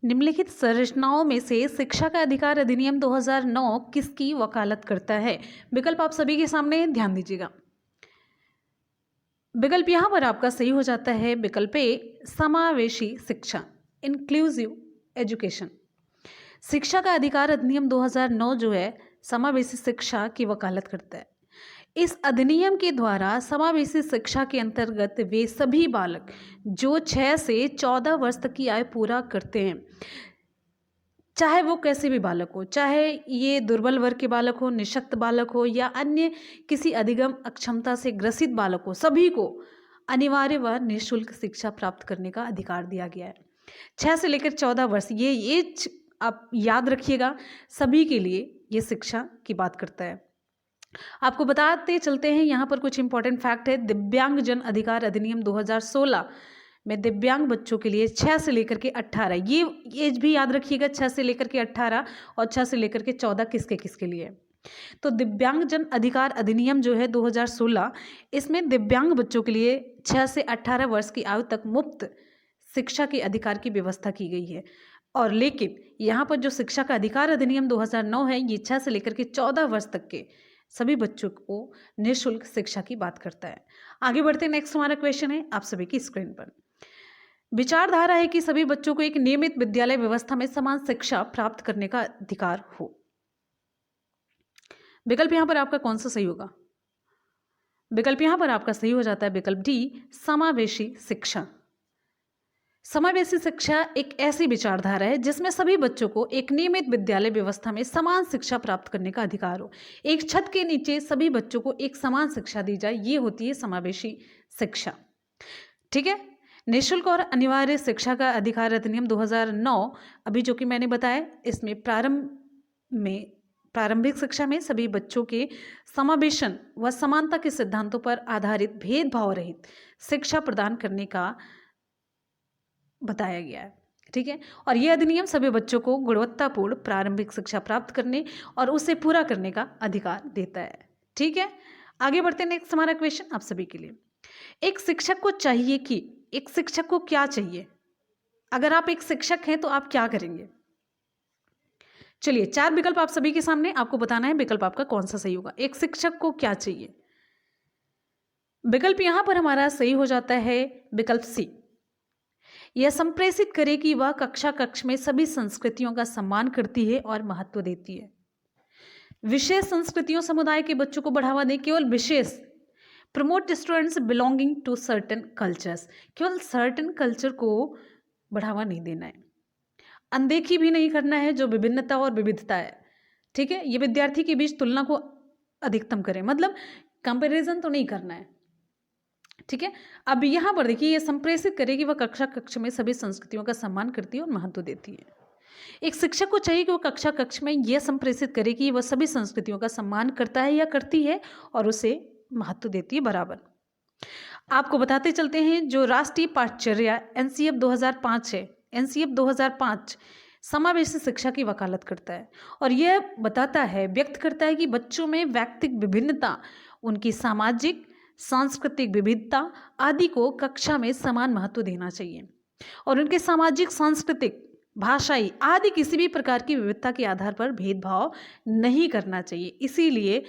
निम्नलिखित संरचनाओं में से शिक्षा का अधिकार अधिनियम 2009 किसकी वकालत करता है? विकल्प आप सभी के सामने, ध्यान दीजिएगा। विकल्प यहाँ पर आपका सही हो जाता है विकल्प ए, समावेशी शिक्षा, इंक्लूसिव एजुकेशन। शिक्षा का अधिकार अधिनियम 2009 जो है समावेशी शिक्षा की वकालत करता है। इस अधिनियम के द्वारा समावेशी शिक्षा के अंतर्गत वे सभी बालक जो 6 से 14 वर्ष तक की आयु पूरा करते हैं, चाहे वो कैसे भी बालक हो, चाहे ये दुर्बल वर्ग के बालक हो, निःशक्त बालक हो या अन्य किसी अधिगम अक्षमता से ग्रसित बालक हो, सभी को अनिवार्य व निःशुल्क शिक्षा प्राप्त करने का अधिकार दिया गया है। 6 से लेकर 14 वर्ष ये एज आप याद रखिएगा, सभी के लिए ये शिक्षा की बात करता है। आपको बताते चलते हैं यहाँ पर कुछ इंपॉर्टेंट फैक्ट है। दिव्यांग जन अधिकार अधिनियम 2016 में दिव्यांग बच्चों के लिए 6 से लेकर के 18, ये एज भी याद रखिएगा, 6 से लेकर के 18 और 6 से लेकर के 14 किसके किसके लिए। तो दिव्यांग जन अधिकार अधिनियम जो है 2016, इसमें दिव्यांग बच्चों के लिए 6 से 18 वर्ष की आयु तक मुफ्त शिक्षा के अधिकार की व्यवस्था की गई है। और लेकिन यहाँ पर जो शिक्षा का अधिकार अधिनियम 2009 है, ये 6 से लेकर के 14 वर्ष तक के सभी बच्चों को निःशुल्क शिक्षा की बात करता है। आगे बढ़ते, नेक्स्ट हमारा क्वेश्चन है आप सभी की स्क्रीन पर। विचारधारा है कि सभी बच्चों को एक नियमित विद्यालय व्यवस्था में समान शिक्षा प्राप्त करने का अधिकार हो। विकल्प यहां पर आपका कौन सा सही होगा? विकल्प यहां पर आपका सही हो जाता है विकल्प डी, समावेशी शिक्षा। समावेशी शिक्षा एक ऐसी विचारधारा है जिसमें सभी बच्चों को एक नियमित विद्यालय व्यवस्था में समान शिक्षा प्राप्त करने का अधिकार हो। एक छत के नीचे सभी बच्चों को एक समान शिक्षा दी जाए, ये होती है समावेशी शिक्षा। ठीक है। निःशुल्क और अनिवार्य शिक्षा का अधिकार अधिनियम 2009 अभी जो कि मैंने बताया, इसमें प्रारंभिक शिक्षा में सभी बच्चों के समावेशन व समानता के सिद्धांतों पर आधारित भेदभाव रहित शिक्षा प्रदान करने का बताया गया है। ठीक है। और यह अधिनियम सभी बच्चों को गुणवत्तापूर्ण प्रारंभिक शिक्षा प्राप्त करने और उसे पूरा करने का अधिकार देता है। ठीक है। आगे बढ़ते हैं, नेक्स्ट हमारा क्वेश्चन आप सभी के लिए। एक शिक्षक को क्या चाहिए? अगर आप एक शिक्षक हैं तो आप क्या करेंगे? चलिए, 4 विकल्प आप सभी के सामने, आपको बताना है विकल्प आपका कौन सा सही होगा। एक शिक्षक को क्या चाहिए? विकल्प यहां पर हमारा सही हो जाता है विकल्प सी, यह संप्रेषित करे कि वह कक्ष में सभी संस्कृतियों का सम्मान करती है और महत्व देती है। विशेष संस्कृतियों समुदाय के बच्चों को बढ़ावा दें, केवल विशेष, promote students belonging to certain cultures, केवल सर्टेन कल्चर को बढ़ावा नहीं देना है, अनदेखी भी नहीं करना है जो विभिन्नता और विविधता है। ठीक है। ये विद्यार्थी के बीच तुलना को अधिकतम करें, मतलब कंपैरिजन तो नहीं करना है। ठीक है। अब यहाँ पर देखिए, ये संप्रेषित करेगी वह कक्ष में सभी संस्कृतियों का सम्मान करती है और महत्व देती है। एक शिक्षक को चाहिए कि वह कक्ष में यह संप्रेषित करे कि वह सभी संस्कृतियों का सम्मान करता है या करती है और उसे महत्व देती है बराबर। आपको बताते चलते हैं, जो राष्ट्रीय पाठ्यचर्या एनसीएफ 2005 है, एनसीएफ 2005 समावेशी शिक्षा की वकालत करता है और यह बताता है, व्यक्त करता है कि बच्चों में व्यक्तिगत विभिन्नता, उनकी सामाजिक सांस्कृतिक विविधता आदि को कक्षा में समान महत्व देना चाहिए और उनके सामाजिक, सांस्कृतिक, भाषाई आदि किसी भी प्रकार की विविधता के आधार पर भेदभाव नहीं करना चाहिए। इसीलिए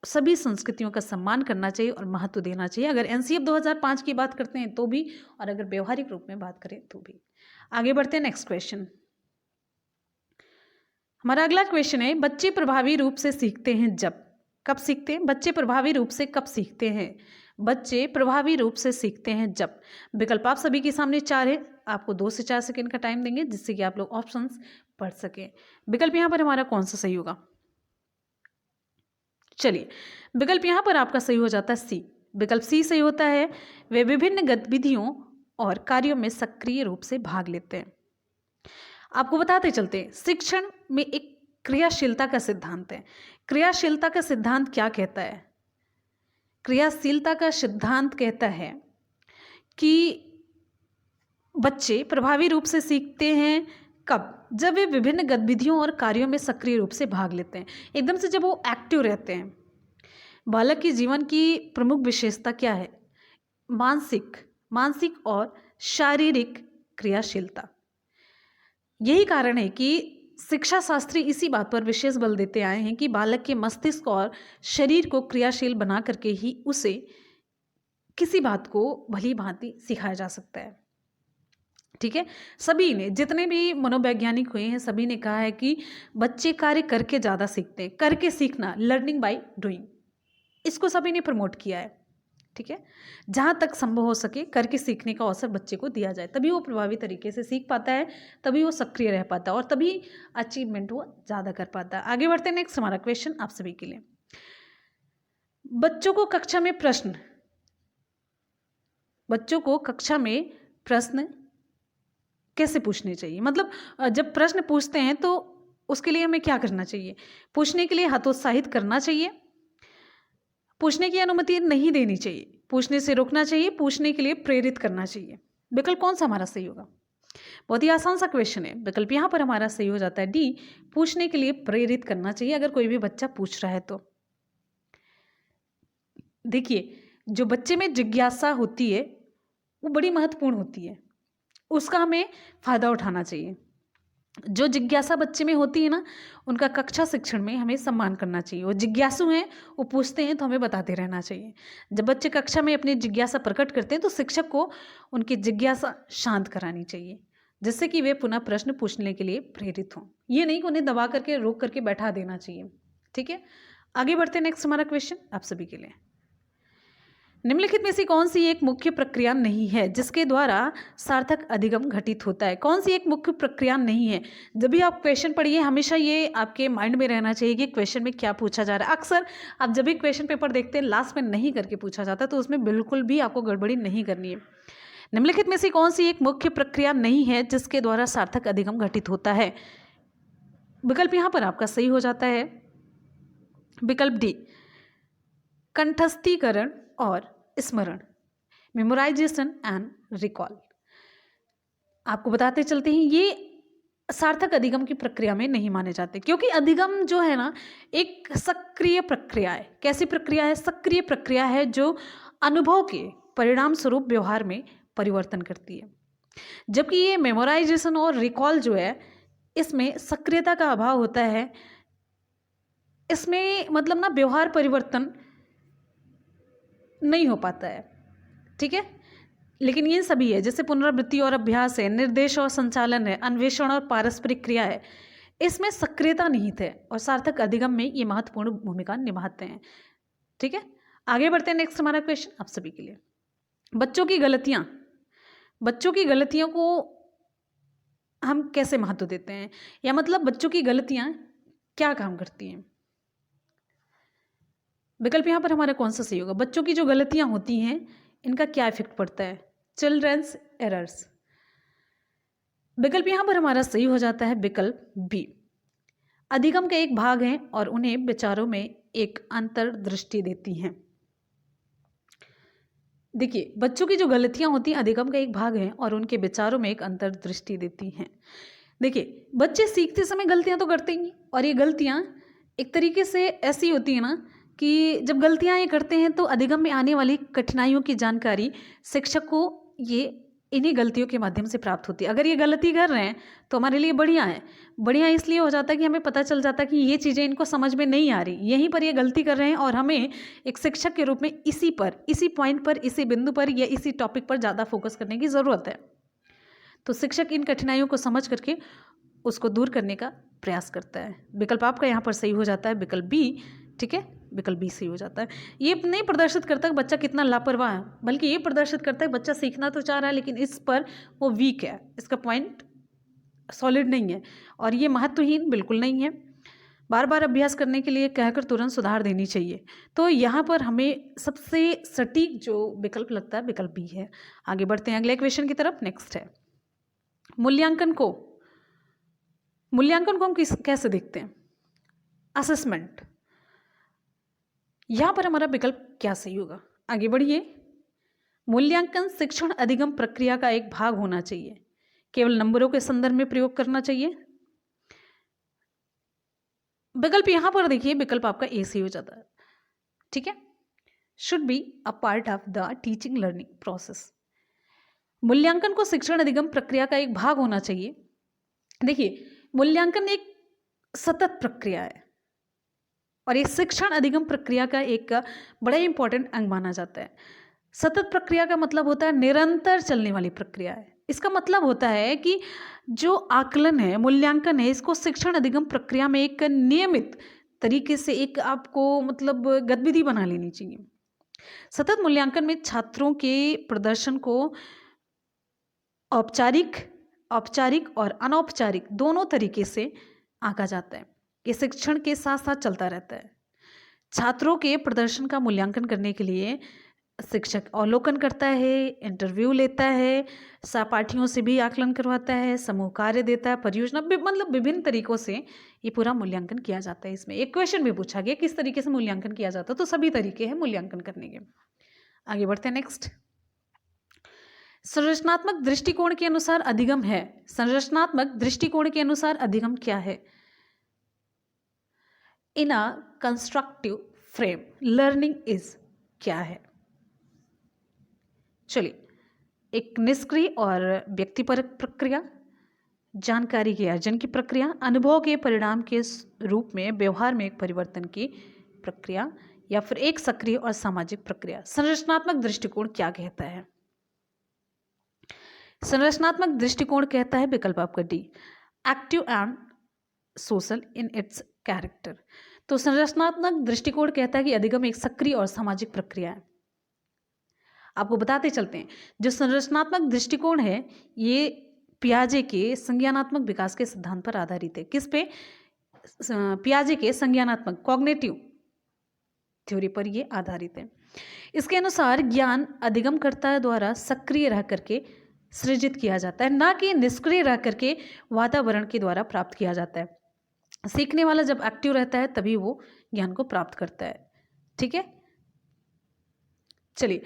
सभी संस्कृतियों का सम्मान करना चाहिए और महत्व देना चाहिए। अगर एनसीएफ 2005 की बात करते हैं तो भी, और अगर व्यवहारिक रूप में बात करें तो भी। आगे बढ़ते हैं, नेक्स्ट क्वेश्चन। हमारा अगला क्वेश्चन है, बच्चे प्रभावी रूप से सीखते हैं जब, कब सीखते हैं? बच्चे प्रभावी रूप से कब सीखते हैं? बच्चे प्रभावी रूप से सीखते हैं जब। विकल्प आप सभी के सामने 4 है, आपको 2 से 4 सेकंड का टाइम देंगे जिससे कि आप लोग ऑप्शंस पढ़ सकें। विकल्प यहाँ पर हमारा कौन सा सही होगा? चलिए, विकल्प यहाँ पर आपका सही हो जाता है सी, विकल्प सी सही होता है, वे विभिन्न गतिविधियों और कार्यों में सक्रिय रूप से भाग लेते हैं। आपको बताते चलते हैं, शिक्षण में एक क्रियाशीलता का सिद्धांत है। क्रियाशीलता का सिद्धांत क्या कहता है? क्रियाशीलता का सिद्धांत कहता है कि बच्चे प्रभावी रूप से सीखते हैं कब? जब वे विभिन्न गतिविधियों और कार्यों में सक्रिय रूप से भाग लेते हैं, एकदम से जब वो एक्टिव रहते हैं। बालक के जीवन की प्रमुख विशेषता क्या है? मानसिक और शारीरिक क्रियाशीलता। यही कारण है कि शिक्षा शास्त्री इसी बात पर विशेष बल देते आए हैं कि बालक के मस्तिष्क और शरीर को क्रियाशील बना करके ही उसे किसी बात को भली भांति सिखाया जा सकता है। ठीक है, सभी ने, जितने भी मनोवैज्ञानिक हुए हैं, सभी ने कहा है कि बच्चे कार्य करके ज़्यादा सीखते हैं। करके सीखना, लर्निंग बाय डूइंग, इसको सभी ने प्रमोट किया है। ठीक है, जहाँ तक संभव हो सके करके सीखने का अवसर बच्चे को दिया जाए, तभी वो प्रभावी तरीके से सीख पाता है, तभी वो सक्रिय रह पाता है और तभी अचीवमेंट वो ज़्यादा कर पाता है। आगे बढ़ते हैं, नेक्स्ट हमारा क्वेश्चन आप सभी के लिए। बच्चों को कक्षा में प्रश्न कैसे पूछने चाहिए, मतलब जब प्रश्न पूछते हैं तो उसके लिए हमें क्या करना चाहिए? पूछने के लिए हतोत्साहित करना चाहिए, पूछने की अनुमति नहीं देनी चाहिए, पूछने से रोकना चाहिए, पूछने के लिए प्रेरित करना चाहिए। विकल्प कौन सा हमारा सही होगा? बहुत ही आसान सा क्वेश्चन है। विकल्प यहाँ पर हमारा सही हो जाता है डी, पूछने के लिए प्रेरित करना चाहिए अगर कोई भी बच्चा पूछ रहा है तो। देखिए, जो बच्चे में जिज्ञासा होती है वो बड़ी महत्वपूर्ण होती है, उसका हमें फायदा उठाना चाहिए। जो जिज्ञासा बच्चे में होती है ना, उनका कक्षा शिक्षण में हमें सम्मान करना चाहिए। वो जिज्ञासु हैं, वो पूछते हैं तो हमें बताते रहना चाहिए। जब बच्चे कक्षा में अपनी जिज्ञासा प्रकट करते हैं तो शिक्षक को उनकी जिज्ञासा शांत करानी चाहिए, जिससे कि वे पुनः प्रश्न पूछने के लिए प्रेरित हों। ये नहीं कि उन्हें दबा करके रोक करके बैठा देना चाहिए। ठीक है, आगे बढ़ते हैं, नेक्स्ट हमारा क्वेश्चन आप सभी के लिए। निम्नलिखित में से कौन सी एक मुख्य प्रक्रिया नहीं है जिसके द्वारा सार्थक अधिगम घटित होता है? कौन सी एक मुख्य प्रक्रिया नहीं है? जब भी आप क्वेश्चन पढ़िए हमेशा ये आपके माइंड में रहना चाहिए कि क्वेश्चन में क्या पूछा जा रहा है। अक्सर आप जब भी क्वेश्चन पेपर देखते हैं लास्ट में नहीं करके पूछा जाता है, तो उसमें बिल्कुल भी आपको गड़बड़ी नहीं करनी है। निम्नलिखित में से कौन सी एक मुख्य प्रक्रिया नहीं है जिसके द्वारा सार्थक अधिगम घटित होता है? विकल्प यहाँ पर आपका सही हो जाता है विकल्प डी, कंठस्थीकरण और स्मरण, मेमोराइजेशन एंड रिकॉल। आपको बताते चलते हैं ये सार्थक अधिगम की प्रक्रिया में नहीं माने जाते, क्योंकि अधिगम जो है ना एक सक्रिय प्रक्रिया है। कैसी प्रक्रिया है? सक्रिय प्रक्रिया है जो अनुभव के परिणाम स्वरूप व्यवहार में परिवर्तन करती है। जबकि ये मेमोराइजेशन और रिकॉल जो है, इसमें सक्रियता का अभाव होता है। इसमें मतलब ना व्यवहार परिवर्तन नहीं हो पाता है। ठीक है, लेकिन ये सभी है, जैसे पुनरावृत्ति और अभ्यास है, निर्देश और संचालन है, अन्वेषण और पारस्परिक क्रिया है, इसमें सक्रियता निहित है और सार्थक अधिगम में ये महत्वपूर्ण भूमिका निभाते हैं। ठीक है, आगे बढ़ते हैं, नेक्स्ट हमारा क्वेश्चन आप सभी के लिए। बच्चों की गलतियों को हम कैसे महत्व देते हैं, या मतलब बच्चों की गलतियां क्या काम करती हैं? विकल्प यहाँ पर हमारा कौन सा सही होगा? बच्चों की जो गलतियां होती हैं इनका क्या इफेक्ट पड़ता है? Children's errors. विकल्प यहाँ पर हमारा सही हो जाता है विकल्प बी, अधिगम का एक भाग है और उन्हें विचारों में एक अंतर्दृष्टि देती हैं। देखिए, बच्चों की जो गलतियां होती हैं अधिगम का एक भाग है और उनके विचारों में एक अंतर्दृष्टि देती हैं। देखिए, बच्चे सीखते समय गलतियां तो करते ही, और ये गलतियां एक तरीके से ऐसी होती है ना कि जब गलतियां ये करते हैं तो अधिगम में आने वाली कठिनाइयों की जानकारी शिक्षक को ये इन्हीं गलतियों के माध्यम से प्राप्त होती है। अगर ये गलती कर रहे हैं तो हमारे लिए बढ़िया है। बढ़िया इसलिए हो जाता है कि हमें पता चल जाता है कि ये चीज़ें इनको समझ में नहीं आ रही, यहीं पर ये गलती कर रहे हैं, और हमें एक शिक्षक के रूप में इसी पॉइंट पर, इसी बिंदु पर या इसी टॉपिक पर ज़्यादा फोकस करने की ज़रूरत है। तो शिक्षक इन कठिनाइयों को समझ करके उसको दूर करने का प्रयास करता है। विकल्प आपका यहाँ पर सही हो जाता है विकल्प बी। ठीक है, विकल्प बी सही हो जाता है। ये नहीं प्रदर्शित करता कि बच्चा कितना लापरवाह है, बल्कि ये प्रदर्शित करता है बच्चा सीखना तो चाह रहा है लेकिन इस पर वो वीक है, इसका पॉइंट सॉलिड नहीं है और ये महत्वहीन बिल्कुल नहीं है। बार बार अभ्यास करने के लिए कहकर तुरंत सुधार देनी चाहिए। तो यहाँ पर हमें सबसे सटीक जो विकल्प लगता है विकल्प बी है। आगे बढ़ते हैं अगले क्वेश्चन की तरफ। नेक्स्ट है, मूल्यांकन को हम कैसे देखते हैं? असेसमेंट। यहाँ पर हमारा विकल्प क्या सही होगा? आगे बढ़िए। मूल्यांकन शिक्षण अधिगम प्रक्रिया का एक भाग होना चाहिए, केवल नंबरों के संदर्भ में प्रयोग करना चाहिए। विकल्प यहाँ पर देखिए, विकल्प आपका ए सही हो जाता है। ठीक है, should be a part of the teaching learning process. मूल्यांकन को शिक्षण अधिगम प्रक्रिया का एक भाग होना चाहिए, देखिए, मूल्यांकन एक सतत प्रक्रिया है और ये शिक्षण अधिगम प्रक्रिया का एक बड़ा ही इंपॉर्टेंट अंग माना जाता है। सतत प्रक्रिया का मतलब होता है निरंतर चलने वाली प्रक्रिया है। इसका मतलब होता है कि जो आकलन है, मूल्यांकन है, इसको शिक्षण अधिगम प्रक्रिया में एक नियमित तरीके से एक आपको मतलब गतिविधि बना लेनी चाहिए। सतत मूल्यांकन में छात्रों के प्रदर्शन को औपचारिक औपचारिक और अनौपचारिक दोनों तरीके से आंका जाता है। ये शिक्षण के साथ साथ चलता रहता है। छात्रों के प्रदर्शन का मूल्यांकन करने के लिए शिक्षक अवलोकन करता है, इंटरव्यू लेता है, सहपाठियों से भी आकलन करवाता है, समूह कार्य देता है, परियोजना मतलब विभिन्न तरीकों से ये पूरा मूल्यांकन किया जाता है। इसमें एक क्वेश्चन भी पूछा गया किस तरीके से मूल्यांकन किया जाता है, तो सभी तरीके हैं मूल्यांकन करने के। आगे बढ़ते हैं नेक्स्ट। संरचनात्मक दृष्टिकोण के अनुसार अधिगम है। संरचनात्मक दृष्टिकोण के अनुसार अधिगम क्या है? In a constructive frame learning is क्या है? चलिए, एक निष्क्रिय और व्यक्तिपरक प्रक्रिया, जानकारी के अर्जन की प्रक्रिया, अनुभव के परिणाम के रूप में व्यवहार में एक परिवर्तन की प्रक्रिया, या फिर एक सक्रिय और सामाजिक प्रक्रिया। संरचनात्मक दृष्टिकोण क्या कहता है? संरचनात्मक दृष्टिकोण कहता है विकल्प आपका D, active and social in its character. तो संरचनात्मक दृष्टिकोण कहता है कि अधिगम एक सक्रिय और सामाजिक प्रक्रिया है। आपको बताते चलते हैं, जो संरचनात्मक दृष्टिकोण है ये पियाजे के संज्ञानात्मक विकास के सिद्धांत पर आधारित है। किस पे? पियाजे के संज्ञानात्मक कॉग्निटिव थ्योरी पर ये आधारित है। इसके अनुसार ज्ञान अधिगमकर्ता द्वारा सक्रिय रह करके सृजित किया जाता है, ना कि निष्क्रिय रह करके वातावरण के द्वारा प्राप्त किया जाता है। सीखने वाला जब एक्टिव रहता है तभी वो ज्ञान को प्राप्त करता है। ठीक है, चलिए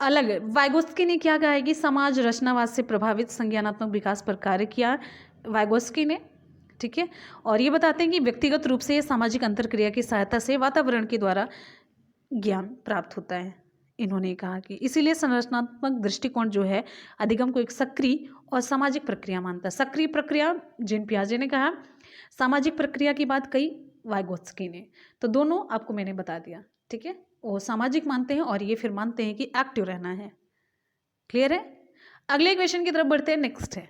अलग वाइगोस्की ने क्या कहा है कि समाज रचनावाद से प्रभावित संज्ञानात्मक विकास पर कार्य किया वाइगोस्की ने। ठीक है, और ये बताते हैं कि व्यक्तिगत रूप से सामाजिक अंतरक्रिया की सहायता से वातावरण के द्वारा ज्ञान प्राप्त होता है। इन्होंने कहा कि इसीलिए संरचनात्मक दृष्टिकोण जो है अधिगम को एक सक्रिय और सामाजिक प्रक्रिया मानता है। सक्रिय प्रक्रिया जीन पियाजे ने कहा, सामाजिक प्रक्रिया की बात कही वाइगोत्स्की ने। तो दोनों आपको मैंने बता दिया। ठीक है, वो सामाजिक मानते हैं और ये फिर मानते हैं कि एक्टिव रहना है। क्लियर है? अगले क्वेश्चन की तरफ बढ़ते हैं। नेक्स्ट है,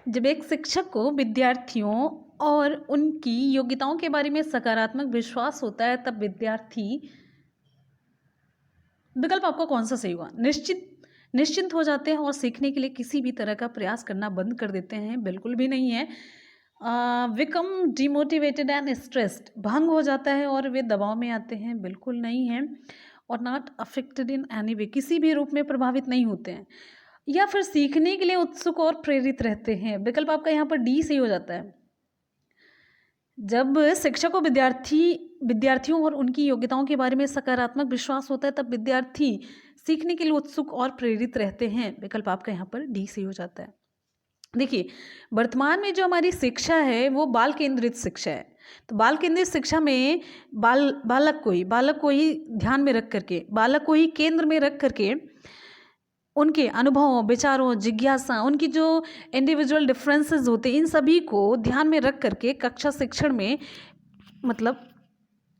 जब एक शिक्षक को विद्यार्थियों और उनकी योग्यताओं के बारे में सकारात्मक विश्वास होता है तब विद्यार्थी, विकल्प आपका कौन सा सही हुआ? निश्चिंत हो जाते हैं और सीखने के लिए किसी भी तरह का प्रयास करना बंद कर देते हैं? बिल्कुल भी नहीं है। बिकम डिमोटिवेटेड एंड स्ट्रेस्ड, भंग हो जाता है और वे दबाव में आते हैं? बिल्कुल नहीं है। और not affected in any way, किसी भी रूप में प्रभावित नहीं होते हैं। या फिर सीखने के लिए उत्सुक और प्रेरित रहते हैं? विकल्प आपका यहाँ पर डी सही हो जाता है। जब शिक्षक को विद्यार्थियों और उनकी योग्यताओं के बारे में सकारात्मक विश्वास होता है तब विद्यार्थी सीखने के लिए उत्सुक और प्रेरित रहते हैं। विकल्प आपका यहाँ पर डी सही हो जाता है। देखिए, वर्तमान में जो हमारी शिक्षा है वो बाल केंद्रित शिक्षा है। तो बाल केंद्रित शिक्षा में बालक को ही ध्यान में रख करके, बालक को ही केंद्र में रख करके उनके अनुभवों, विचारों, जिज्ञासा, उनकी जो इंडिविजुअल डिफरेंसेस होते हैं इन सभी को ध्यान में रख करके कक्षा शिक्षण में मतलब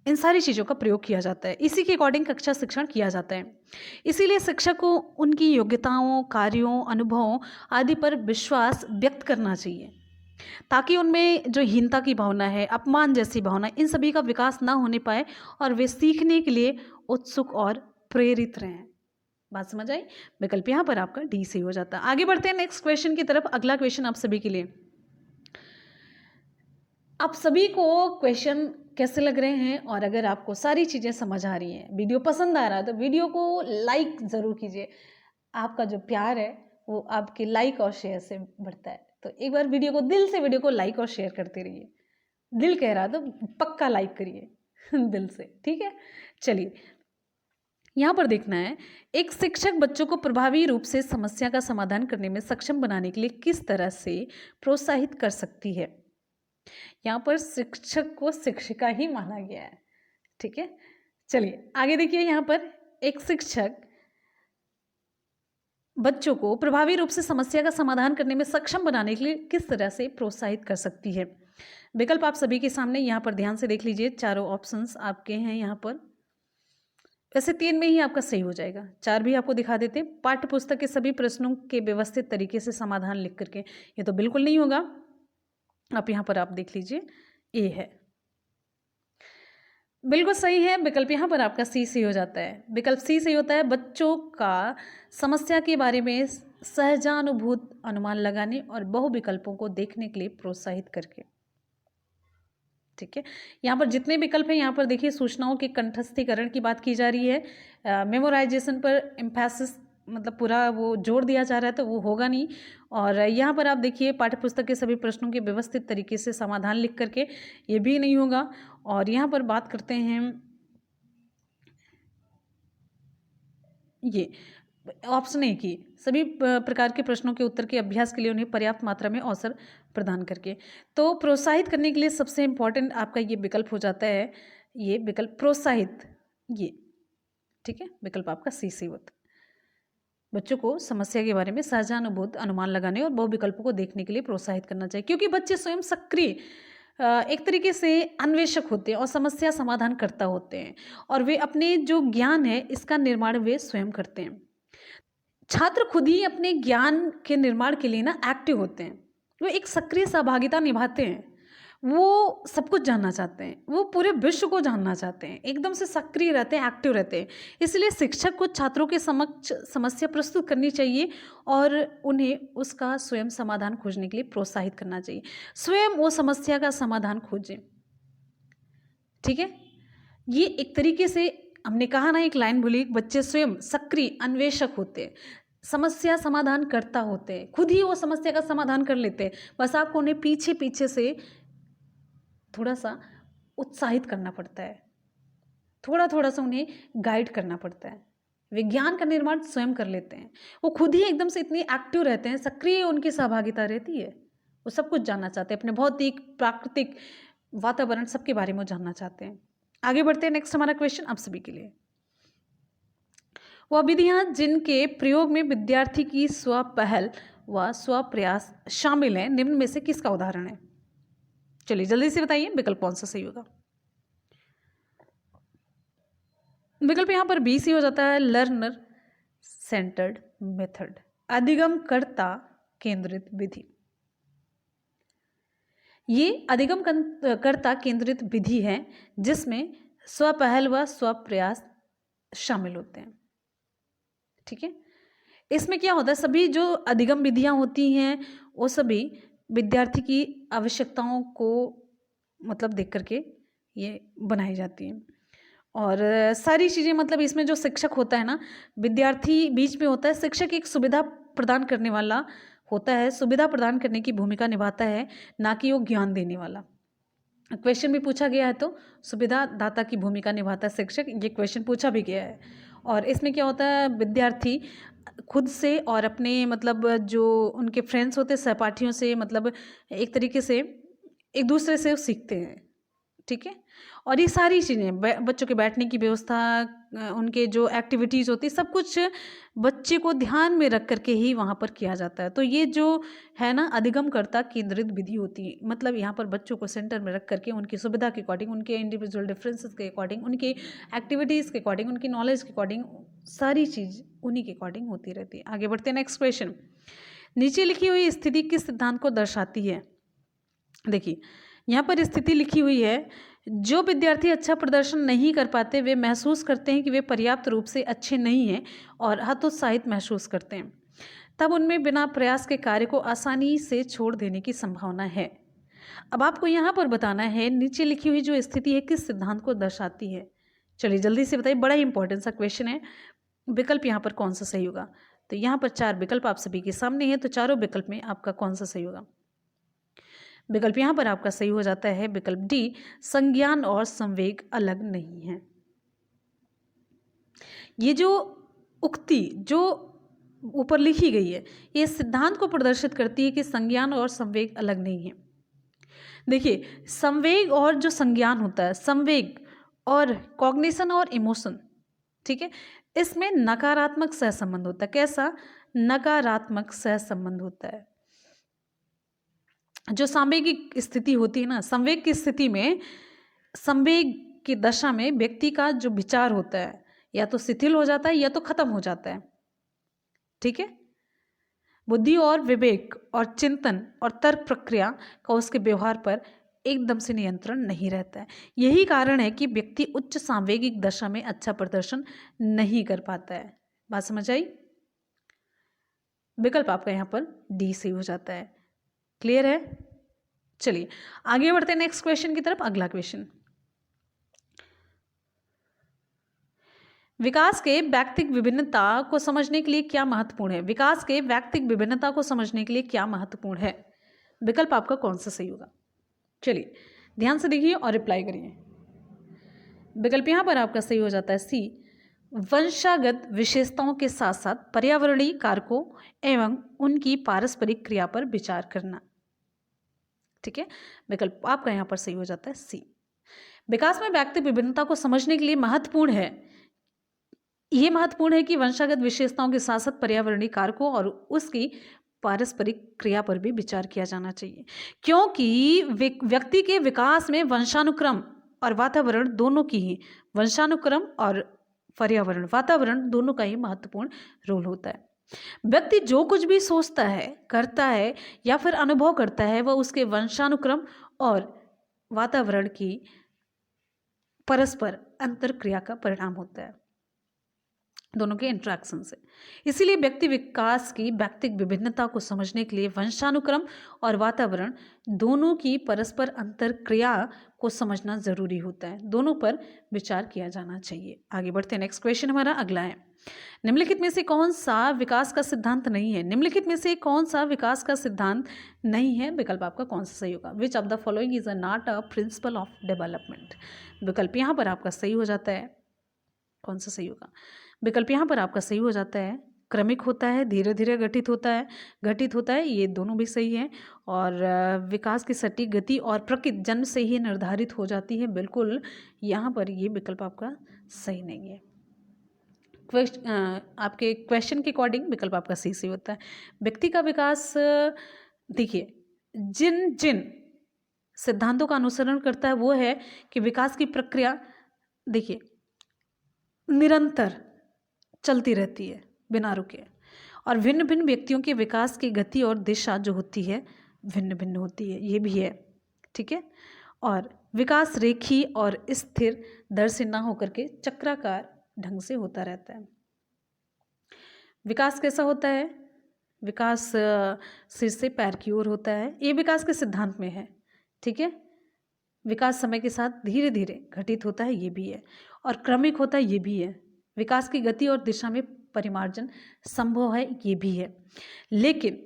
इन सारी चीज़ों का प्रयोग किया जाता है। इसी के अकॉर्डिंग कक्षा शिक्षण किया जाता है। इसीलिए शिक्षक को उनकी योग्यताओं, कार्यों, अनुभवों आदि पर विश्वास व्यक्त करना चाहिए ताकि उनमें जो हीनता की भावना है, अपमान जैसी भावना, इन सभी का विकास ना होने पाए और वे सीखने के लिए उत्सुक और प्रेरित रहें। बात समझ आई? विकल्प यहाँ पर आपका डी सही हो जाता है। आगे बढ़ते हैं नेक्स्ट क्वेश्चन की तरफ। अगला क्वेश्चन आप सभी के लिए, आप सभी को क्वेश्चन कैसे लग रहे हैं? और अगर आपको सारी चीज़ें समझ आ रही हैं, वीडियो पसंद आ रहा है तो वीडियो को लाइक ज़रूर कीजिए। आपका जो प्यार है वो आपके लाइक और शेयर से बढ़ता है। तो एक बार वीडियो को दिल से वीडियो को लाइक और शेयर करते रहिए। दिल कह रहा तो पक्का लाइक करिए दिल से। ठीक है, चलिए यहाँ पर देखना है, एक शिक्षक बच्चों को प्रभावी रूप से समस्या का समाधान करने में सक्षम बनाने के लिए किस तरह से प्रोत्साहित कर सकती है? यहाँ पर शिक्षक को शिक्षिका ही माना गया है। ठीक है, चलिए आगे देखिए। यहाँ पर एक शिक्षक बच्चों को प्रभावी रूप से समस्या का समाधान करने में सक्षम बनाने के लिए किस तरह से प्रोत्साहित कर सकती है? विकल्प आप सभी के सामने यहाँ पर ध्यान से देख लीजिए, चारों ऑप्शंस आपके हैं यहाँ पर। वैसे 3 में ही आपका सही हो जाएगा, 4 भी आपको दिखा देते हैं। पाठ्य पुस्तक के सभी प्रश्नों के व्यवस्थित तरीके से समाधान लिख करके, ये तो बिल्कुल नहीं होगा। आप यहाँ पर आप देख लीजिए, ए है, बिल्कुल सही है। विकल्प यहाँ पर आपका सी सही हो जाता है। विकल्प सी सही होता है, बच्चों का समस्या के बारे में सहजानुभूत अनुमान लगाने और बहुविकल्पों को देखने के लिए प्रोत्साहित करके। ठीक है, यहाँ पर जितने विकल्प हैं यहाँ पर देखिए, सूचनाओं के कंठस्थीकरण की बात की जा रही है, मेमोराइजेशन पर एम्फेसिस मतलब पूरा वो जोर दिया जा रहा है, तो वो होगा नहीं। और यहाँ पर आप देखिए, पाठ्यपुस्तक के सभी प्रश्नों के व्यवस्थित तरीके से समाधान लिख करके, ये भी नहीं होगा। और यहाँ पर बात करते हैं ये ऑप्शन ए की, सभी प्रकार के प्रश्नों के उत्तर के अभ्यास के लिए उन्हें पर्याप्त मात्रा में अवसर प्रदान करके। तो प्रोत्साहित करने के लिए सबसे इम्पॉर्टेंट आपका ये विकल्प हो जाता है, ये विकल्प प्रोत्साहित, ये ठीक है, विकल्प आपका सी सही होता है। बच्चों को समस्या के बारे में सहजानुभूत अनुमान लगाने और बहु विकल्पों को देखने के लिए प्रोत्साहित करना चाहिए, क्योंकि बच्चे स्वयं सक्रिय एक तरीके से अन्वेषक होते हैं और समस्या समाधान करता होते हैं, और वे अपने जो ज्ञान है इसका निर्माण वे स्वयं करते हैं। छात्र खुद ही अपने ज्ञान के निर्माण के लिए ना एक्टिव होते हैं, वो एक सक्रिय सहभागिता निभाते हैं, वो सब कुछ जानना चाहते हैं, वो पूरे विश्व को जानना चाहते हैं, एकदम से सक्रिय रहते हैं, एक्टिव रहते हैं। इसलिए शिक्षक को छात्रों के समक्ष समस्या प्रस्तुत करनी चाहिए और उन्हें उसका स्वयं समाधान खोजने के लिए प्रोत्साहित करना चाहिए, स्वयं वो समस्या का समाधान खोजें। ठीक है, ये एक तरीके से हमने कहा ना, एक लाइन भूली, बच्चे स्वयं सक्रिय अन्वेषक होते हैं, समस्या समाधान करता होते हैं, खुद ही वो समस्या का समाधान कर लेते हैं। बस आपको उन्हें पीछे पीछे से थोड़ा सा उत्साहित करना पड़ता है, थोड़ा सा उन्हें गाइड करना पड़ता है। विज्ञान का निर्माण स्वयं कर लेते हैं, वो खुद ही एकदम से इतनी एक्टिव रहते हैं, सक्रिय उनकी सहभागिता रहती है, वो सब कुछ जानना चाहते हैं, अपने भौतिक प्राकृतिक वातावरण सबके बारे में जानना चाहते हैं। आगे बढ़ते हैं, नेक्स्ट हमारा क्वेश्चन आप सभी के लिए, वह विधियां जिनके प्रयोग में विद्यार्थी की स्वपहल व स्वप्रयास शामिल है, निम्न में से किसका उदाहरण है? चलिए जल्दी से बताइए, विकल्प कौन सा सही होगा? विकल्प यहाँ पर बी सही हो जाता है, लर्नर सेंटर्ड मेथड, अधिगमकर्ता केंद्रित विधि। ये अधिगमकर्ता केंद्रित विधि है जिसमें स्वपहल व स्वप्रयास शामिल होते हैं। ठीक है, इसमें क्या होता है, सभी जो अधिगम विधियां होती हैं वो सभी विद्यार्थी की आवश्यकताओं को मतलब देख करके ये बनाई जाती हैं, और सारी चीज़ें मतलब इसमें जो शिक्षक होता है ना, विद्यार्थी बीच में होता है, शिक्षक एक सुविधा प्रदान करने वाला होता है, सुविधा प्रदान करने की भूमिका निभाता है, ना कि वो ज्ञान देने वाला। क्वेश्चन भी पूछा गया है तो सुविधा दाता की भूमिका निभाता है शिक्षक, ये क्वेश्चन पूछा भी गया है। और इसमें क्या होता है, विद्यार्थी खुद से और अपने मतलब जो उनके फ्रेंड्स होते हैं, सहपाठियों से, मतलब एक तरीके से एक दूसरे से सीखते हैं। ठीक है, और ये सारी चीज़ें बच्चों के बैठने की व्यवस्था, उनके जो एक्टिविटीज़ होती है, सब कुछ बच्चे को ध्यान में रख करके ही वहाँ पर किया जाता है। तो ये जो है ना, अधिगमकर्ता केंद्रित विधि होती है, मतलब यहाँ पर बच्चों को सेंटर में रख करके उनकी सुविधा के अकॉर्डिंग, उनके इंडिविजुअल डिफरेंसेस के अकॉर्डिंग, उनकी एक्टिविटीज़ के अकॉर्डिंग, उनकी नॉलेज के अकॉर्डिंग, सारी चीज़ उन्हीं के अकॉर्डिंग होती रहती है। आगे बढ़ते हैं, नेक्स्ट क्वेश्चन, नीचे लिखी हुई स्थिति किस सिद्धांत को दर्शाती है? देखिए यहाँ पर स्थिति लिखी हुई है, जो विद्यार्थी अच्छा प्रदर्शन नहीं कर पाते वे महसूस करते हैं कि वे पर्याप्त रूप से अच्छे नहीं हैं और हतोत्साहित महसूस करते हैं, तब उनमें बिना प्रयास के कार्य को आसानी से छोड़ देने की संभावना है। अब आपको यहाँ पर बताना है नीचे लिखी हुई जो स्थिति है किस सिद्धांत को दर्शाती है। चलिए जल्दी से बताइए, बड़ा ही इंपॉर्टेंट सा क्वेश्चन है, विकल्प यहाँ पर कौन सा सही होगा? तो यहाँ पर 4 विकल्प आप सभी के सामने हैं, तो चारों विकल्प में आपका कौन सा सही होगा? विकल्प यहाँ पर आपका सही हो जाता है विकल्प डी, संज्ञान और संवेग अलग नहीं है। ये जो उक्ति जो ऊपर लिखी गई है, ये सिद्धांत को प्रदर्शित करती है कि संज्ञान और संवेग अलग नहीं है। देखिए संवेग और जो संज्ञान होता है, संवेग और कॉग्निशन और इमोशन, ठीक है, इसमें नकारात्मक सहसंबंध होता है। कैसा? नकारात्मक सहसंबंध होता है। जो सांवेगिक स्थिति होती है ना, संवेग की स्थिति में, संवेग की दशा में व्यक्ति का जो विचार होता है या तो शिथिल हो जाता है या तो खत्म हो जाता है। ठीक है, बुद्धि और विवेक और चिंतन और तर्क प्रक्रिया का उसके व्यवहार पर एकदम से नियंत्रण नहीं रहता है। यही कारण है कि व्यक्ति उच्च सांवेगिक दशा में अच्छा प्रदर्शन नहीं कर पाता है। बात समझ आई? विकल्प आपका यहाँ पर डी सही हो जाता है। क्लियर है? चलिए आगे बढ़ते हैं नेक्स्ट क्वेश्चन की तरफ। अगला क्वेश्चन, विकास के व्यक्तिक विभिन्नता को समझने के लिए क्या महत्वपूर्ण है? विकास के व्यक्तिक विभिन्नता को समझने के लिए क्या महत्वपूर्ण है? विकल्प आपका कौन सा सही होगा? चलिए ध्यान से देखिए और रिप्लाई करिए। विकल्प यहाँ पर आपका सही हो जाता है सी, वंशागत विशेषताओं के साथ साथ पर्यावरणीय कारकों एवं उनकी पारस्परिक क्रिया पर विचार करना। ठीक है, विकल्प आपका यहाँ पर सही हो जाता है सी। विकास में व्यक्तिक विभिन्नता को समझने के लिए महत्वपूर्ण है, ये महत्वपूर्ण है कि वंशागत विशेषताओं के साथ साथ पर्यावरणीय कारकों और उसकी पारस्परिक क्रिया पर भी विचार किया जाना चाहिए, क्योंकि व्यक्ति के विकास में वंशानुक्रम और वातावरण दोनों की ही, वंशानुक्रम और पर्यावरण, वातावरण दोनों का ही महत्वपूर्ण रोल होता है। व्यक्ति जो कुछ भी सोचता है, करता है या फिर अनुभव करता है, वह उसके वंशानुक्रम और वातावरण की परस्पर अंतरक्रिया का परिणाम होता है, दोनों के इंटरेक्शन से। इसीलिए व्यक्ति विकास की व्यक्तिक विभिन्नता को समझने के लिए वंशानुक्रम और वातावरण दोनों की परस्पर अंतरक्रिया को समझना जरूरी होता है, दोनों पर विचार किया जाना चाहिए। आगे बढ़ते हैं, नेक्स्ट क्वेश्चन हमारा अगला है, निम्नलिखित में से कौन सा विकास का सिद्धांत नहीं है? निम्नलिखित में से कौन सा विकास का सिद्धांत नहीं है? विकल्प आपका कौन सा सही होगा? विच of the following is not a principle of development? विकल्प यहाँ पर आपका सही हो जाता है, कौन सा सही होगा? विकल्प यहाँ पर आपका सही हो जाता है, क्रमिक होता है, धीरे धीरे घटित होता है, ये दोनों भी सही है। और विकास की सटीक गति और प्रकृति जन्म से ही निर्धारित हो जाती है, बिल्कुल यहाँ पर ये विकल्प आपका सही नहीं है। आपके क्वेश्चन के अकॉर्डिंग विकल्प आपका सही होता है। व्यक्ति का विकास, देखिए जिन जिन सिद्धांतों का अनुसरण करता है वो है कि विकास की प्रक्रिया देखिए निरंतर चलती रहती है बिना रुके, और भिन्न भिन्न व्यक्तियों के विकास की गति और दिशा जो होती है भिन्न भिन्न होती है, ये भी है। ठीक है, और विकास रेखीय और स्थिर दर से ना होकर के चक्राकार ढंग से होता रहता है। विकास कैसा होता है? विकास सिर से पैर की ओर होता है, ये विकास के सिद्धांत में है। ठीक है, विकास समय के साथ धीरे धीरे घटित होता है, ये भी है, और क्रमिक होता है, ये भी है। विकास की गति और दिशा में परिमार्जन संभव है, ये भी है। लेकिन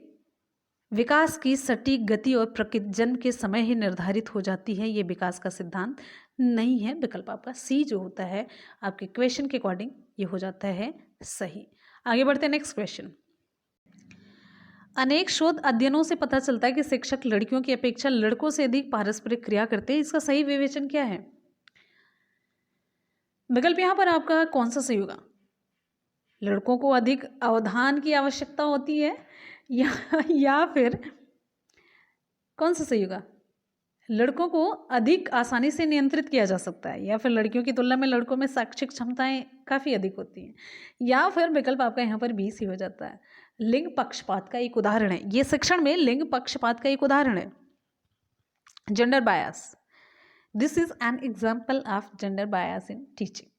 विकास की सटीक गति और प्रकृति जन्म के समय ही निर्धारित हो जाती है, ये विकास का सिद्धांत नहीं है। विकल्प आपका सी जो होता है आपके क्वेश्चन के अकॉर्डिंग ये हो जाता है सही। आगे बढ़ते हैं, नेक्स्ट क्वेश्चन, अनेक शोध अध्ययनों से पता चलता है कि शिक्षक लड़कियों की अपेक्षा लड़कों से अधिक पारस्परिक क्रिया करते हैं, इसका सही विवेचन क्या है? विकल्प यहाँ पर आपका कौन सा सही होगा? लड़कों को अधिक अवधान की आवश्यकता होती है या फिर कौन सा सही होगा? लड़कों को अधिक आसानी से नियंत्रित किया जा सकता है, या फिर लड़कियों की तुलना में लड़कों में शैक्षिक क्षमताएं काफ़ी अधिक होती हैं, या फिर विकल्प आपका यहाँ पर बी सी हो जाता है, लिंग पक्षपात का एक उदाहरण है। ये शिक्षण में लिंग पक्षपात का एक उदाहरण है, gender bias. This is an example of gender bias in teaching.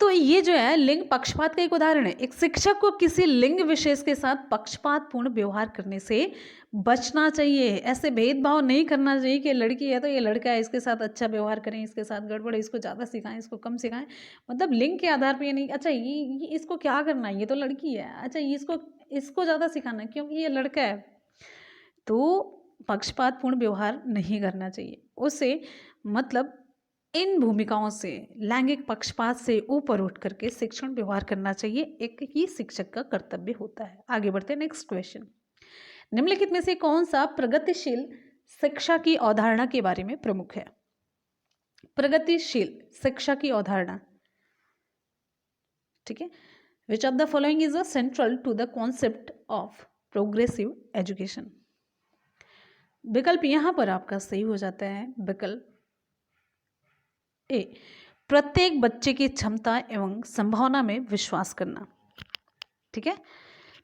तो ये जो है लिंग पक्षपात का एक उदाहरण है। एक शिक्षक को किसी लिंग विशेष के साथ पक्षपातपूर्ण व्यवहार करने से बचना चाहिए। ऐसे भेदभाव नहीं करना चाहिए कि लड़की है तो ये लड़का है, इसके साथ अच्छा व्यवहार करें, इसके साथ गड़बड़ है, इसको ज़्यादा सिखाएं, इसको कम सिखाएं। मतलब लिंग के आधार पर ये नहीं, अच्छा ये इसको क्या करना है, ये तो लड़की है, अच्छा इसको ज़्यादा सिखाना है क्योंकि ये लड़का है। तो पक्षपातपूर्ण व्यवहार नहीं करना चाहिए उससे, मतलब इन भूमिकाओं से, लैंगिक पक्षपात से ऊपर उठ करके शिक्षण व्यवहार करना चाहिए, एक ही शिक्षक का कर्तव्य होता है। आगे बढ़ते हैं, नेक्स्ट क्वेश्चन, निम्नलिखित में से कौन सा प्रगतिशील शिक्षा की अवधारणा के बारे में प्रमुख है? प्रगतिशील शिक्षा की अवधारणा, ठीक है, which of the following is a central to the concept of progressive education. विकल्प यहाँ पर आपका सही हो जाता है विकल्प ए, प्रत्येक बच्चे की क्षमता एवं संभावना में विश्वास करना। ठीक है,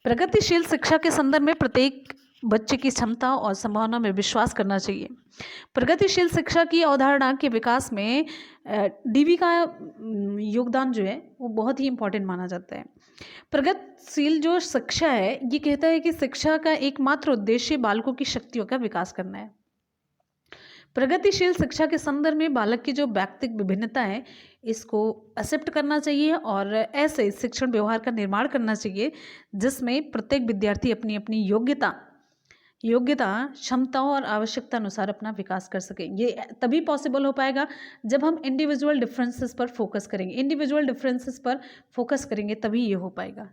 प्रगतिशील शिक्षा के संदर्भ में प्रत्येक बच्चे की क्षमता और संभावना में विश्वास करना चाहिए। प्रगतिशील शिक्षा की अवधारणा के विकास में डीवी का योगदान जो है वो बहुत ही इम्पोर्टेंट माना जाता है। प्रगतिशील जो शिक्षा है ये कहता है कि शिक्षा का एकमात्र उद्देश्य बालकों की शक्तियों का विकास करना है। प्रगतिशील शिक्षा के संदर्भ में बालक की जो व्यक्तिगत विभिन्नता है इसको एक्सेप्ट करना चाहिए और ऐसे शिक्षण व्यवहार का निर्माण करना चाहिए जिसमें प्रत्येक विद्यार्थी अपनी अपनी योग्यता क्षमताओं और आवश्यकता अनुसार अपना विकास कर सके। ये तभी पॉसिबल हो पाएगा जब हम इंडिविजुअल डिफरेंसेस पर फोकस करेंगे, तभी ये हो पाएगा।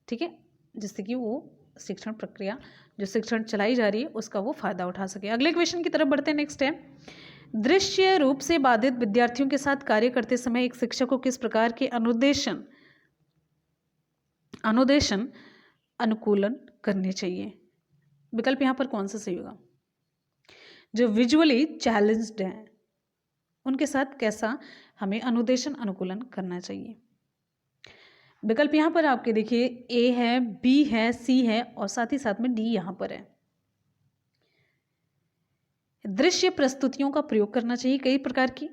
ठीक है, जिससे कि वो शिक्षण प्रक्रिया जो शिक्षण चलाई जा रही है उसका वो फायदा उठा सके। अगले क्वेश्चन की तरफ बढ़ते हैं। नेक्स्ट है, दृश्य रूप से बाधित विद्यार्थियों के साथ कार्य करते समय एक शिक्षक को किस प्रकार के अनुदेशन अनुकूलन करने चाहिए। विकल्प यहाँ पर कौन सा सही होगा। जो विजुअली चैलेंज्ड हैं उनके साथ कैसा हमें अनुदेशन अनुकूलन करना चाहिए। विकल्प यहाँ पर आपके देखिए ए है, बी है, सी है और साथ ही साथ में डी यहाँ पर है। दृश्य प्रस्तुतियों का प्रयोग करना चाहिए कई प्रकार की,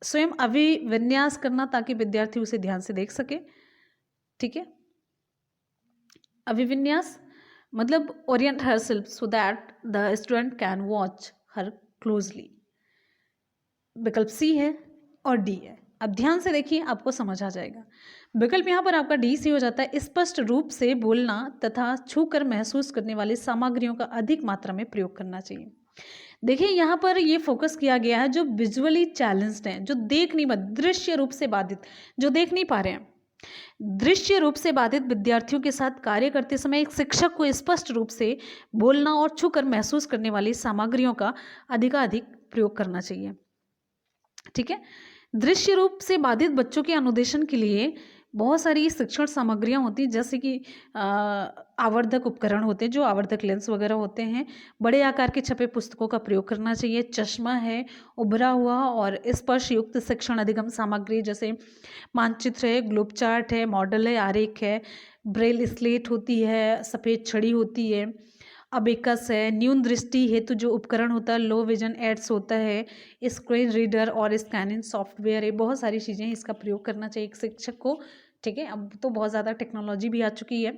स्वयं अभिविन्यास करना ताकि विद्यार्थी उसे ध्यान से देख सके। ठीक है, अभिविन्यास मतलब Orient herself so that the student can watch her closely. विकल्प सी है और डी है। अब ध्यान से देखिए आपको समझ आ जाएगा। विकल्प यहाँ पर आपका डी सी हो जाता है, स्पष्ट रूप से बोलना तथा छूकर महसूस करने वाली सामग्रियों का अधिक मात्रा में प्रयोग करना चाहिए। देखिए यहाँ पर ये फोकस किया गया है जो विजुअली चैलेंज्ड हैं, जो देख नहीं, दृश्य रूप से बाधित, जो देख नहीं पा रहे हैं। दृश्य रूप से बाधित विद्यार्थियों के साथ कार्य करते समय एक शिक्षक को स्पष्ट रूप से बोलना और छूकर महसूस करने वाली सामग्रियों का अधिकाधिक प्रयोग करना चाहिए। ठीक है, दृश्य रूप से बाधित बच्चों के अनुदेशन के लिए बहुत सारी शिक्षण सामग्रियां होती हैं, जैसे कि आवर्धक उपकरण होते हैं, जो आवर्धक लेंस वगैरह होते हैं। बड़े आकार के छपे पुस्तकों का प्रयोग करना चाहिए। चश्मा है, उभरा हुआ और स्पर्श युक्त शिक्षण अधिगम सामग्री जैसे मानचित्र है, ग्लोब चार्ट है, मॉडल है, आरेख है, ब्रेल स्लेट होती है, सफ़ेद छड़ी होती है, अबेकस है, न्यून दृष्टि हेतु जो उपकरण होता है, लो विजन एड्स होता है, स्क्रीन रीडर और स्कैनिंग सॉफ्टवेयर है। बहुत सारी चीज़ें इसका प्रयोग करना चाहिए एक शिक्षक को। ठीक है, अब तो बहुत ज़्यादा टेक्नोलॉजी भी आ चुकी है।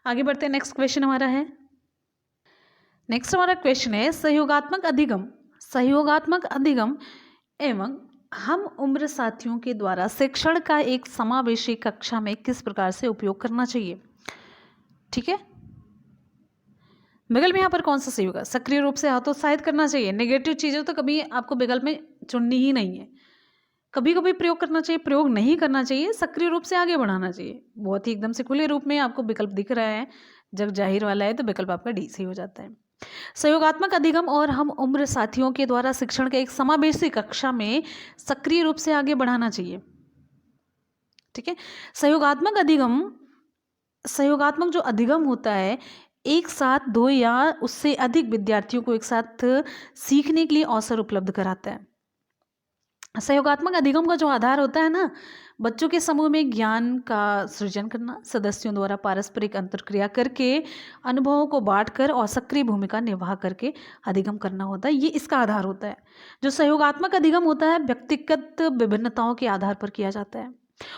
आगे बढ़ते हैं। नेक्स्ट क्वेश्चन हमारा है, नेक्स्ट हमारा क्वेश्चन है सहयोगात्मक अधिगम एवं हम उम्र साथियों के द्वारा शिक्षण का एक समावेशी कक्षा में किस प्रकार से उपयोग करना चाहिए। ठीक है, विकल्प यहाँ पर कौन सा सही होगा। सक्रिय रूप से हतोत्साहित करना चाहिए। नेगेटिव चीज़ें तो कभी आपको विकल्प में चुननी ही नहीं है, कभी कभी प्रयोग करना चाहिए, प्रयोग नहीं करना चाहिए। सक्रिय रूप से आगे बढ़ाना चाहिए। बहुत ही एकदम से खुले रूप में आपको विकल्प दिख रहा है, जब जाहिर वाला है तो विकल्प आपका डी सही हो जाता है। सहयोगात्मक अधिगम और हम उम्र साथियों के द्वारा शिक्षण के एक समावेशी कक्षा में सक्रिय रूप से आगे बढ़ाना चाहिए। ठीक है, सहयोगात्मक जो अधिगम होता है, एक साथ दो या उससे अधिक विद्यार्थियों को एक साथ सीखने के लिए अवसर उपलब्ध कराता है। सहयोगात्मक अधिगम का जो आधार होता है ना, बच्चों के समूह में ज्ञान का सृजन करना, सदस्यों द्वारा पारस्परिक अंतर्क्रिया करके अनुभवों को बांटकर और सक्रिय भूमिका निभा करके अधिगम करना होता है। ये इसका आधार होता है। जो सहयोगात्मक अधिगम होता है व्यक्तिगत विभिन्नताओं के आधार पर किया जाता है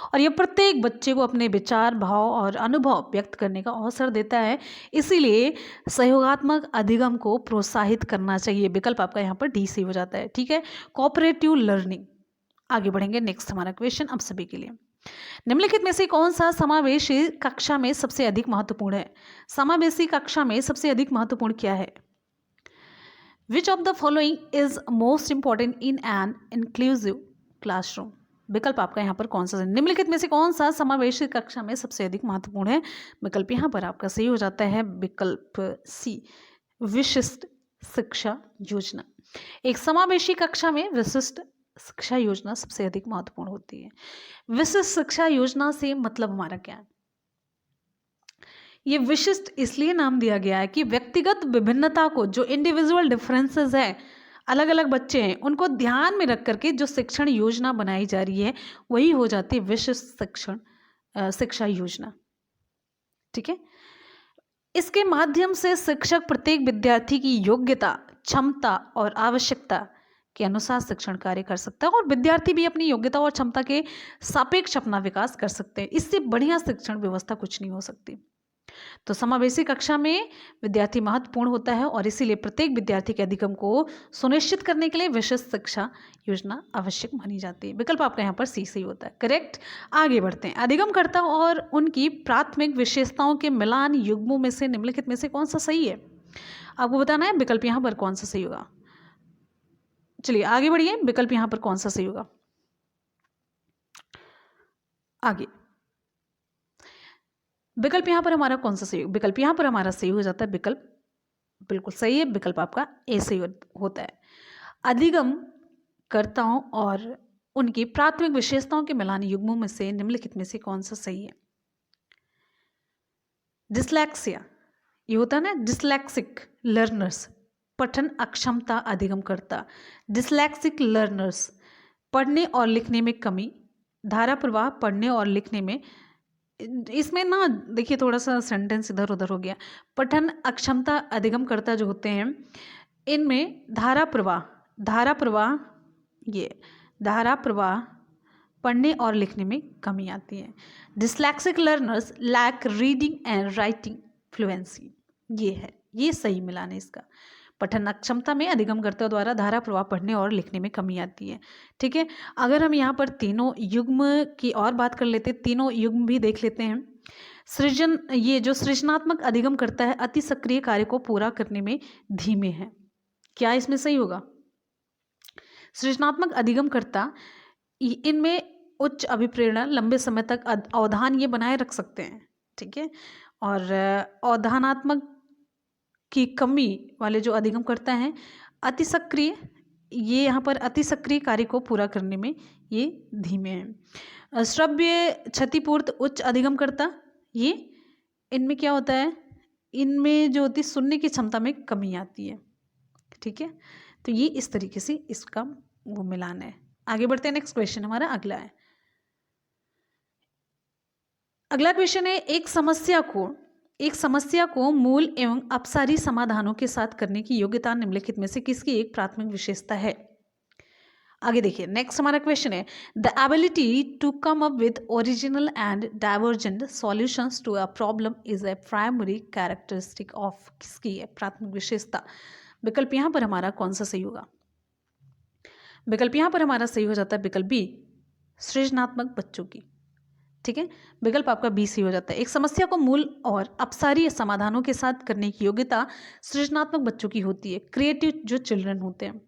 और यह प्रत्येक बच्चे को अपने विचार, भाव और अनुभव व्यक्त करने का अवसर देता है। इसीलिए सहयोगात्मक अधिगम को प्रोत्साहित करना चाहिए। विकल्प आपका यहाँ पर डी सी हो जाता है। ठीक है, कोऑपरेटिव लर्निंग। आगे बढ़ेंगे। नेक्स्ट हमारा क्वेश्चन अब सभी के लिए, निम्नलिखित में से कौन सा समावेशी कक्षा में सबसे अधिक महत्वपूर्ण है। समावेशी कक्षा में सबसे अधिक महत्वपूर्ण क्या है। Which of the following is most important in an inclusive classroom. विकल्प आपका यहाँ पर कौन सा है। निम्नलिखित में से कौन सा समावेशी कक्षा में सबसे अधिक महत्वपूर्ण है। विकल्प यहाँ पर आपका सही हो जाता है विकल्प सी, विशिष्ट शिक्षा योजना। एक समावेशी कक्षा में विशिष्ट शिक्षा योजना सबसे अधिक महत्वपूर्ण होती है। विशिष्ट शिक्षा योजना से मतलब हमारा क्या है? ये विशिष्ट इसलिए नाम दिया गया है कि व्यक्तिगत विभिन्नता को, जो इंडिविजुअल डिफरेंसेस है, अलग अलग बच्चे हैं, उनको ध्यान में रख करके जो शिक्षण योजना बनाई जा रही है वही हो जाती है विशिष्ट शिक्षा योजना। ठीक है। इसके माध्यम से शिक्षक प्रत्येक विद्यार्थी की योग्यता, क्षमता और आवश्यकता के अनुसार शिक्षण कार्य कर सकता है और विद्यार्थी भी अपनी योग्यता और क्षमता के सापेक्ष अपना विकास कर सकते हैं। इससे बढ़िया शिक्षण व्यवस्था कुछ नहीं हो सकती। तो समावेशी कक्षा में विद्यार्थी महत्वपूर्ण होता है और इसीलिए प्रत्येक विद्यार्थी के अधिगम को सुनिश्चित करने के लिए विशिष्ट शिक्षा योजना आवश्यक मानी जाती है। विकल्प आपका यहाँ पर सी सही होता है। करेक्ट। आगे बढ़ते हैं। अधिगमकर्ता और उनकी प्राथमिक विशेषताओं के मिलान युग्मों में से निम्नलिखित में से कौन सा सही है? आपको बताना है विकल्प यहाँ पर कौन सा सही होगा। चलिए आगे बढ़िए। विकल्प यहाँ पर कौन सा सही होगा? आगे विकल्प यहाँ पर हमारा कौन सा सही? विकल्प यहाँ पर हमारा सही हो जाता है। विकल्प बिल्कुल सही है। विकल्प आपका ए सही होता है। अधिगमकर्ताओं और उनकी प्राथमिक विशेषताओं के मिलान युग्मों में से निम्नलिखित में से कौन सा सही है? डिसलेक्सिया, ये होता है ना, डिसलेक्सिक लर्नर्स, पठन अक्षमता अधिगमकर्ता। डिसलेक्सिक लर्नर्स, पढ़ने और लिखने में कमी। धारा प्रवाह, पढ़ने और लिखने में, इसमें ना देखिए थोड़ा सा सेंटेंस इधर उधर हो गया। पठन अक्षमता अधिगमकर्ता जो होते हैं इनमें धारा प्रवाह पढ़ने और लिखने में कमी आती है। Dyslexic learners lack reading and writing fluency, ये है, ये सही मिलान है इसका। पठन अक्षमता में अधिगमकर्ता द्वारा धारा प्रवाह पढ़ने और लिखने में कमी आती है। ठीक है। अगर हम यहाँ पर तीनों युग्म की और बात कर लेते हैं, तीनों युग्म भी देख लेते हैं। ये जो सृजनात्मक अधिगमकर्ता है अति सक्रिय कार्य को पूरा करने में धीमे हैं। क्या इसमें सही होगा? सृजनात्मक अधिगमकर्ता इनमें उच्च अभिप्रेरणा, लंबे समय तक अवधान ये बनाए रख सकते हैं। ठीक है। और अवधानात्मक की कमी वाले जो अधिगमकर्ता हैं अति सक्रिय, ये यहाँ पर अति सक्रिय कार्य को पूरा करने में ये धीमे हैं। श्रव्य क्षतिपूर्त उच्च अधिगमकर्ता, ये इनमें क्या होता है, इनमें जो होती है सुनने की क्षमता में कमी आती है। ठीक है। तो ये इस तरीके से इसका वो मिलान है। आगे बढ़ते हैं। नेक्स्ट क्वेश्चन हमारा अगला है। अगला क्वेश्चन है, एक समस्या को मूल एवं अपसारी समाधानों के साथ करने की योग्यता निम्नलिखित में से किसकी एक प्राथमिक विशेषता है? आगे देखिए। नेक्स्ट हमारा क्वेश्चन है, the ability to come up with original and divergent solutions to a problem is a primary characteristic of, किसकी है प्राथमिक विशेषता? विकल्प यहाँ पर हमारा कौन सा सही होगा? विकल्प यहाँ पर हमारा सही हो जाता है विकल्प बी, सृजनात्मक बच्चों की। ठीक है। विकल्प आपका बी सही हो जाता है। एक समस्या को मूल और अपसारी समाधानों के साथ करने की योग्यता सृजनात्मक बच्चों की होती है, क्रिएटिव जो चिल्ड्रन होते हैं।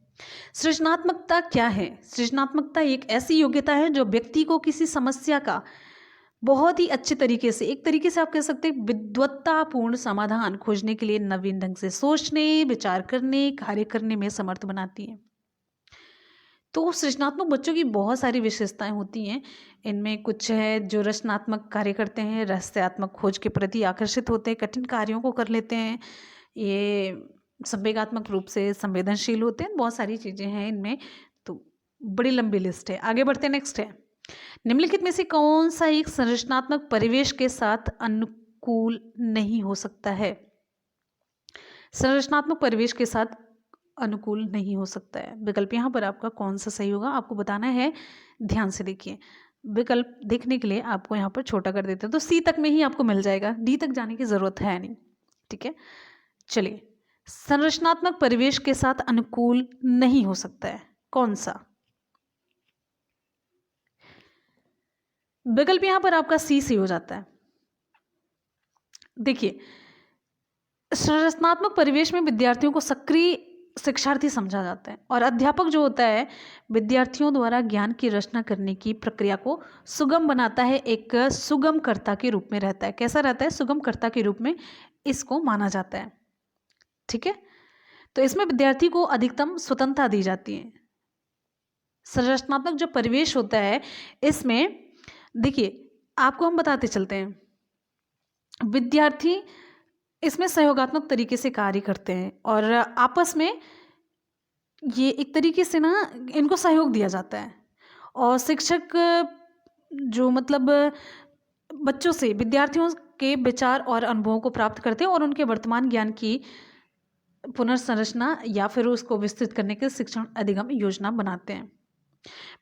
सृजनात्मकता क्या है? सृजनात्मकता एक ऐसी योग्यता है जो व्यक्ति को किसी समस्या का बहुत ही अच्छे तरीके से, एक तरीके से आप कह सकते हैं विद्वत्तापूर्ण समाधान खोजने के लिए नवीन ढंग से सोचने, विचार करने, कार्य करने में समर्थ बनाती है। तो सृजनात्मक बच्चों की बहुत सारी विशेषताएं होती हैं। इनमें कुछ है जो रचनात्मक कार्य करते हैं, रहस्यात्मक खोज के प्रति आकर्षित होते हैं, कठिन कार्यों को कर लेते हैं, ये संवेगात्मक रूप से संवेदनशील होते हैं, बहुत सारी चीज़ें हैं इनमें। तो बड़ी लंबी लिस्ट है। आगे बढ़ते हैं। नेक्स्ट है, निम्नलिखित में से कौन सा एक संरचनात्मक परिवेश के साथ अनुकूल नहीं हो सकता है? संरचनात्मक परिवेश के साथ अनुकूल नहीं हो सकता है। विकल्प यहाँ पर आपका कौन सा सही होगा आपको बताना है। ध्यान से देखिए। विकल्प देखने के लिए आपको यहाँ पर छोटा कर देते हैं तो सी तक में ही आपको मिल जाएगा, डी तक जाने की जरूरत है नहीं। ठीक है। चलिए, संरचनात्मक परिवेश के साथ अनुकूल नहीं हो सकता है, कौन सा? विकल्प यहाँ पर आपका सी सही हो जाता है। देखिए, संरचनात्मक परिवेश में विद्यार्थियों को सक्रिय शिक्षार्थी समझा जाता है और अध्यापक जो होता है विद्यार्थियों द्वारा ज्ञान की रचना करने की प्रक्रिया को सुगम बनाता है, एक सुगमकर्ता के रूप में रहता है। कैसा रहता है? सुगमकर्ता के रूप में इसको माना जाता है। ठीक है। तो इसमें विद्यार्थी को अधिकतम स्वतंत्रता दी जाती है। संरचनात्मक जो परिवेश होता है इसमें देखिए आपको हम बताते चलते हैं, विद्यार्थी इसमें सहयोगात्मक तरीके से कार्य करते हैं और आपस में ये एक तरीके से ना इनको सहयोग दिया जाता है और शिक्षक जो मतलब बच्चों से विद्यार्थियों के विचार और अनुभवों को प्राप्त करते हैं और उनके वर्तमान ज्ञान की पुनर्संरचना या फिर उसको विस्तृत करने के शिक्षण अधिगम योजना बनाते हैं।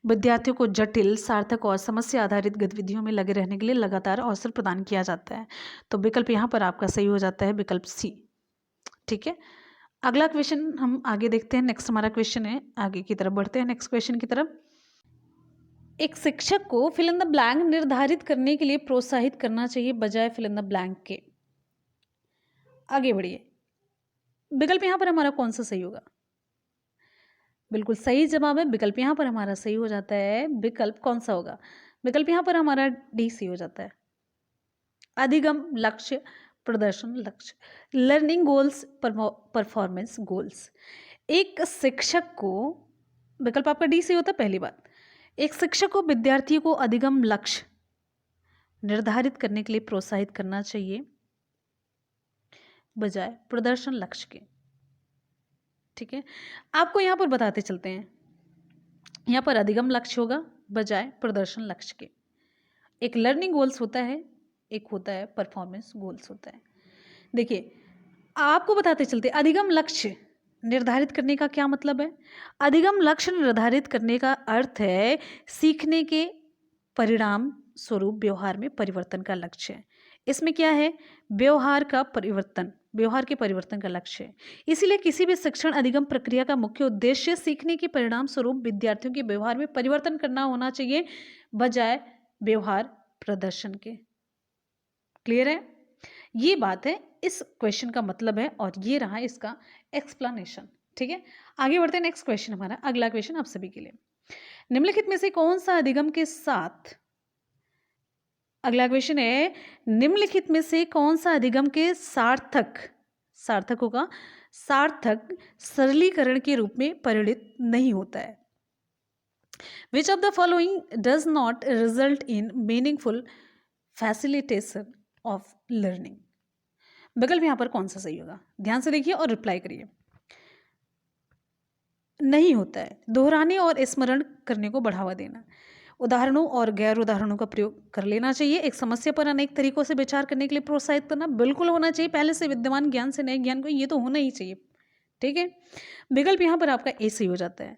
विद्यार्थियों को जटिल, सार्थक और समस्या आधारित गतिविधियों में लगे रहने के लिए लगातार अवसर प्रदान किया जाता है। तो विकल्प यहाँ पर आपका सही हो जाता है विकल्प सी। ठीक है, अगला क्वेश्चन हम आगे देखते हैं। नेक्स्ट हमारा क्वेश्चन है, आगे की तरफ बढ़ते हैं नेक्स्ट क्वेश्चन की तरफ। एक शिक्षक को फिल इन द ब्लैंक निर्धारित करने के लिए प्रोत्साहित करना चाहिए बजाय फिल इन द ब्लैंक के। आगे बढ़िए, विकल्प यहाँ पर हमारा कौन सा सही होगा? बिल्कुल सही जवाब है, विकल्प यहाँ पर हमारा सही हो जाता है। विकल्प कौन सा होगा? विकल्प यहाँ पर हमारा डी सी हो जाता है, अधिगम लक्ष्य प्रदर्शन लक्ष्य, लर्निंग गोल्स परफॉर्मेंस गोल्स। एक शिक्षक को, विकल्प आपका डी सी होता है पहली बात, एक शिक्षक को विद्यार्थी को अधिगम लक्ष्य निर्धारित करने के लिए प्रोत्साहित करना चाहिए बजाय प्रदर्शन लक्ष्य के। ठीक है, आपको यहाँ पर बताते चलते हैं, यहाँ पर अधिगम लक्ष्य होगा बजाय प्रदर्शन लक्ष्य के। एक लर्निंग गोल्स होता है, एक होता है परफॉर्मेंस गोल्स होता है। देखिए आपको बताते चलते, अधिगम लक्ष्य निर्धारित करने का क्या मतलब है? अधिगम लक्ष्य निर्धारित करने का अर्थ है सीखने के परिणाम स्वरूप व्यवहार में परिवर्तन का लक्ष्य है। इसमें क्या है? व्यवहार का परिवर्तन, व्यवहार के परिवर्तन का लक्ष्य है। इसीलिए किसी भी शिक्षण अधिगम प्रक्रिया का मुख्य उद्देश्य सीखने के परिणाम स्वरूप विद्यार्थियों के व्यवहार में परिवर्तन करना होना चाहिए बजाय व्यवहार प्रदर्शन के। क्लियर है? ये बात है, इस क्वेश्चन का मतलब है और ये रहा इसका एक्सप्लेनेशन। ठीक है, आगे बढ़ते हैं। नेक्स्ट क्वेश्चन हमारा, अगला क्वेश्चन आप सभी के लिए, निम्नलिखित में से कौन सा अधिगम के साथ, अगला क्वेश्चन है, निम्नलिखित में से कौन सा अधिगम के सार्थक, सार्थक होगा, सार्थक सरलीकरण के रूप में परिणित नहीं होता है? Which of the following does not result in meaningful facilitation of learning? विकल्प यहां पर कौन सा सही होगा? ध्यान से देखिए और रिप्लाई करिए। नहीं होता है, दोहराने और स्मरण करने को बढ़ावा देना, उदाहरणों और गैर उदाहरणों का प्रयोग कर लेना चाहिए, एक समस्या पर अनेक तरीकों से विचार करने के लिए प्रोत्साहित करना, बिल्कुल होना चाहिए, पहले से विद्यमान ज्ञान से नए ज्ञान को, ये तो होना ही चाहिए। ठीक है, विकल्प यहाँ पर आपका ए सही हो जाता है,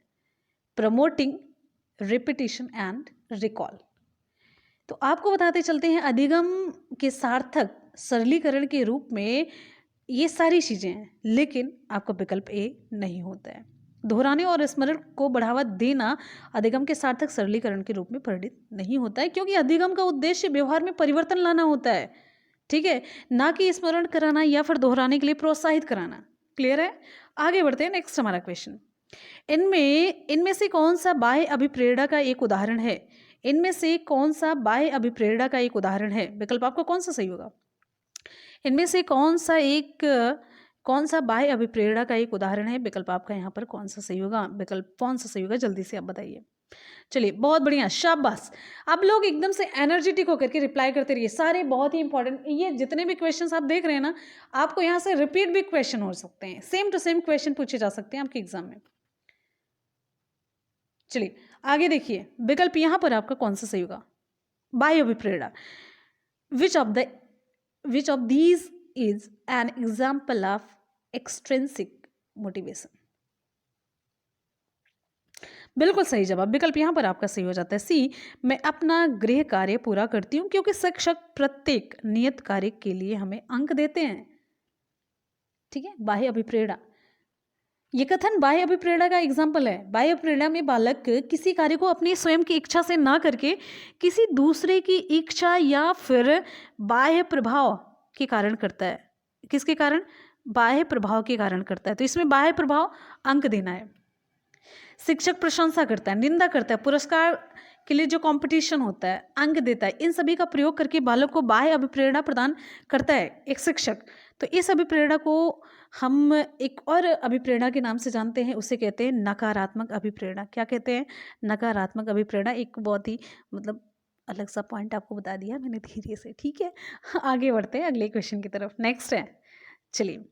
प्रमोटिंग रिपीटिशन एंड रिकॉल। तो आपको बताते चलते हैं, अधिगम के सार्थक सरलीकरण के रूप में ये सारी चीज़ें हैं, लेकिन आपका विकल्प ए नहीं होता है। दोहराने और स्मरण को बढ़ावा देना अधिगम के सार्थक सरलीकरण के रूप में परिणित नहीं होता है, क्योंकि अधिगम का उद्देश्य व्यवहार में परिवर्तन लाना होता है। ठीक है, ना कि स्मरण कराना या फिर दोहराने के लिए प्रोत्साहित कराना। क्लियर है? आगे बढ़ते हैं। नेक्स्ट हमारा क्वेश्चन, इनमें से कौन सा बाह्य अभिप्रेरणा का एक उदाहरण है? इनमें से कौन सा बाह्य अभिप्रेरणा का एक उदाहरण है? विकल्प आपका कौन सा सही होगा? इनमें से कौन सा बाह्य अभिप्रेरणा का एक उदाहरण है? विकल्प आपका यहाँ पर कौन सा सही होगा? विकल्प कौन सा सही होगा, जल्दी से आप बताइए। चलिए, बहुत बढ़िया, शाबाश। अब लोग एकदम से एनर्जेटिक होकर के रिप्लाई करते रहिए, सारे बहुत ही इंपॉर्टेंट, ये जितने भी क्वेश्चंस आप देख रहे हैं ना, आपको यहाँ से रिपीट भी क्वेश्चन हो सकते हैं, सेम टू सेम क्वेश्चन पूछे जा सकते हैं आपके एग्जाम में। चलिए आगे देखिए, विकल्प यहाँ पर आपका कौन सा सही होगा? बाह्य अभिप्रेरणा, which of these is an example of extrinsic motivation? बिल्कुल सही जवाब, विकल्प यहाँ पर आपका सही हो जाता है सी, मैं अपना गृह कार्य पूरा करती हूँ क्योंकि शिक्षक प्रत्येक नियत कार्य के लिए हमें अंक देते हैं। ठीक है, बाह्य अभिप्रेरणा, ये कथन बाह्य अभिप्रेरणा का एग्जाम्पल है। बाह्य अभिप्रेरणा में बालक किसी कार्य को अपनी स्वयं की इच्छा से ना करके किसी दूसरे की इच्छा या फिर बाह्य प्रभाव के कारण करता है। किसके कारण? बाह्य प्रभाव के कारण करता है। तो इसमें बाह्य प्रभाव अंक देना है। शिक्षक प्रशंसा करता है, निंदा करता है, पुरस्कार के लिए जो कंपटीशन होता है अंक देता है, इन सभी का प्रयोग करके बालक को बाह्य अभिप्रेरणा प्रदान करता है एक शिक्षक। तो इस अभिप्रेरणा को हम एक और अभिप्रेरणा के नाम से जानते हैं, उसे कहते हैं नकारात्मक अभिप्रेरणा। क्या कहते हैं? नकारात्मक अभिप्रेरणा। एक बहुत ही मतलब अलग सा पॉइंट आपको बता दिया मैंने धीरे से, ठीक है। आगे बढ़ते हैं अगले क्वेश्चन की तरफ। नेक्स्ट है, चलिए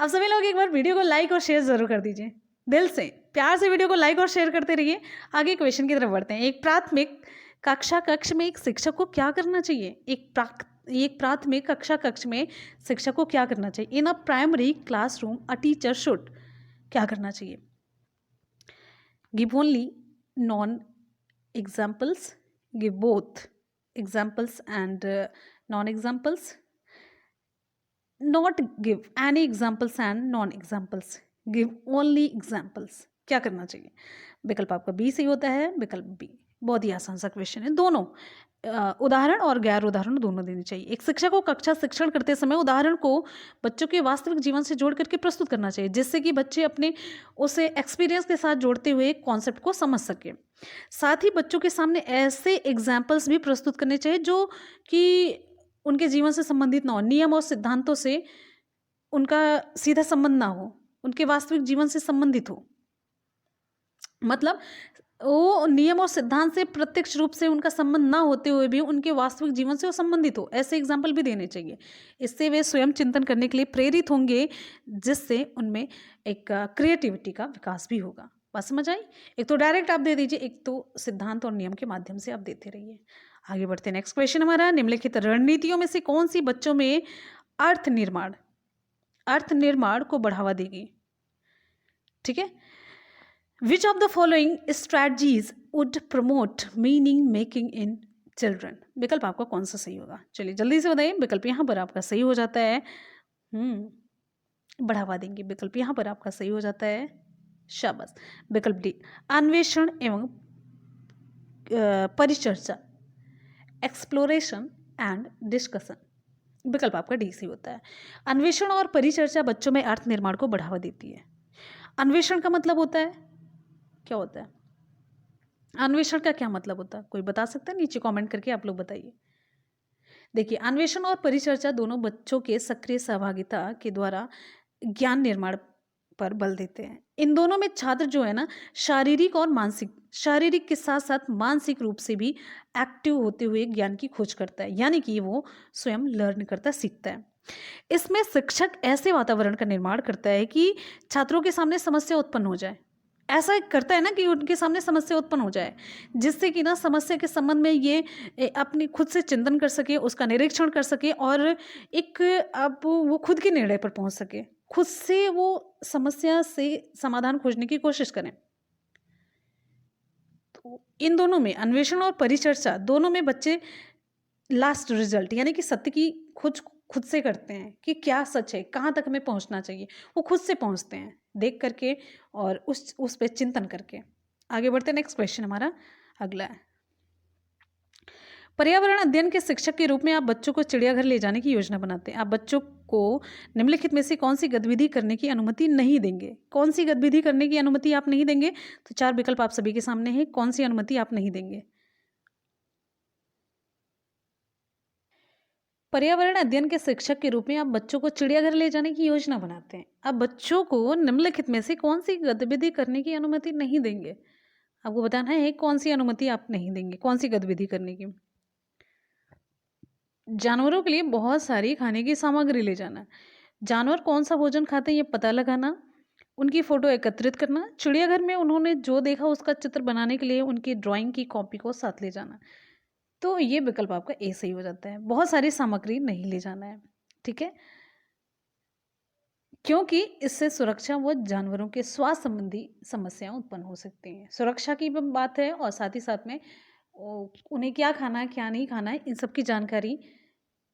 आप सभी लोग एक बार वीडियो को लाइक और शेयर जरूर कर दीजिए, दिल से प्यार से वीडियो को लाइक और शेयर करते रहिए। आगे क्वेश्चन की तरफ बढ़ते हैं। एक प्राथमिक कक्षा कक्ष में एक शिक्षक को क्या करना चाहिए? एक प्राथमिक कक्षा कक्ष में शिक्षक को क्या करना चाहिए? In a primary classroom a teacher should क्या करना चाहिए? Give only non examples, give both examples and non examples, not give any examples and non examples, give only examples. क्या करना चाहिए? विकल्प आपका बी सही होता है, विकल्प बी। बहुत ही आसान सा क्वेश्चन है। दोनों उदाहरण और गैर उदाहरण दोनों देने चाहिए। एक शिक्षक को कक्षा शिक्षण करते समय उदाहरण को बच्चों के वास्तविक जीवन से जोड़ करके प्रस्तुत करना चाहिए, जिससे कि बच्चे अपने उसे एक्सपीरियंस के साथ जोड़ते हुए कॉन्सेप्ट को समझ सके। साथ ही बच्चों के सामने ऐसे एग्जाम्पल्स भी प्रस्तुत करने चाहिए जो कि उनके जीवन से संबंधित ना हो, नियम और सिद्धांतों से उनका सीधा संबंध ना हो, उनके वास्तविक जीवन से संबंधित हो। मतलब वो नियम और सिद्धांत से प्रत्यक्ष रूप से उनका संबंध ना होते हुए भी उनके वास्तविक जीवन से वो संबंधित हो, ऐसे एग्जाम्पल भी देने चाहिए। इससे वे स्वयं चिंतन करने के लिए प्रेरित होंगे, जिससे उनमें एक क्रिएटिविटी का विकास भी होगा। बात समझ आई? एक तो डायरेक्ट आप दे दीजिए, एक तो सिद्धांत और नियम के माध्यम से आप देते रहिए। आगे बढ़ते हैं। नेक्स्ट क्वेश्चन हमारा, निम्नलिखित रणनीतियों में से कौन सी बच्चों में अर्थ निर्माण को बढ़ावा देगी? ठीक है। Which of the following strategies would promote meaning making in children? विकल्प आपका कौन सा सही होगा? चलिए जल्दी से बताइए। विकल्प यहाँ पर आपका सही हो जाता है, बढ़ावा देंगे। विकल्प यहाँ पर आपका सही हो जाता है, शाबाश। विकल्प डी, अन्वेषण एवं परिचर्चा, एक्सप्लोरेशन एंड डिस्कशन। विकल्प आपका डी सही होता है। अन्वेषण और परिचर्चा बच्चों में अर्थ निर्माण को बढ़ावा देती है। अन्वेषण का मतलब होता है, क्या होता है अन्वेषण का? क्या मतलब होता है? कोई बता सकता है? नीचे कमेंट करके आप लोग बताइए। देखिए, अन्वेषण और परिचर्चा दोनों बच्चों के सक्रिय सहभागिता के द्वारा ज्ञान निर्माण पर बल देते हैं। इन दोनों में छात्र जो है ना, शारीरिक के साथ साथ मानसिक रूप से भी एक्टिव होते हुए ज्ञान की खोज करता है, यानी कि वो स्वयं लर्न करता, सीखता है। इसमें शिक्षक ऐसे वातावरण का निर्माण करता है कि छात्रों के सामने समस्या उत्पन्न हो जाए। ऐसा करता है ना कि उनके सामने समस्या उत्पन्न हो जाए, जिससे कि ना समस्या के संबंध में ये अपनी खुद से चिंतन कर सके, उसका निरीक्षण कर सके और एक अब वो खुद के निर्णय पर पहुंच सके, खुद से वो समस्या से समाधान खोजने की कोशिश करें। तो इन दोनों में, अन्वेषण और परिचर्चा दोनों में, बच्चे लास्ट रिजल्ट यानी कि सत्य की खोज खुद से करते हैं कि क्या सच है, कहाँ तक हमें पहुँचना चाहिए, वो खुद से पहुँचते हैं देख करके और उस पर चिंतन करके। आगे बढ़ते हैं। नेक्स्ट क्वेश्चन हमारा अगला है, पर्यावरण अध्ययन के शिक्षक के रूप में आप बच्चों को चिड़ियाघर ले जाने की योजना बनाते हैं। आप बच्चों को निम्नलिखित में से कौन सी गतिविधि करने की अनुमति नहीं देंगे? कौन सी गतिविधि करने की अनुमति आप नहीं देंगे? तो 4 विकल्प आप सभी के सामने हैं, कौन सी अनुमति आप नहीं देंगे? पर्यावरण अध्ययन के शिक्षक के रूप में आप बच्चों को चिड़ियाघर ले जाने की योजना बनाते हैं। आप बच्चों को निम्नलिखित में से कौन सी गतिविधि करने की अनुमति नहीं देंगे? आपको बताना है कौन सी अनुमति आप नहीं देंगे, कौन सी गतिविधि करने की। जानवरों के लिए बहुत सारी खाने की सामग्री ले जाना, जानवर कौन सा भोजन खाते हैं ये पता लगाना, उनकी फ़ोटो एकत्रित करना, चिड़ियाघर में उन्होंने जो देखा उसका चित्र बनाने के लिए उनकी ड्राइंग की कॉपी को साथ ले जाना। तो ये विकल्प आपका ए सही हो जाता है, बहुत सारी सामग्री नहीं ले जाना है। ठीक है, क्योंकि इससे सुरक्षा व जानवरों के स्वास्थ्य संबंधी समस्याएं उत्पन्न हो सकती हैं। सुरक्षा की भी बात है और साथ ही साथ में उन्हें क्या खाना है क्या नहीं खाना है इन सब की जानकारी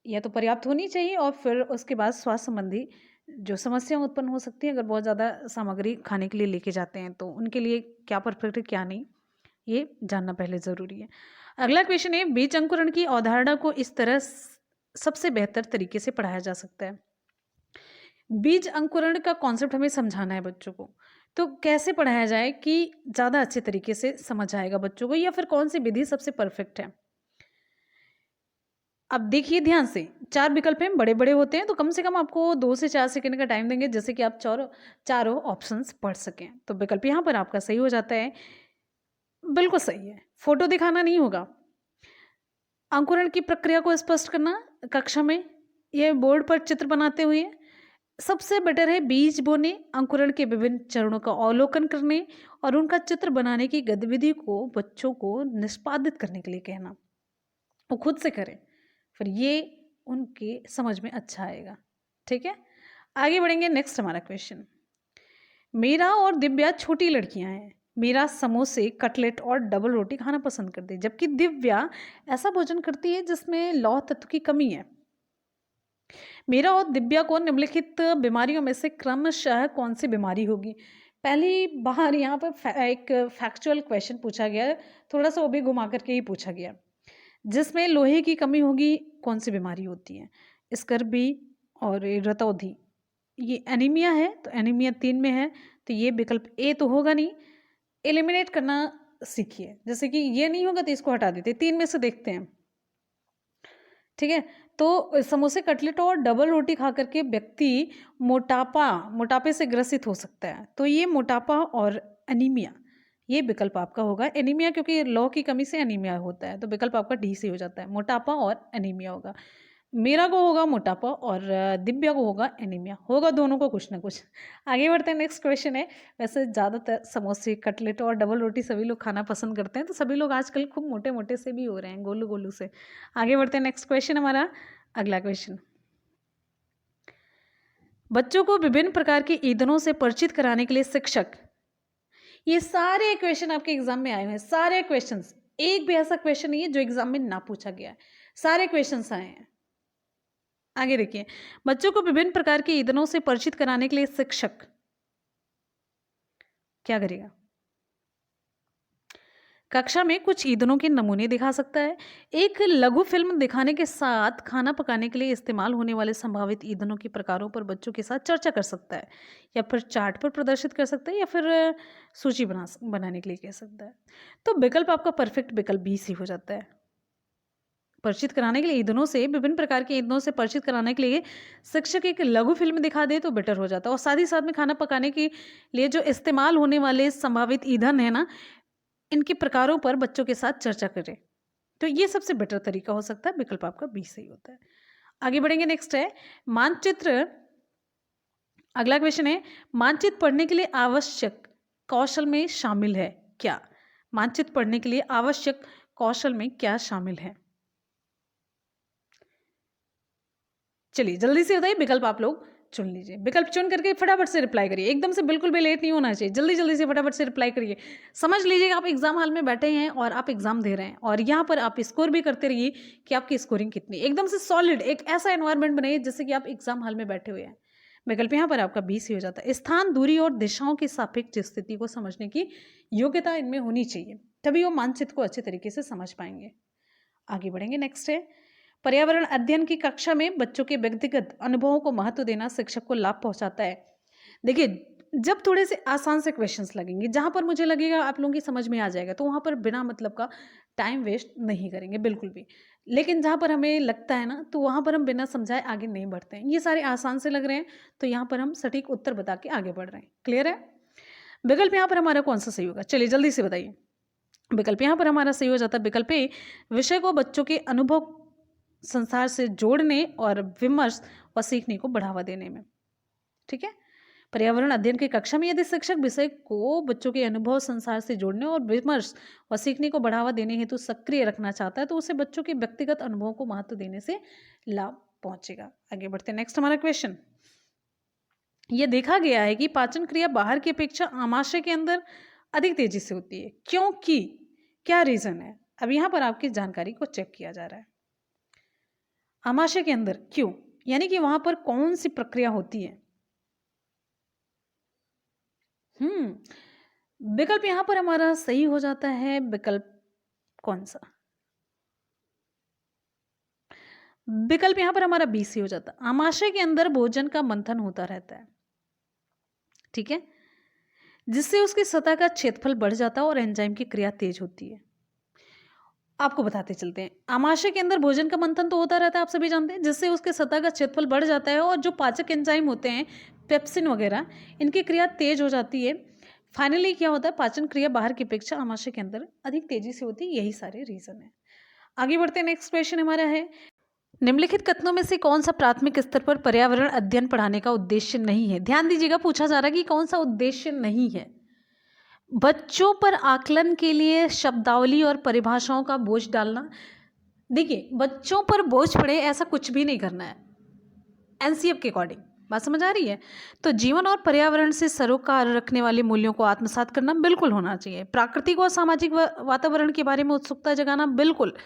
या तो पर्याप्त होनी चाहिए, और फिर उसके बाद स्वास्थ्य संबंधी जो समस्या उत्पन्न हो सकती है अगर बहुत ज़्यादा सामग्री खाने के लिए लेके जाते हैं, तो उनके लिए क्या परफेक्ट है क्या नहीं ये जानना पहले ज़रूरी है। अगला क्वेश्चन है, बीज अंकुरण की अवधारणा को इस तरह सबसे बेहतर तरीके से पढ़ाया जा सकता है। बीज अंकुरण का कॉन्सेप्ट हमें समझाना है बच्चों को, तो कैसे पढ़ाया जाए कि ज़्यादा अच्छे तरीके से समझ आएगा बच्चों को, या फिर कौन सी विधि सबसे परफेक्ट है? अब देखिए ध्यान से, 4 विकल्प हैं, बड़े-बड़े होते हैं, तो कम से कम आपको 2 से 4 सेकंड का टाइम देंगे जिससे कि आप चारों ऑप्शंस पढ़ सकें। तो विकल्प यहाँ पर आपका सही हो जाता है, बिल्कुल सही है। फोटो दिखाना नहीं होगा। अंकुरण की प्रक्रिया को स्पष्ट करना कक्षा में, ये बोर्ड पर चित्र बनाते हुए। सबसे बेटर है बीज बोने, अंकुरण के विभिन्न चरणों का अवलोकन करने और उनका चित्र बनाने की गतिविधि को बच्चों को निष्पादित करने के लिए कहना। वो खुद से करें, फिर ये उनके समझ में अच्छा आएगा। ठीक है, आगे बढ़ेंगे। नेक्स्ट हमारा क्वेश्चन, मीरा और दिव्या छोटी लड़कियां हैं। मीरा समोसे, कटलेट और डबल रोटी खाना पसंद करती है, जबकि दिव्या ऐसा भोजन करती है जिसमें लौह तत्व की कमी है। मीरा और दिव्या को निम्नलिखित बीमारियों में से क्रमशः कौन सी बीमारी होगी? पहली बार यहाँ पर एक फैक्चुअल क्वेश्चन पूछा गया है, थोड़ा सा वो भी घुमा करके ही पूछा गया, जिसमें लोहे की कमी होगी, कौन सी बीमारी होती है? स्कर्वी और रतौंधी। ये एनीमिया है, तो एनीमिया 3 में है, तो ये विकल्प ए तो होगा नहीं। एलिमिनेट करना सीखिए, जैसे कि ये नहीं होगा तो इसको हटा देते, 3 में से देखते हैं। ठीक है, तो समोसे, कटलेट और डबल रोटी खा करके व्यक्ति मोटापे से ग्रसित हो सकता है। तो ये मोटापा और एनीमिया, ये विकल्प आपका होगा। एनीमिया क्योंकि लौह की कमी से एनीमिया होता है, तो विकल्प आपका डी से हो जाता है, मोटापा और एनीमिया होगा। मेरा को होगा मोटापा और दिव्या को होगा एनीमिया, होगा दोनों को कुछ ना कुछ। आगे बढ़ते हैं, नेक्स्ट क्वेश्चन है। वैसे ज़्यादातर समोसे, कटलेट और डबल रोटी सभी लोग खाना पसंद करते हैं, तो सभी लोग आजकल खूब मोटे मोटे से भी हो रहे हैं, गोलू गोलू से। आगे बढ़ते हैं, नेक्स्ट क्वेश्चन हमारा अगला क्वेश्चन, बच्चों को विभिन्न प्रकार के ईंधनों से परिचित कराने के लिए शिक्षक। ये सारे क्वेश्चन आपके एग्जाम में आए हुए हैं, सारे क्वेश्चंस, एक भी ऐसा क्वेश्चन नहीं है जो एग्जाम में ना पूछा गया है, सारे क्वेश्चंस आए हैं। आगे देखिए, बच्चों को विभिन्न प्रकार के ईंधनों से परिचित कराने के लिए शिक्षक क्या करेगा? कक्षा में कुछ ईंधनों के नमूने दिखा सकता है, एक लघु फिल्म दिखाने के साथ खाना पकाने के लिए इस्तेमाल होने वाले संभावित ईंधनों के प्रकारों पर बच्चों के साथ चर्चा कर सकता है, या फिर चार्ट पर प्रदर्शित कर सकता है, या फिर सूची बनाने के लिए कह सकता है। तो विकल्प आपका परफेक्ट विकल्प बी सी हो जाता है। परिचित कराने के लिए ईंधनों से, विभिन्न प्रकार के ईंधनों से परिचित कराने के लिए शिक्षक एक लघु फिल्म दिखा दे तो बेटर हो जाता है, और साथ ही साथ में खाना पकाने के लिए जो इस्तेमाल होने वाले संभावित ईंधन है ना, इनके प्रकारों पर बच्चों के साथ चर्चा करें, तो ये सबसे बेटर तरीका हो सकता है। विकल्प आपका बी सही होता है। आगे बढ़ेंगे, नेक्स्ट है मानचित्र। अगला क्वेश्चन है, मानचित्र पढ़ने के लिए आवश्यक कौशल में शामिल है क्या? मानचित्र पढ़ने के लिए आवश्यक कौशल में क्या शामिल है? चलिए जल्दी से बताइए, विकल्प आप लोग चुन लीजिए, विकल्प चुन करके फटाफट से रिप्लाई करिए, एकदम से बिल्कुल भी लेट नहीं होना चाहिए, जल्दी जल्दी से फटाफट से रिप्लाई करिए। समझ लीजिए आप एग्जाम हॉल में बैठे हैं और आप एग्जाम दे रहे हैं, और यहाँ पर आप स्कोर भी करते रहिए कि आपकी स्कोरिंग कितनी, एकदम से सॉलिड एक ऐसा एनवायरमेंट बनाइए जिससे कि आप एग्जाम हॉल में बैठे हुए हैं। विकल्प यहाँ पर आपका बी सी हो जाता है। स्थान, दूरी और दिशाओं की सापेक्ष स्थिति को समझने की योग्यता इनमें होनी चाहिए, तभी वो मानचित्र को अच्छे तरीके से समझ पाएंगे। आगे बढ़ेंगे, नेक्स्ट है पर्यावरण अध्ययन की कक्षा में बच्चों के व्यक्तिगत अनुभवों को महत्व देना शिक्षक को लाभ पहुंचाता है। देखिए, जब थोड़े से आसान से क्वेश्चंस लगेंगे, जहां पर मुझे लगेगा आप लोगों की समझ में आ जाएगा, तो वहां पर बिना मतलब का टाइम वेस्ट नहीं करेंगे बिल्कुल भी। लेकिन जहां पर हमें लगता है ना, तो वहां पर हम बिना समझाए आगे नहीं बढ़ते हैं। ये सारे आसान से लग रहे हैं, तो यहाँ पर हम सटीक उत्तर बता के आगे बढ़ रहे हैं। क्लियर है? विकल्प यहाँ पर हमारा कौन सा सही होगा? चलिए जल्दी से बताइए। विकल्प यहाँ पर हमारा सही हो जाता है विकल्प ए, विषय को बच्चों के अनुभव संसार से जोड़ने और विमर्श व सीखने को बढ़ावा देने में। ठीक है, पर्यावरण अध्ययन की कक्षा में यदि शिक्षक विषय को बच्चों के अनुभव संसार से जोड़ने और विमर्श व सीखने को बढ़ावा देने हेतु सक्रिय रखना चाहता है, तो उसे बच्चों के व्यक्तिगत अनुभवों को महत्व देने से लाभ पहुंचेगा। आगे बढ़ते हैं, नेक्स्ट हमारा क्वेश्चन, यह देखा गया है कि पाचन क्रिया बाहर की अपेक्षा आमाशय के अंदर अधिक तेजी से होती है, क्योंकि क्या रीजन है? अब यहां पर आपकी जानकारी को चेक किया जा रहा है। आमाशय के अंदर क्यों, यानी कि वहां पर कौन सी प्रक्रिया होती है? विकल्प यहां पर हमारा सही हो जाता है विकल्प कौन सा? विकल्प यहां पर हमारा बी सी हो जाता है। आमाशय के अंदर भोजन का मंथन होता रहता है, ठीक है, जिससे उसकी सतह का क्षेत्रफल बढ़ जाता है और एंजाइम की क्रिया तेज होती है। आपको बताते चलते हैं। आमाशय के अंदर भोजन का मंथन तो होता रहता है, आप सभी जानते हैं, जिससे उसके सतह का क्षेत्रफल बढ़ जाता है और जो पाचक एंजाइम होते हैं, पेप्सिन वगैरह, इनकी क्रिया तेज हो जाती है। फाइनली क्या होता है, पाचन क्रिया बाहर की अपेक्षा आमाशय के अंदर अधिक तेजी से होती है। यही सारे रीजन है। आगे बढ़ते हैं। नेक्स्ट क्वेश्चन हमारा है, निम्नलिखित कथनों में से कौन सा प्राथमिक स्तर पर पर्यावरण अध्ययन पढ़ाने का उद्देश्य नहीं है? ध्यान दीजिएगा, पूछा जा रहा है कि कौन सा उद्देश्य नहीं है। बच्चों पर आकलन के लिए शब्दावली और परिभाषाओं का बोझ डालना। देखिए, बच्चों पर बोझ पड़े ऐसा कुछ भी नहीं करना है एनसीएफ के अकॉर्डिंग। बात समझ आ रही है? तो जीवन और पर्यावरण से सरोकार रखने वाले मूल्यों को आत्मसात करना बिल्कुल होना चाहिए। प्राकृतिक और सामाजिक वातावरण के बारे में उत्सुकता जगाना बिल्कुल।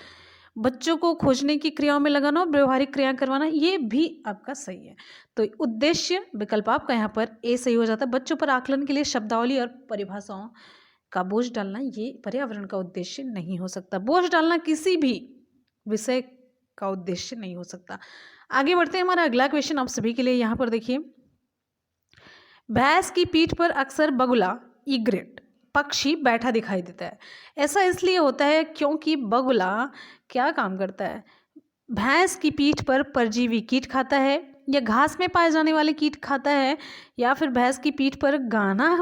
बच्चों को खोजने की क्रियाओं में लगाना और व्यवहारिक क्रिया करवाना, ये भी आपका सही है। तो उद्देश्य विकल्प आपका यहाँ पर ए सही हो जाता है। बच्चों पर आकलन के लिए शब्दावली और परिभाषाओं का बोझ डालना ये पर्यावरण का उद्देश्य नहीं हो सकता। बोझ डालना किसी भी विषय का उद्देश्य नहीं हो सकता। आगे बढ़ते हैं। हमारा अगला क्वेश्चन आप सभी के लिए यहाँ पर देखिए, भैंस की पीठ पर अक्सर बगुला ईग्रेट पक्षी बैठा दिखाई देता है। ऐसा इसलिए होता है क्योंकि बगुला क्या काम करता है, भैंस की पीठ पर परजीवी कीट खाता है, या घास में पाए जाने वाले कीट खाता है, या फिर भैंस की पीठ पर गाना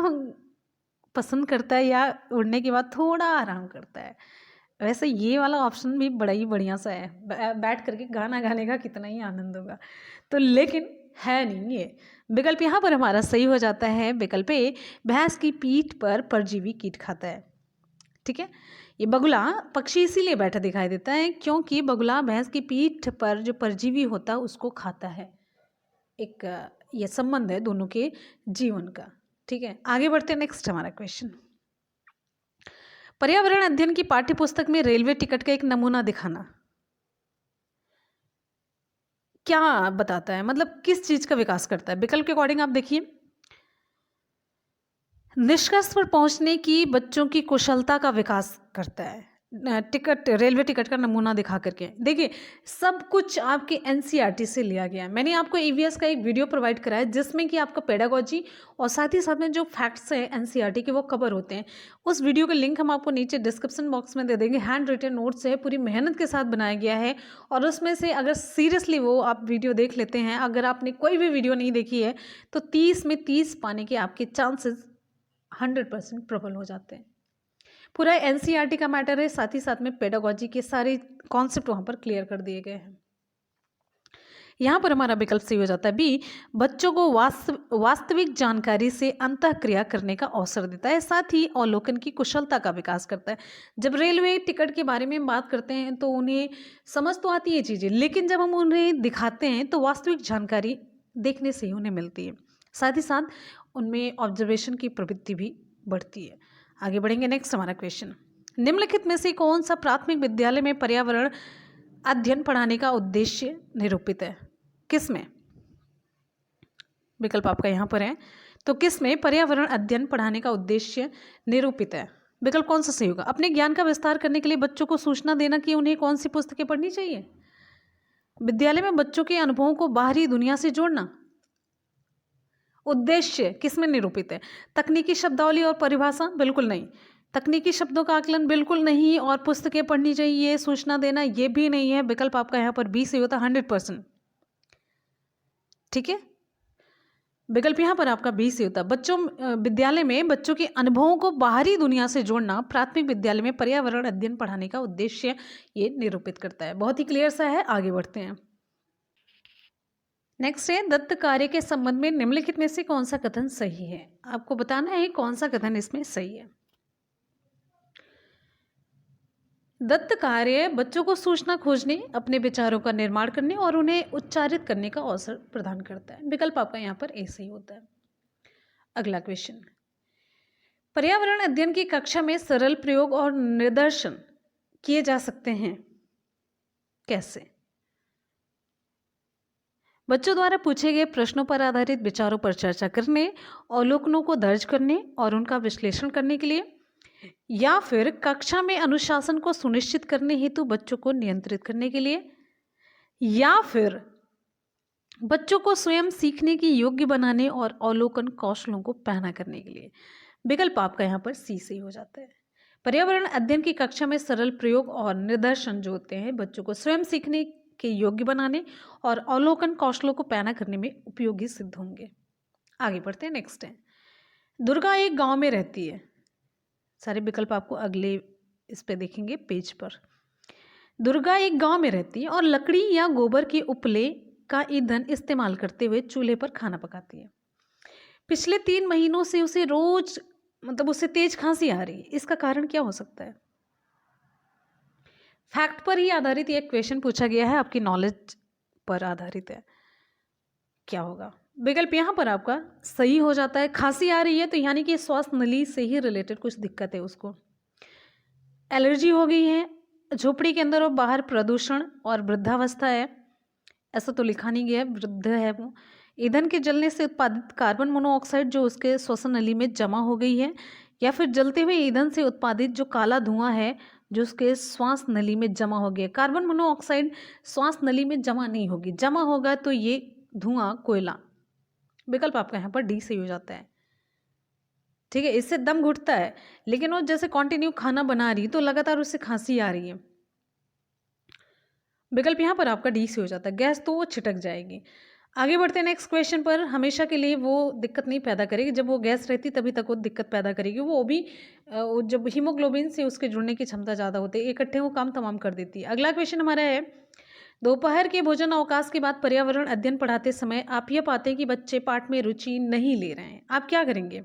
पसंद करता है, या उड़ने के बाद थोड़ा आराम करता है। वैसे ये वाला ऑप्शन भी बड़ा ही बढ़िया सा है, बैठ करके गाना गाने का कितना ही आनंद होगा। तो लेकिन है नहीं ये। विकल्प यहाँ पर हमारा सही हो जाता है विकल्प ए, भैंस की पीठ पर परजीवी कीट खाता है। ठीक है, ये बगुला पक्षी इसीलिए बैठा दिखाई देता है क्योंकि बगुला भैंस की पीठ पर जो परजीवी होता है उसको खाता है। एक ये संबंध है दोनों के जीवन का। ठीक है, आगे बढ़ते हैं। नेक्स्ट हमारा क्वेश्चन, पर्यावरण अध्ययन की पाठ्यपुस्तक में रेलवे टिकट का एक नमूना दिखाना क्या बताता है, मतलब किस चीज का विकास करता है? विकल्प के अकॉर्डिंग आप देखिए, निष्कर्ष पर पहुंचने की बच्चों की कुशलता का विकास करता है। टिकट, रेलवे टिकट का नमूना दिखा करके देखिए, सब कुछ आपके एनसीईआरटी से लिया गया है। मैंने आपको ईवीएस का एक वीडियो प्रोवाइड कराया है जिसमें कि आपका पेडागोजी और साथ ही साथ में जो फैक्ट्स हैं एनसीईआरटी के वो कवर होते हैं। उस वीडियो का लिंक हम आपको नीचे डिस्क्रिप्शन बॉक्स में दे देंगे। हैंड रिटन नोट्स है, पूरी मेहनत के साथ बनाया गया है, और उसमें से अगर सीरियसली वो आप वीडियो देख लेते हैं, अगर आपने कोई भी वीडियो नहीं देखी है तो 30 में 30 पाने के आपके चांसेस 100% प्रबल हो जाते हैं। पूरा एनसीईआरटी का मैटर है, साथ ही साथ में पेडागोजी के सारे कॉन्सेप्ट वहाँ पर क्लियर कर दिए गए हैं। यहाँ पर हमारा विकल्प सही हो जाता है बी, बच्चों को वास्तविक जानकारी से अंतःक्रिया करने का अवसर देता है, साथ ही अवलोकन की कुशलता का विकास करता है। जब रेलवे टिकट के बारे में बात करते हैं तो उन्हें समझ तो आती है चीज़ें, लेकिन जब हम उन्हें दिखाते हैं तो वास्तविक जानकारी देखने से ही उन्हें मिलती है। साथ ही साथ उनमें ऑब्जर्वेशन की प्रवृत्ति भी बढ़ती है। आगे बढ़ेंगे। नेक्स्ट हमारा क्वेश्चन, निम्नलिखित में से कौन सा प्राथमिक विद्यालय में पर्यावरण अध्ययन पढ़ाने का उद्देश्य निरूपित है? किस में? विकल्प आपका यहाँ पर है, तो किस में पर्यावरण अध्ययन पढ़ाने का उद्देश्य निरूपित है? विकल्प कौन सा सही होगा? अपने ज्ञान का विस्तार करने के लिए बच्चों को सूचना देना कि उन्हें कौन सी पुस्तकें पढ़नी चाहिए, विद्यालय में बच्चों के अनुभवों को बाहरी दुनिया से जोड़ना। उद्देश्य किस में निरूपित है? तकनीकी शब्दावली और परिभाषा बिल्कुल नहीं, तकनीकी शब्दों का आकलन बिल्कुल नहीं, और पुस्तकें पढ़नी चाहिए, सूचना देना ये भी नहीं है। विकल्प आपका यहाँ पर बी से होता 100%। ठीक है, विकल्प यहाँ पर आपका बी से होता। बच्चों विद्यालय में बच्चों के अनुभवों को बाहरी दुनिया से जोड़ना प्राथमिक विद्यालय में पर्यावरण अध्ययन पढ़ाने का उद्देश्य ये निरूपित करता है। बहुत ही क्लियर सा है। आगे बढ़ते हैं। नेक्स्ट है, दत्त कार्य के संबंध में निम्नलिखित में से कौन सा कथन सही है? आपको बताना है कौन सा कथन इसमें सही है। दत्त कार्य बच्चों को सूचना खोजने, अपने विचारों का निर्माण करने और उन्हें उच्चारित करने का अवसर प्रदान करता है। विकल्प आपका यहाँ पर ए सही होता है। अगला क्वेश्चन, पर्यावरण अध्ययन की कक्षा में सरल प्रयोग और निदर्शन किए जा सकते हैं, कैसे? बच्चों द्वारा पूछे गए प्रश्नों पर आधारित विचारों पर चर्चा करने, अवलोकनों को दर्ज करने और उनका विश्लेषण करने के लिए, या फिर कक्षा में अनुशासन को सुनिश्चित करने हेतु बच्चों को नियंत्रित करने के लिए, या फिर बच्चों को स्वयं सीखने की योग्य बनाने और अवलोकन कौशलों को पहना करने के लिए। विकल्प आपका यहाँ पर सी सही हो जाता है। पर्यावरण अध्ययन की कक्षा में सरल प्रयोग और निदर्शन जो होते हैं बच्चों को स्वयं सीखने के योग्य बनाने और अवलोकन कौशलों को पैदा करने में उपयोगी सिद्ध होंगे। आगे बढ़ते हैं, नेक्स्ट है, दुर्गा एक गांव में रहती है। सारे विकल्प आपको अगले इस पे देखेंगे पेज पर। दुर्गा एक गांव में रहती है और लकड़ी या गोबर के उपले का ईंधन इस्तेमाल करते हुए चूल्हे पर खाना पकाती है। पिछले 3 महीनों से उसे रोज उसे तेज खांसी आ रही है। इसका कारण क्या हो सकता है? फैक्ट पर ही आधारित ये क्वेश्चन पूछा गया है, आपकी नॉलेज पर आधारित है। क्या होगा? विकल्प यहाँ पर आपका सही हो जाता है। खांसी आ रही है तो यानी कि श्वास नली से ही रिलेटेड कुछ दिक्कत है उसको। एलर्जी हो गई है, झोपड़ी के अंदर और बाहर प्रदूषण और वृद्धावस्था है, ऐसा तो लिखा नहीं गया है, वृद्ध है वो। ईंधन के जलने से उत्पादित कार्बन मोनोऑक्साइड जो उसके श्वसन नली में जमा हो गई है, या फिर जलते हुए ईंधन से उत्पादित जो काला धुआं है जो उसके श्वास नली में जमा हो गया। कार्बन मोनोऑक्साइड श्वास नली में जमा नहीं होगी, जमा होगा तो ये धुआं कोयला। विकल्प आपका यहाँ पर डी सही हो जाता है। ठीक है, इससे दम घुटता है, लेकिन वो जैसे कंटिन्यू खाना बना रही तो लगातार उससे खांसी आ रही है। विकल्प यहाँ पर आपका डी से हो जाता है। गैस तो वो छिटक जाएगी। आगे बढ़ते हैं नेक्स्ट क्वेश्चन पर। हमेशा के लिए वो दिक्कत नहीं पैदा करेगी, जब वो गैस रहती तभी तक वो दिक्कत पैदा करेगी। वो भी जब हीमोग्लोबिन से उसके जुड़ने की क्षमता ज़्यादा होती है, इकट्ठे वो काम तमाम कर देती है। अगला क्वेश्चन हमारा है, दोपहर के भोजन अवकाश के बाद पर्यावरण अध्ययन पढ़ाते समय आप यह पाते हैं कि बच्चे पाठ में रुचि नहीं ले रहे हैं, आप क्या करेंगे?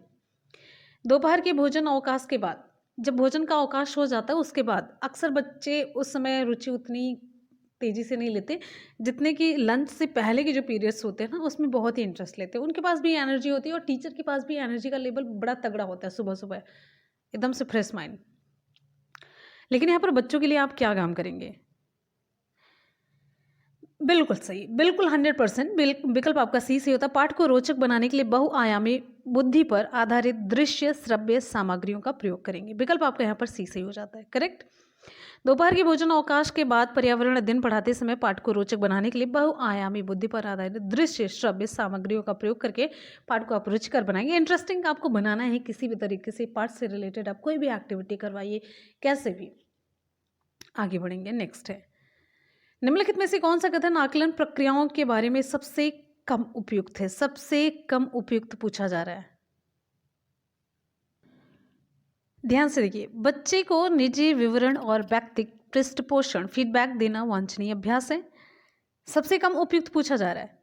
दोपहर के भोजन अवकाश के बाद, जब भोजन का अवकाश हो जाता है उसके बाद अक्सर बच्चे उस समय रुचि उतनी तेज़ी से नहीं लेते जितने कि लंच से पहले के जो पीरियड्स होते हैं ना उसमें बहुत ही इंटरेस्ट लेते हैं। उनके पास भी एनर्जी होती है और टीचर के पास भी एनर्जी का लेवल बड़ा तगड़ा होता है सुबह सुबह, एकदम से फ्रेश माइंड। लेकिन यहाँ पर बच्चों के लिए आप क्या काम करेंगे? बिल्कुल सही, बिल्कुल 100%। विकल्प आपका सी से होता है। पाठ को रोचक बनाने के लिए बहुआयामी बुद्धि पर आधारित दृश्य श्रव्य सामग्रियों का प्रयोग करेंगे। विकल्प आपका यहाँ पर सी से हो जाता है, करेक्ट। दोपहर के भोजन अवकाश के बाद पर्यावरण अध्ययन पढ़ाते समय पाठ को रोचक बनाने के लिए बहुआयामी बुद्धि पर आधारित दृश्य श्रव्य सामग्रियों का प्रयोग करके पाठ को आप रुचिकर बनाएंगे। इंटरेस्टिंग आपको बनाना है किसी भी तरीके से, पाठ से रिलेटेड आप कोई भी एक्टिविटी करवाइए, कैसे भी। आगे बढ़ेंगे, नेक्स्ट है, निम्नलिखित में से कौन सा कथन आकलन प्रक्रियाओं के बारे में सबसे कम उपयुक्त है? सबसे कम उपयुक्त पूछा जा रहा है, ध्यान से देखिए। बच्चे को निजी विवरण और व्यक्तिगत पृष्ठपोषण फीडबैक देना वांछनीय अभ्यास है। सबसे कम उपयुक्त पूछा जा रहा है।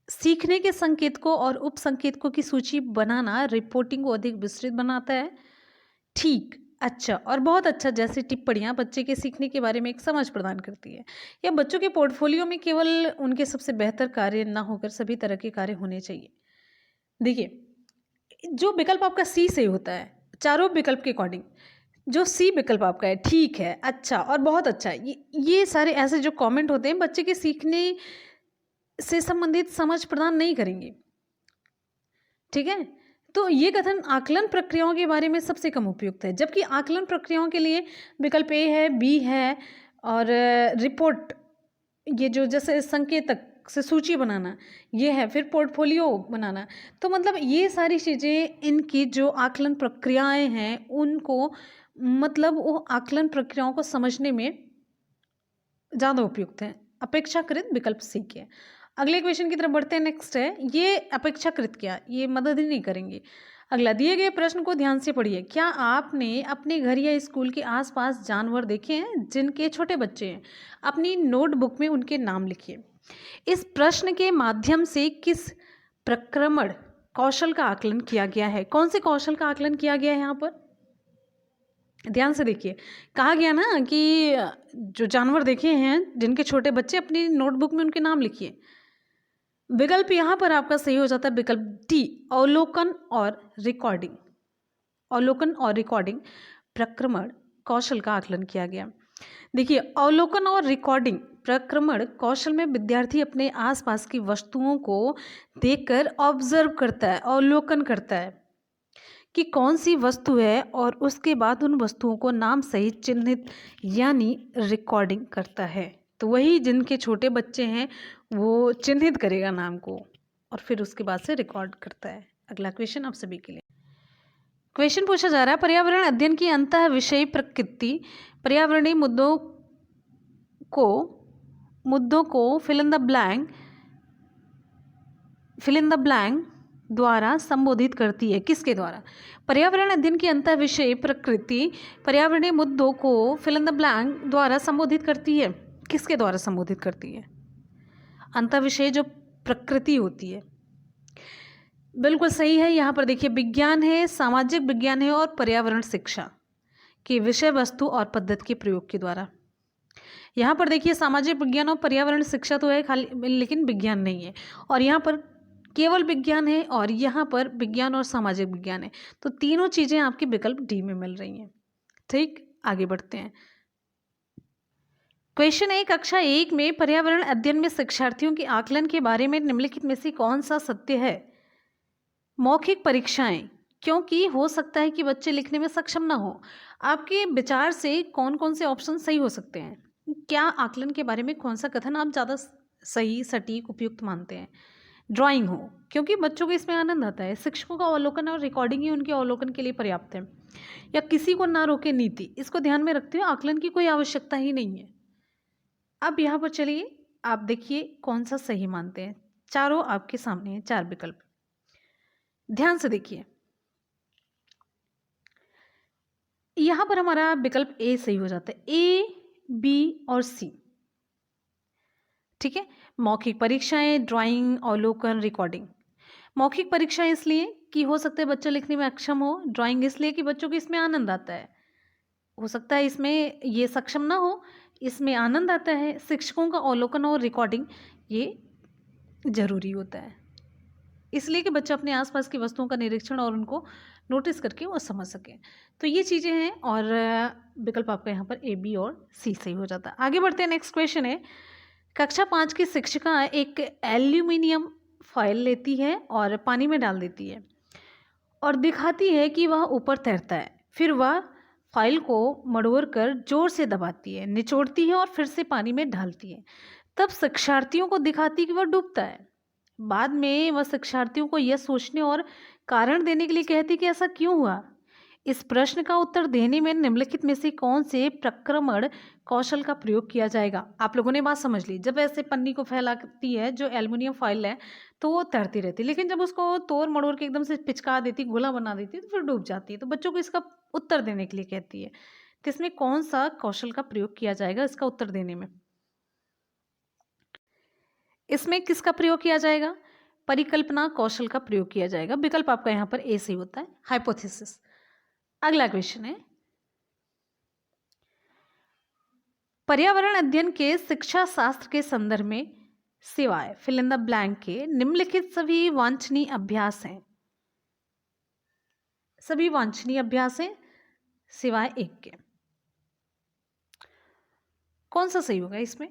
सीखने के संकेतकों और उप संकेतकों की सूची बनाना रिपोर्टिंग को अधिक विस्तृत बनाता है। ठीक, अच्छा और बहुत अच्छा जैसी टिप्पणियां बच्चे के सीखने के बारे में एक समझ प्रदान करती है। या बच्चों के पोर्टफोलियो में केवल उनके सबसे बेहतर कार्य न होकर सभी तरह के कार्य होने चाहिए। देखिए, जो विकल्प आपका सी से होता है, चारों विकल्प के अकॉर्डिंग जो सी विकल्प आपका है, ठीक है, अच्छा और बहुत अच्छा, ये सारे ऐसे जो कमेंट होते हैं बच्चे के सीखने से संबंधित समझ प्रदान नहीं करेंगे। ठीक है, तो ये कथन आकलन प्रक्रियाओं के बारे में सबसे कम उपयुक्त है। जबकि आकलन प्रक्रियाओं के लिए विकल्प ए है, बी है और रिपोर्ट, ये जो जैसे संकेतक से सूची बनाना ये है, फिर पोर्टफोलियो बनाना। तो मतलब ये सारी चीज़ें इनकी जो आकलन प्रक्रियाएं हैं उनको वो आकलन प्रक्रियाओं को समझने में ज़्यादा उपयुक्त हैं अपेक्षाकृत विकल्प सी के। अगले क्वेश्चन की तरफ बढ़ते हैं, नेक्स्ट है, ये अपेक्षाकृत क्या, ये मदद ही नहीं करेंगे। अगला, दिए गए प्रश्न को ध्यान से पढ़िए। क्या आपने अपने घर या स्कूल के आसपास जानवर देखे हैं जिनके छोटे बच्चे हैं? अपनी नोटबुक में उनके नाम लिखिए। इस प्रश्न के माध्यम से किस प्रक्रमण कौशल का आकलन किया गया है? कौन से कौशल का आकलन किया गया है यहाँ पर? ध्यान से देखिए, कहा गया ना कि जो जानवर देखे हैं जिनके छोटे बच्चे, अपनी नोटबुक में उनके नाम लिखिए। विकल्प यहाँ पर आपका सही हो जाता है विकल्प डी, अवलोकन और रिकॉर्डिंग। अवलोकन और रिकॉर्डिंग प्रक्रमण कौशल का आकलन किया गया। देखिए, अवलोकन और रिकॉर्डिंग प्रक्रमण कौशल में विद्यार्थी अपने आसपास की वस्तुओं को देखकर ऑब्जर्व करता है, अवलोकन करता है कि कौन सी वस्तु है और उसके बाद उन वस्तुओं को नाम सहित चिन्हित यानी रिकॉर्डिंग करता है। तो वही जिनके छोटे बच्चे हैं वो चिन्हित करेगा नाम को और फिर उसके बाद से रिकॉर्ड करता है। अगला क्वेश्चन आप सभी के लिए, क्वेश्चन पूछा जा रहा है, पर्यावरण अध्ययन की अंतः विषय प्रकृति पर्यावरणीय मुद्दों को फिल इन द ब्लैंक द्वारा संबोधित करती है। किसके द्वारा? पर्यावरण अध्ययन की अंतः विषय प्रकृति पर्यावरणीय मुद्दों को फिल इन द ब्लैंक द्वारा संबोधित करती है। किसके द्वारा संबोधित करती है? अंतः विषय जो प्रकृति होती है। बिल्कुल सही है। यहाँ पर देखिए, विज्ञान है, सामाजिक विज्ञान है और पर्यावरण शिक्षा की विषय वस्तु और पद्धति के प्रयोग के द्वारा। यहाँ पर देखिए, सामाजिक विज्ञान और पर्यावरण शिक्षा तो है खाली, लेकिन विज्ञान नहीं है। और यहाँ पर केवल विज्ञान है और यहाँ पर विज्ञान और सामाजिक विज्ञान है। तो तीनों चीज़ें आपके विकल्प डी में मिल रही हैं। ठीक, आगे बढ़ते हैं। क्वेश्चन है, कक्षा 1 में पर्यावरण अध्ययन में शिक्षार्थियों के आकलन के बारे में निम्नलिखित में से कौन सा सत्य है? मौखिक परीक्षाएं, क्योंकि हो सकता है कि बच्चे लिखने में सक्षम ना हो। आपके विचार से कौन कौन से ऑप्शन सही हो सकते हैं? क्या आकलन के बारे में कौन सा कथन आप ज़्यादा सही, सटीक, उपयुक्त मानते हैं? ड्राइंग हो, क्योंकि बच्चों को इसमें आनंद आता है। शिक्षकों का अवलोकन और रिकॉर्डिंग ही उनके अवलोकन के लिए पर्याप्त है। या किसी को ना रोके नीति, इसको ध्यान में रखते हुए आकलन की कोई आवश्यकता ही नहीं है। अब यहाँ पर चलिए, आप देखिए कौन सा सही मानते हैं। चारों आपके सामने हैं, 4 विकल्प, ध्यान से देखिए। यहां पर हमारा विकल्प ए सही हो जाता है, ए, बी और सी। ठीक है, मौखिक परीक्षाएं, ड्राइंग, अवलोकन, रिकॉर्डिंग। मौखिक परीक्षाएं इसलिए कि हो सकता है बच्चा लिखने में अक्षम हो। ड्राइंग इसलिए कि बच्चों को इसमें आनंद आता है। हो सकता है इसमें ये सक्षम ना हो, इसमें आनंद आता है। शिक्षकों का अवलोकन और रिकॉर्डिंग ये जरूरी होता है, इसलिए कि बच्चा अपने आसपास की वस्तुओं का निरीक्षण और उनको नोटिस करके वो समझ सके। तो ये चीज़ें हैं और विकल्प आपका यहाँ पर ए, बी और सी सही हो जाता है। आगे बढ़ते हैं। नेक्स्ट क्वेश्चन है, कक्षा 5 की शिक्षिका एक एल्यूमिनियम फॉयल लेती है और पानी में डाल देती है और दिखाती है कि वह ऊपर तैरता है। फिर वह फाइल को मड़ोड़ कर जोर से दबाती है, निचोड़ती है और फिर से पानी में डालती है। तब शिक्षार्थियों को दिखाती है कि वह डूबता है। बाद में वह शिक्षार्थियों को यह सोचने और कारण देने के लिए कहती कि ऐसा क्यों हुआ। इस प्रश्न का उत्तर देने में निम्नलिखित में से कौन से प्रक्रमण कौशल का प्रयोग किया जाएगा? आप लोगों ने बात समझ ली। जब ऐसे पन्नी को फैलाती है, जो एल्युमिनियम फॉइल है, तो वो तैरती रहती है, लेकिन जब उसको तोड़ मड़ोड़ के एकदम से पिचका देती, गोला बना देती है, तो फिर डूब जाती है। तो बच्चों को इसका उत्तर देने के लिए कहती है। तो इसमें कौन सा कौशल का प्रयोग किया जाएगा इसका उत्तर देने में? इसमें किसका प्रयोग किया जाएगा? परिकल्पना कौशल का प्रयोग किया जाएगा। विकल्प आपका यहाँ पर ए सही होता है, हाइपोथेसिस। अगला क्वेश्चन है, पर्यावरण अध्ययन के शिक्षा शास्त्र के संदर्भ में सिवाय फिल इन द ब्लैंक के निम्नलिखित सभी वांछनीय अभ्यास हैं। सभी वांछनीय अभ्यास हैं सिवाय एक के। कौन सा सही होगा इसमें?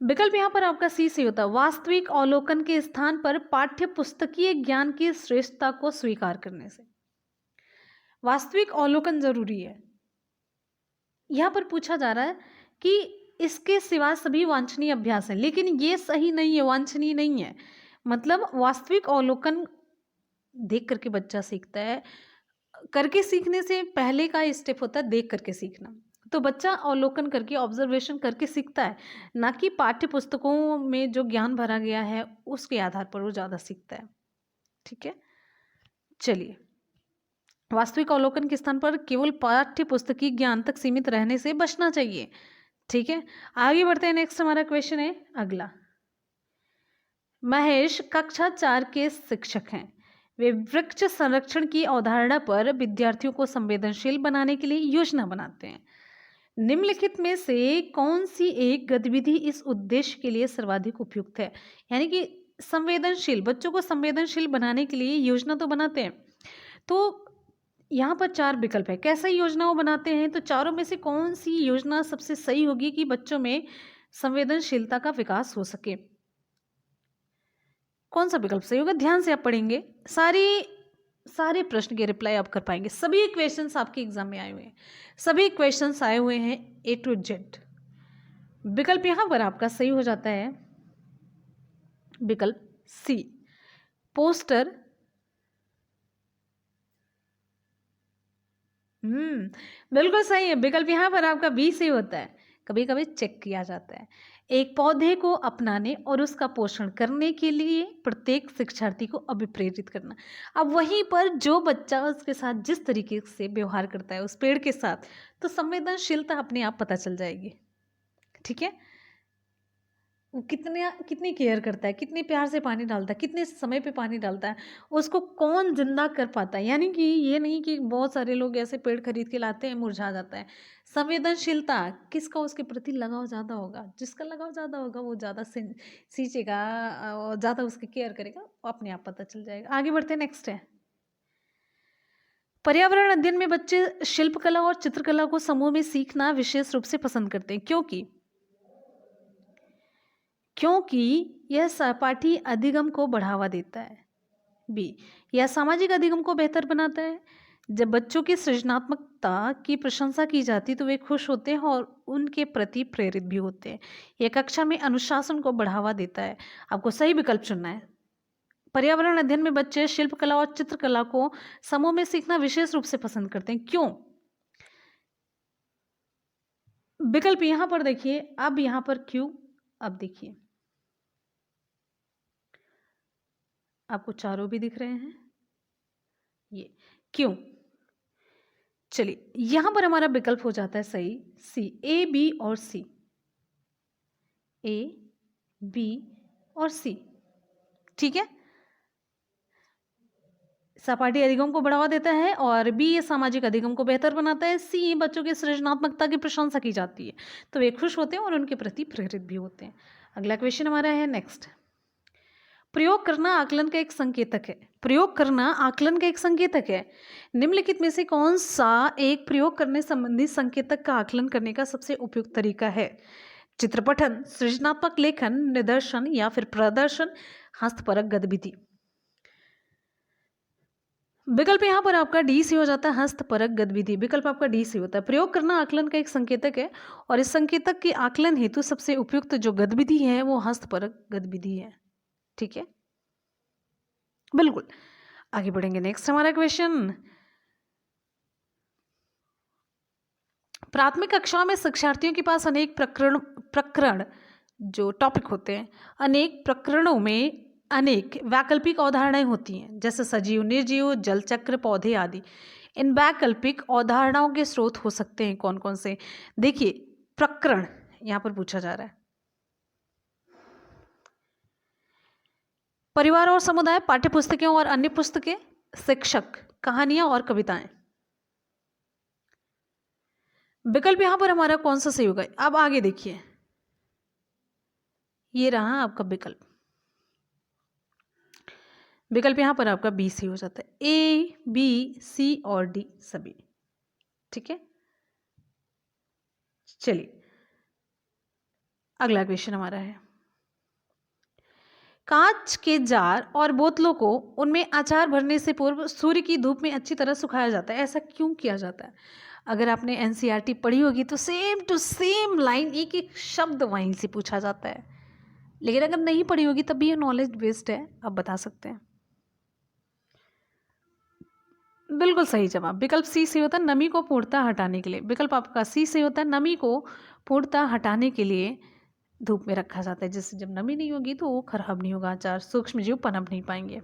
विकल्प यहां पर आपका सी सही होता है, वास्तविक अवलोकन के स्थान पर पाठ्य पुस्तकीय ज्ञान की श्रेष्ठता को स्वीकार करने से। वास्तविक अवलोकन जरूरी है। यहां पर पूछा जा रहा है कि इसके सिवा सभी वांछनीय अभ्यास है, लेकिन ये सही नहीं है, वांछनीय नहीं है। मतलब वास्तविक अवलोकन देख करके बच्चा सीखता है। करके सीखने से पहले का स्टेप होता है देख करके सीखना। तो बच्चा अवलोकन करके, ऑब्जर्वेशन करके सीखता है, ना कि पाठ्य पुस्तकों में जो ज्ञान भरा गया है उसके आधार पर वो ज़्यादा सीखता है। ठीक है, चलिए, वास्तविक अवलोकन के स्थान पर केवल पाठ्य पुस्तकीय ज्ञान तक सीमित रहने से बचना चाहिए। ठीक है, आगे बढ़ते हैं। नेक्स्ट हमारा क्वेश्चन है अगला। महेश कक्षा 4 के शिक्षक हैं। वे वृक्ष संरक्षण की अवधारणा पर विद्यार्थियों को संवेदनशील बनाने के लिए योजना बनाते हैं। निम्नलिखित में से कौन सी एक गतिविधि इस उद्देश्य के लिए सर्वाधिक उपयुक्त है? यानी कि संवेदनशील, बच्चों को संवेदनशील बनाने के लिए योजना तो बनाते हैं। तो यहाँ पर 4 विकल्प है, कैसे योजना वो बनाते हैं? तो चारों में से कौन सी योजना सबसे सही होगी कि बच्चों में संवेदनशीलता का विकास हो सके? कौन सा विकल्प सही होगा? ध्यान से आप पढ़ेंगे, सारे प्रश्न के रिप्लाई आप कर पाएंगे। सभी क्वेश्चंस आपके एग्जाम में आए हुए हैं, सभी क्वेश्चंस आए हुए हैं ए टू जेड। विकल्प यहां पर आपका सही हो जाता है विकल्प सी, पोस्टर बिल्कुल सही है। विकल्प यहाँ पर आपका बी सही होता है। कभी कभी चेक किया जाता है। एक पौधे को अपनाने और उसका पोषण करने के लिए प्रत्येक शिक्षार्थी को अभिप्रेरित करना। अब वहीं पर जो बच्चा उसके साथ जिस तरीके से व्यवहार करता है उस पेड़ के साथ, तो संवेदनशीलता अपने आप पता चल जाएगी। ठीक है, वो कितनी केयर करता है, कितने प्यार से पानी डालता है, कितने समय पे पानी डालता है, उसको कौन जिंदा कर पाता है। यानी कि ये नहीं कि बहुत सारे लोग ऐसे पेड़ खरीद के लाते हैं मुरझा जाता है। संवेदनशीलता, किसका उसके प्रति लगाव ज़्यादा होगा, जिसका लगाव ज़्यादा होगा वो ज़्यादा सींचेगा और ज़्यादा उसकी केयर करेगा, वो अपने आप पता चल जाएगा। आगे बढ़ते हैं, नेक्स्ट है पर्यावरण अध्ययन में बच्चे शिल्पकला और चित्रकला को समूह में सीखना विशेष रूप से पसंद करते हैं। क्योंकि यह सहपाठी अधिगम को बढ़ावा देता है। बी, यह सामाजिक अधिगम को बेहतर बनाता है। जब बच्चों की सृजनात्मकता की प्रशंसा की जाती तो वे खुश होते हैं और उनके प्रति प्रेरित भी होते हैं। यह कक्षा में अनुशासन को बढ़ावा देता है। आपको सही विकल्प चुनना है। पर्यावरण अध्ययन में बच्चे शिल्पकला और चित्रकला को समूह में सीखना विशेष रूप से पसंद करते हैं। क्यों? विकल्प यहां पर देखिए, अब यहां पर क्यों, अब देखिए आपको चारों भी दिख रहे हैं, ये क्यों। चलिए यहां पर हमारा विकल्प हो जाता है सही, सी, ए बी और सी, ए बी और सी। ठीक है, सहपाठी अधिगम को बढ़ावा देता है और बी ये सामाजिक अधिगम को बेहतर बनाता है, सी बच्चों की सृजनात्मकता की प्रशंसा की जाती है तो वे खुश होते हैं और उनके प्रति प्रेरित भी होते हैं। अगला क्वेश्चन हमारा है नेक्स्ट, प्रयोग करना आकलन का एक संकेतक है। प्रयोग करना आकलन का एक संकेतक है। निम्नलिखित में से कौन सा एक प्रयोग करने संबंधी संकेतक का आकलन करने का सबसे उपयुक्त तरीका है? चित्रपठन, सृजनात्मक लेखन, निदर्शन या फिर प्रदर्शन, हस्तपरक गतिविधि। विकल्प यहाँ पर आपका डी से हो जाता है, हस्तपरक गतिविधि। विकल्प आपका डी से होता है। प्रयोग करना आकलन का एक संकेतक है और इस संकेतक के आकलन हेतु सबसे उपयुक्त जो गतिविधि है वो हस्तपरक गतिविधि है। ठीक है, बिल्कुल। आगे बढ़ेंगे, नेक्स्ट हमारा क्वेश्चन, प्राथमिक कक्षा में शिक्षार्थियों के पास अनेक प्रकरण जो टॉपिक होते हैं, अनेक प्रकरणों में अनेक वैकल्पिक अवधारणाएं होती हैं, जैसे सजीव, निर्जीव, जल चक्र, पौधे आदि। इन वैकल्पिक अवधारणाओं के स्रोत हो सकते हैं कौन कौन से? देखिए, प्रकरण यहां पर पूछा जा रहा है, परिवार और समुदाय, पाठ्यपुस्तकें और अन्य पुस्तकें, शिक्षक, कहानियां और कविताएं। विकल्प यहां पर हमारा कौन सा सही होगा? अब आगे देखिए, ये रहा आपका विकल्प। विकल्प यहां पर आपका बी सी हो जाता है, ए बी सी और डी सभी। ठीक है, चलिए अगला क्वेश्चन हमारा है, कांच के जार और बोतलों को उनमें अचार भरने से पूर्व सूर्य की धूप में अच्छी तरह सुखाया जाता है। ऐसा क्यों किया जाता है? अगर आपने एनसीईआरटी पढ़ी होगी तो सेम टू सेम लाइन, एक एक शब्द वहीं से पूछा जाता है, लेकिन अगर नहीं पढ़ी होगी तब भी ये नॉलेज बेस्ड है, आप बता सकते हैं। बिल्कुल सही जवाब, विकल्प सी से होता है, नमी को पूर्णतः हटाने के लिए। विकल्प आपका सी से होता है, नमी को पूर्णतः हटाने के लिए धूप में रखा जाता है, जिससे जब नमी नहीं होगी तो वो खराब नहीं होगा अचार, सूक्ष्म जीव पनप नहीं पाएंगे।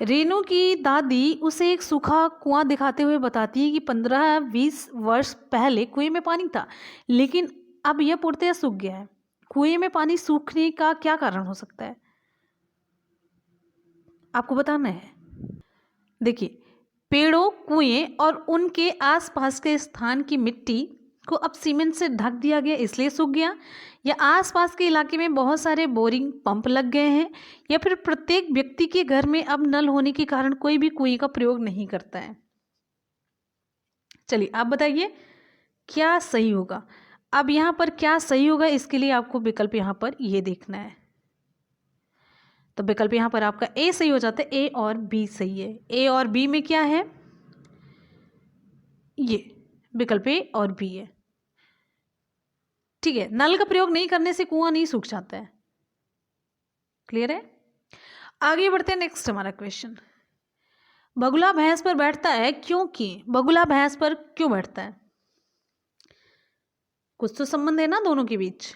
रेनू की दादी उसे एक सूखा कुआं दिखाते हुए बताती है कि 15-20 वर्ष पहले कुएं में पानी था, लेकिन अब यह पूर्णतः सूख गया है। कुएं में पानी सूखने का क्या कारण हो सकता है? आपको बताना है। देखिए, पेड़ों, कुएं और उनके आसपास के स्थान की मिट्टी को अब सीमेंट से ढक दिया गया इसलिए सूख गया, या आसपास के इलाके में बहुत सारे बोरिंग पंप लग गए हैं, या फिर प्रत्येक व्यक्ति के घर में अब नल होने के कारण कोई भी कुएं का प्रयोग नहीं करता है। चलिए आप बताइए क्या सही होगा। अब यहाँ पर क्या सही होगा इसके लिए आपको विकल्प यहाँ पर ये देखना है। तो विकल्प यहाँ पर आपका ए सही हो जाता है, ए और बी सही है। ए और बी में क्या है? ये विकल्प ए और बी है। ठीक है, नल का प्रयोग नहीं करने से कुआं नहीं सूख जाता है। क्लियर है? आगे बढ़ते हैं, नेक्स्ट हमारा क्वेश्चन, बगुला भैंस पर बैठता है क्योंकि बगुला भैंस पर क्यों बैठता है? कुछ तो संबंध है ना दोनों के बीच।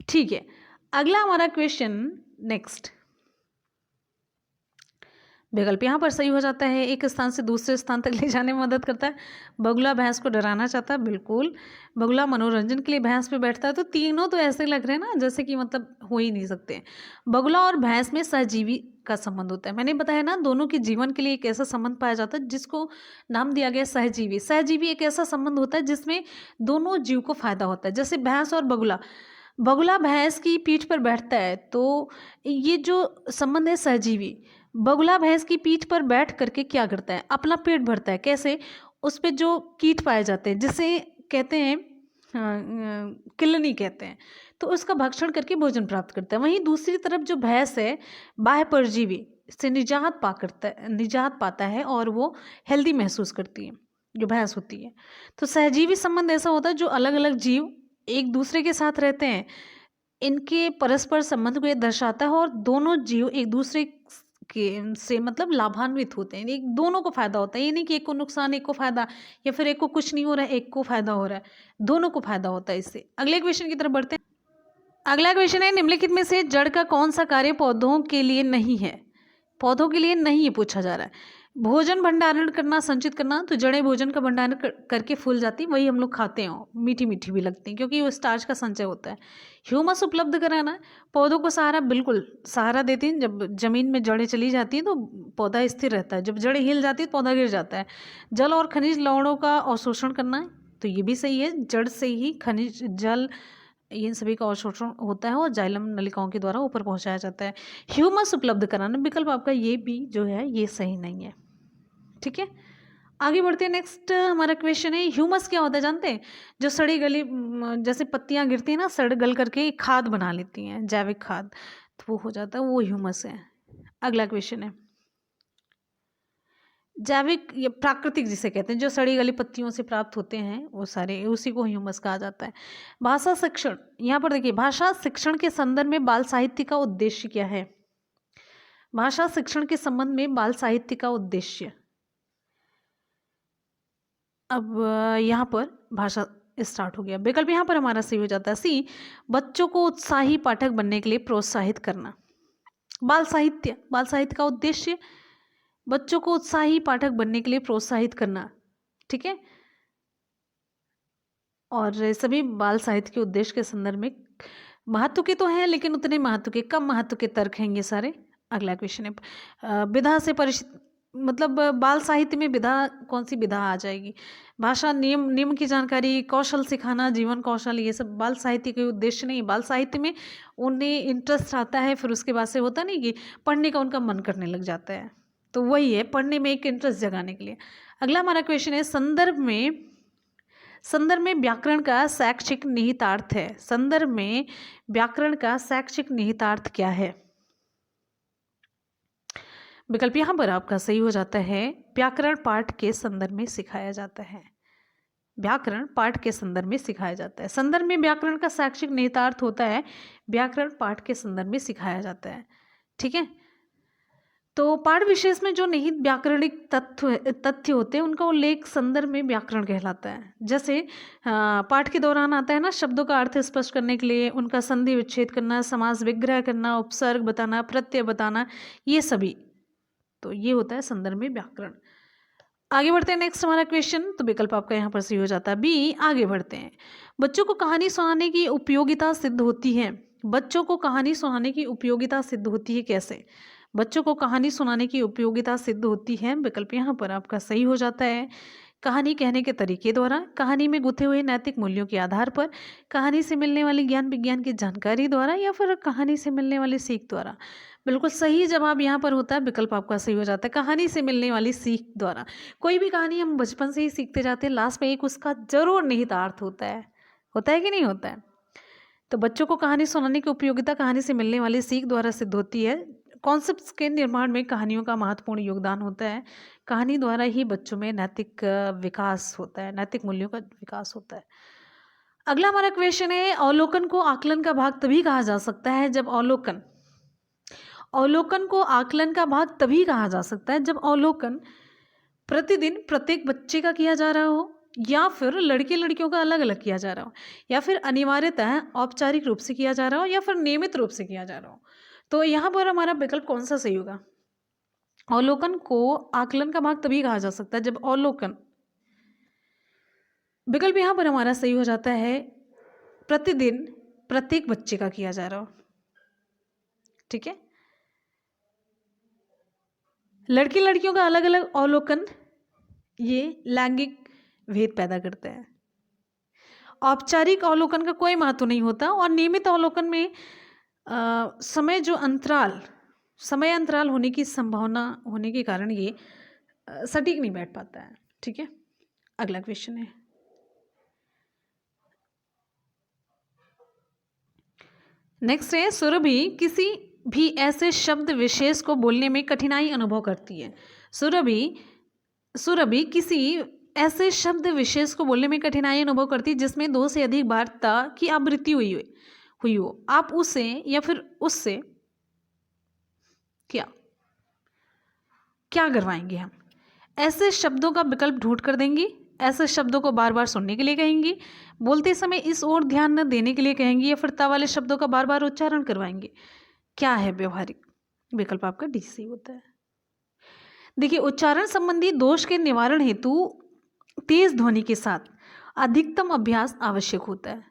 ठीक है, अगला हमारा क्वेश्चन नेक्स्ट। विकल्प यहाँ पर सही हो जाता है, एक स्थान से दूसरे स्थान तक ले जाने में मदद करता है। बगुला भैंस को डराना चाहता है, बिल्कुल। बगुला मनोरंजन के लिए भैंस पे बैठता है। तो तीनों तो ऐसे लग रहे हैं ना जैसे कि मतलब हो ही नहीं सकते। बगुला और भैंस में सहजीवी का संबंध होता है। मैंने बताया ना दोनों के जीवन के लिए एक ऐसा संबंध पाया जाता है जिसको नाम दिया गया सहजीवी। सहजीवी एक ऐसा संबंध होता है जिसमें दोनों जीव को फायदा होता है। जैसे भैंस और बगुला, बगुला भैंस की पीठ पर बैठता है तो ये जो संबंध है सहजीवी। बगुला भैंस की पीठ पर बैठ करके क्या करता है? अपना पेट भरता है। कैसे? उस पे जो कीट पाए जाते हैं जिसे कहते हैं किलनी कहते हैं, तो उसका भक्षण करके भोजन प्राप्त करता है। वहीं दूसरी तरफ जो भैंस है बाह्य परजीवी से निजात पाता है और वो हेल्दी महसूस करती है जो भैंस होती है। तो सहजीवी संबंध ऐसा होता है जो अलग अलग जीव एक दूसरे के साथ रहते हैं, इनके परस्पर संबंध को ये दर्शाता है और दोनों जीव एक दूसरे के से मतलब लाभान्वित होते हैं। एक दोनों को फायदा होता है, ये नहीं कि एक को नुकसान एक को फायदा, या फिर एक को कुछ नहीं हो रहा है एक को फायदा हो रहा है, दोनों को फायदा होता है इससे। अगले क्वेश्चन की तरफ बढ़ते हैं। अगला क्वेश्चन है, निम्नलिखित में से जड़ का कौन सा कार्य पौधों के लिए नहीं है? पौधों के लिए नहीं ये पूछा जा रहा है। भोजन भंडारण करना, संचित करना। तो जड़ें भोजन का भंडारण करके फूल जाती, वही हम लोग खाते हैं, मीठी मीठी भी लगती हैं क्योंकि वो स्टार्च का संचय होता है। ह्यूमस उपलब्ध कराना, पौधों को सहारा, बिल्कुल सहारा देती हैं। जब जमीन में जड़ें चली जाती हैं तो पौधा स्थिर रहता है, जब जड़ें हिल जाती है पौधा गिर जाता है। जल और खनिज लवणों का अवशोषण करना, तो ये भी सही है, जड़ से ही खनिज जल इन सभी का अवशोषण होता है और जाइलम नलिकाओं के द्वारा ऊपर पहुंचाया जाता है। ह्यूमस उपलब्ध कराना, विकल्प आपका ये भी जो है ये सही नहीं है। ठीक है, आगे बढ़ते हैं। नेक्स्ट हमारा क्वेश्चन है, ह्यूमस क्या होता है जानते हैं? जो सड़ी गली जैसे पत्तियां गिरती हैं ना, सड़ गल करके एक खाद बना लेती हैं, जैविक खाद, तो वो हो जाता है, वो ह्यूमस है। अगला क्वेश्चन है, जैविक या प्राकृतिक जिसे कहते हैं, जो सड़ी गली पत्तियों से प्राप्त होते हैं वो सारे, उसी को ह्यूमस कहा जाता है। भाषा शिक्षण, यहाँ पर देखिए, भाषा शिक्षण के संदर्भ में बाल साहित्य का उद्देश्य क्या है? भाषा शिक्षण के संबंध में बाल साहित्य का उद्देश्य, अब यहाँ पर भाषा स्टार्ट हो गया। विकल्प यहाँ पर हमारा सही हो जाता है सी, बच्चों को उत्साही पाठक बनने के लिए प्रोत्साहित करना। बाल साहित्य का उद्देश्य बच्चों को उत्साही पाठक बनने के लिए प्रोत्साहित करना। ठीक है, और सभी बाल साहित्य के उद्देश्य के संदर्भ में महत्व के तो हैं, लेकिन उतने महत्व के, कम महत्व के तर्क हैं ये सारे। अगला क्वेश्चन है, विधा से परिचित, मतलब बाल साहित्य में विधा, कौन सी विधा आ जाएगी? भाषा नियम की जानकारी, कौशल सिखाना, जीवन कौशल, ये सब बाल साहित्य के उद्देश्य नहीं। बाल साहित्य में उन्हें इंटरेस्ट आता है, फिर उसके बाद से होता नहीं कि पढ़ने का उनका मन करने लग जाता है, तो वही है, पढ़ने में एक इंटरेस्ट जगाने के लिए। अगला हमारा क्वेश्चन है, संदर्भ में व्याकरण का शैक्षिक निहितार्थ है। संदर्भ में व्याकरण का शैक्षिक निहितार्थ क्या है? विकल्प यहाँ पर आपका सही हो जाता है, व्याकरण पाठ के संदर्भ में सिखाया जाता है। व्याकरण पाठ के संदर्भ में सिखाया जाता है। संदर्भ में व्याकरण का शैक्षिक निहितार्थ होता है, व्याकरण पाठ के संदर्भ में सिखाया जाता है। ठीक है, तो पाठ विशेष में जो निहित व्याकरणिक तथ्य होते हैं उनका उल्लेख संदर्भ में व्याकरण कहलाता है। जैसे पाठ के दौरान आता है ना, शब्दों का अर्थ स्पष्ट करने के लिए उनका संधि विच्छेद करना, समास विग्रह करना, उपसर्ग बताना, प्रत्यय बताना, ये सभी, तो ये होता है संदर्भ में व्याकरण। आगे बढ़ते हैं, नेक्स्ट हमारा क्वेश्चन, तो विकल्प आपका यहाँ पर सही हो जाता है बी। आगे बढ़ते हैं, बच्चों को कहानी सुनाने की उपयोगिता सिद्ध होती है। बच्चों को कहानी सुनाने की उपयोगिता सिद्ध होती है कैसे? बच्चों को कहानी सुनाने की उपयोगिता सिद्ध होती है, विकल्प यहाँ पर आपका सही हो जाता है, कहानी कहने के तरीके द्वारा, कहानी में गुथे हुए नैतिक मूल्यों के आधार पर, कहानी से मिलने वाली ज्ञान विज्ञान की जानकारी द्वारा, या फिर कहानी से मिलने वाली सीख द्वारा। बिल्कुल सही जवाब यहाँ पर होता है, विकल्प आपका सही हो जाता है, कहानी से मिलने वाली सीख द्वारा। कोई भी कहानी हम बचपन से ही सीखते जाते हैं, लास्ट में एक उसका जरूर निहितार्थ होता है कि नहीं होता है? तो बच्चों को कहानी सुनाने की उपयोगिता कहानी से मिलने वाली सीख द्वारा सिद्ध होती है। कॉन्सेप्ट्स के निर्माण में कहानियों का महत्वपूर्ण योगदान होता है। कहानी द्वारा ही बच्चों में नैतिक विकास होता है, नैतिक मूल्यों का विकास होता है। अगला हमारा क्वेश्चन है, अवलोकन को आकलन का भाग तभी कहा जा सकता है जब अवलोकन को आकलन का भाग तभी कहा जा सकता है जब अवलोकन प्रतिदिन प्रत्येक बच्चे का किया जा रहा हो, या फिर लड़के लड़कियों का अलग अलग किया जा रहा हो, या फिर अनिवार्यतः औपचारिक रूप से किया जा रहा हो, या फिर नियमित रूप से किया जा रहा हो। तो यहाँ पर हमारा विकल्प कौन सा सही होगा? अवलोकन को आकलन का भाग तभी कहा जा सकता है जब अवलोकन, विकल्प यहाँ पर हमारा सही हो जाता है प्रतिदिन प्रत्येक बच्चे का किया जा रहा हो। ठीक है, लड़के लड़कियों का अलग अलग अवलोकन ये लैंगिक भेद पैदा करता है। औपचारिक अवलोकन का कोई महत्व नहीं होता, और नियमित अवलोकन में समय अंतराल होने की संभावना होने के कारण ये सटीक नहीं बैठ पाता है। ठीक है, अगला क्वेश्चन है, नेक्स्ट है, सुरभि किसी भी ऐसे शब्द विशेष को बोलने में कठिनाई अनुभव करती है। सुरभि किसी ऐसे शब्द विशेष को बोलने में कठिनाई अनुभव करती है जिसमें 2 से अधिक बार ता की आवृत्ति हुई हो। आप उसे या फिर उससे क्या करवाएंगे? हम ऐसे शब्दों का विकल्प ढूंढ कर देंगी, ऐसे शब्दों को बार बार सुनने के लिए कहेंगी, बोलते समय इस ओर ध्यान न देने के लिए कहेंगी, या फिर ता वाले शब्दों का बार बार उच्चारण करवाएंगे? क्या है व्यवहारिक? विकल्प आपका डी सी होता है। देखिए, उच्चारण संबंधी दोष के निवारण हेतु तेज ध्वनि के साथ अधिकतम अभ्यास आवश्यक होता है।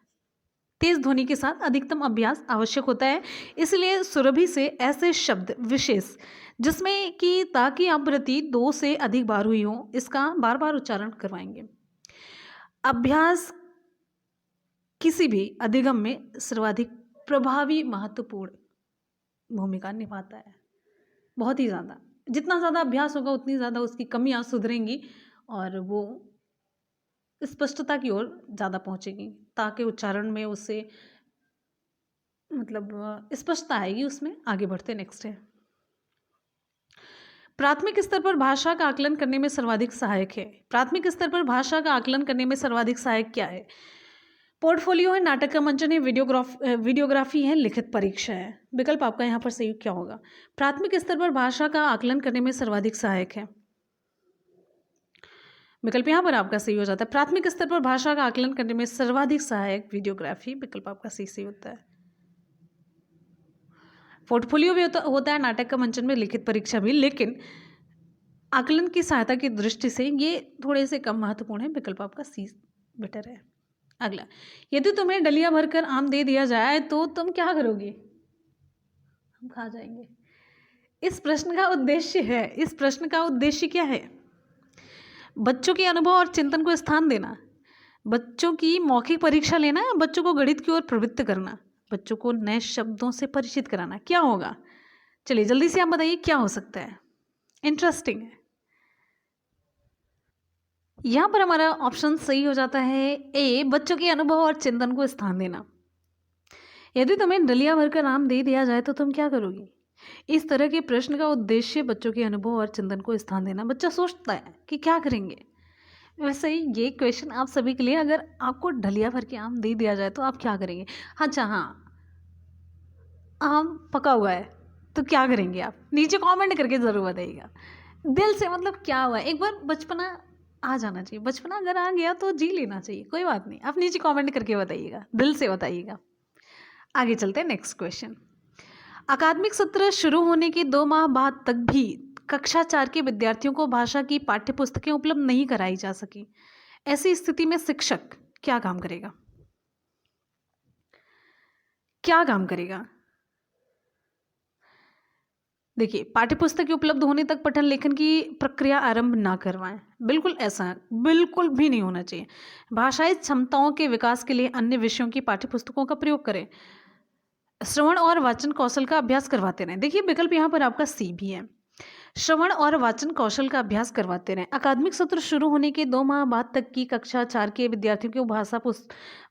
तेज ध्वनि के साथ अधिकतम अभ्यास आवश्यक होता है, इसलिए सुरभि से ऐसे शब्द विशेष जिसमें कि ता की आवृत्ति 2 से अधिक बार हुई हो, इसका बार बार उच्चारण करवाएंगे। अभ्यास किसी भी अधिगम में सर्वाधिक प्रभावी महत्वपूर्ण भूमिका निभाता है, बहुत ही ज़्यादा। जितना ज़्यादा अभ्यास होगा उतनी ज़्यादा उसकी कमियां सुधरेंगी और वो स्पष्टता की ओर ज़्यादा पहुंचेगी, ताकि उच्चारण में उससे मतलब स्पष्टता आएगी, उसमें आगे बढ़ते। नेक्स्ट है, प्राथमिक स्तर पर भाषा का आकलन करने में सर्वाधिक सहायक है। प्राथमिक स्तर पर भाषा का आकलन करने में सर्वाधिक सहायक क्या है? पोर्टफोलियो है, नाटक का मंचन है, वीडियोग्राफी है, लिखित परीक्षा है। विकल्प आपका यहाँ पर सही क्या होगा? प्राथमिक स्तर पर भाषा का आकलन करने में सर्वाधिक सहायक है। विकल्प यहाँ पर आपका सही हो जाता है, प्राथमिक स्तर पर भाषा का आकलन करने में सर्वाधिक सहायक वीडियोग्राफी। विकल्प आपका सही होता है। पोर्टफोलियो भी होता है, नाटक का मंचन में, लिखित परीक्षा भी, लेकिन आकलन की सहायता की दृष्टि से ये थोड़े से कम महत्वपूर्ण है। विकल्प आपका सी बेटर है। अगला, यदि तुम्हें डलिया भरकर आम दे दिया जाए तो तुम क्या करोगे? हम खा जाएंगे। इस प्रश्न का उद्देश्य क्या है? बच्चों के अनुभव और चिंतन को स्थान देना, बच्चों की मौखिक परीक्षा लेना, बच्चों को गणित की ओर प्रवृत्त करना, बच्चों को नए शब्दों से परिचित कराना। क्या होगा? चलिए जल्दी से आप बताइए क्या हो सकता है। इंटरेस्टिंग है। यहाँ पर हमारा ऑप्शन सही हो जाता है ए, बच्चों के अनुभव और चिंतन को स्थान देना। यदि तुम्हें डलिया भरकर आम दे दिया जाए तो तुम क्या करोगी? इस तरह के प्रश्न का उद्देश्य बच्चों के अनुभव और चिंतन को स्थान देना। बच्चा सोचता है कि क्या करेंगे। वैसे ही ये क्वेश्चन आप सभी के लिए, अगर आपको डलिया भर के आम दे दिया जाए तो आप क्या करेंगे? अच्छा हाँ, आम पका हुआ है तो क्या करेंगे आप? नीचे कमेंट करके ज़रूर बताइएगा। दिल से, मतलब क्या हुआ, एक बार बचपना आ जाना चाहिए। बचपना अगर आ गया तो जी लेना चाहिए, कोई बात नहीं। आप नीचे कमेंट करके बताइएगा, दिल से बताइएगा। आगे चलते हैं, नेक्स्ट क्वेश्चन। अकादमिक सत्र शुरू होने के 2 माह बाद तक भी कक्षा 4 के विद्यार्थियों को भाषा की पाठ्य पुस्तकें उपलब्ध नहीं कराई जा सकी। ऐसी स्थिति में शिक्षक क्या काम करेगा? देखिए, पाठ्य पुस्तकें उपलब्ध होने तक पठन लेखन की प्रक्रिया आरंभ ना करवाएं। बिल्कुल ऐसा बिल्कुल भी नहीं होना चाहिए। भाषाई क्षमताओं के विकास के लिए अन्य विषयों की पाठ्य पुस्तकों का प्रयोग करें। श्रवण और वाचन कौशल का अभ्यास करवाते रहें। देखिए, विकल्प यहाँ पर आपका सी भी है, श्रवण और वाचन कौशल का अभ्यास करवाते रहें। अकादमिक सत्र शुरू होने के 2 माह बाद तक की कक्षा 4 के विद्यार्थियों को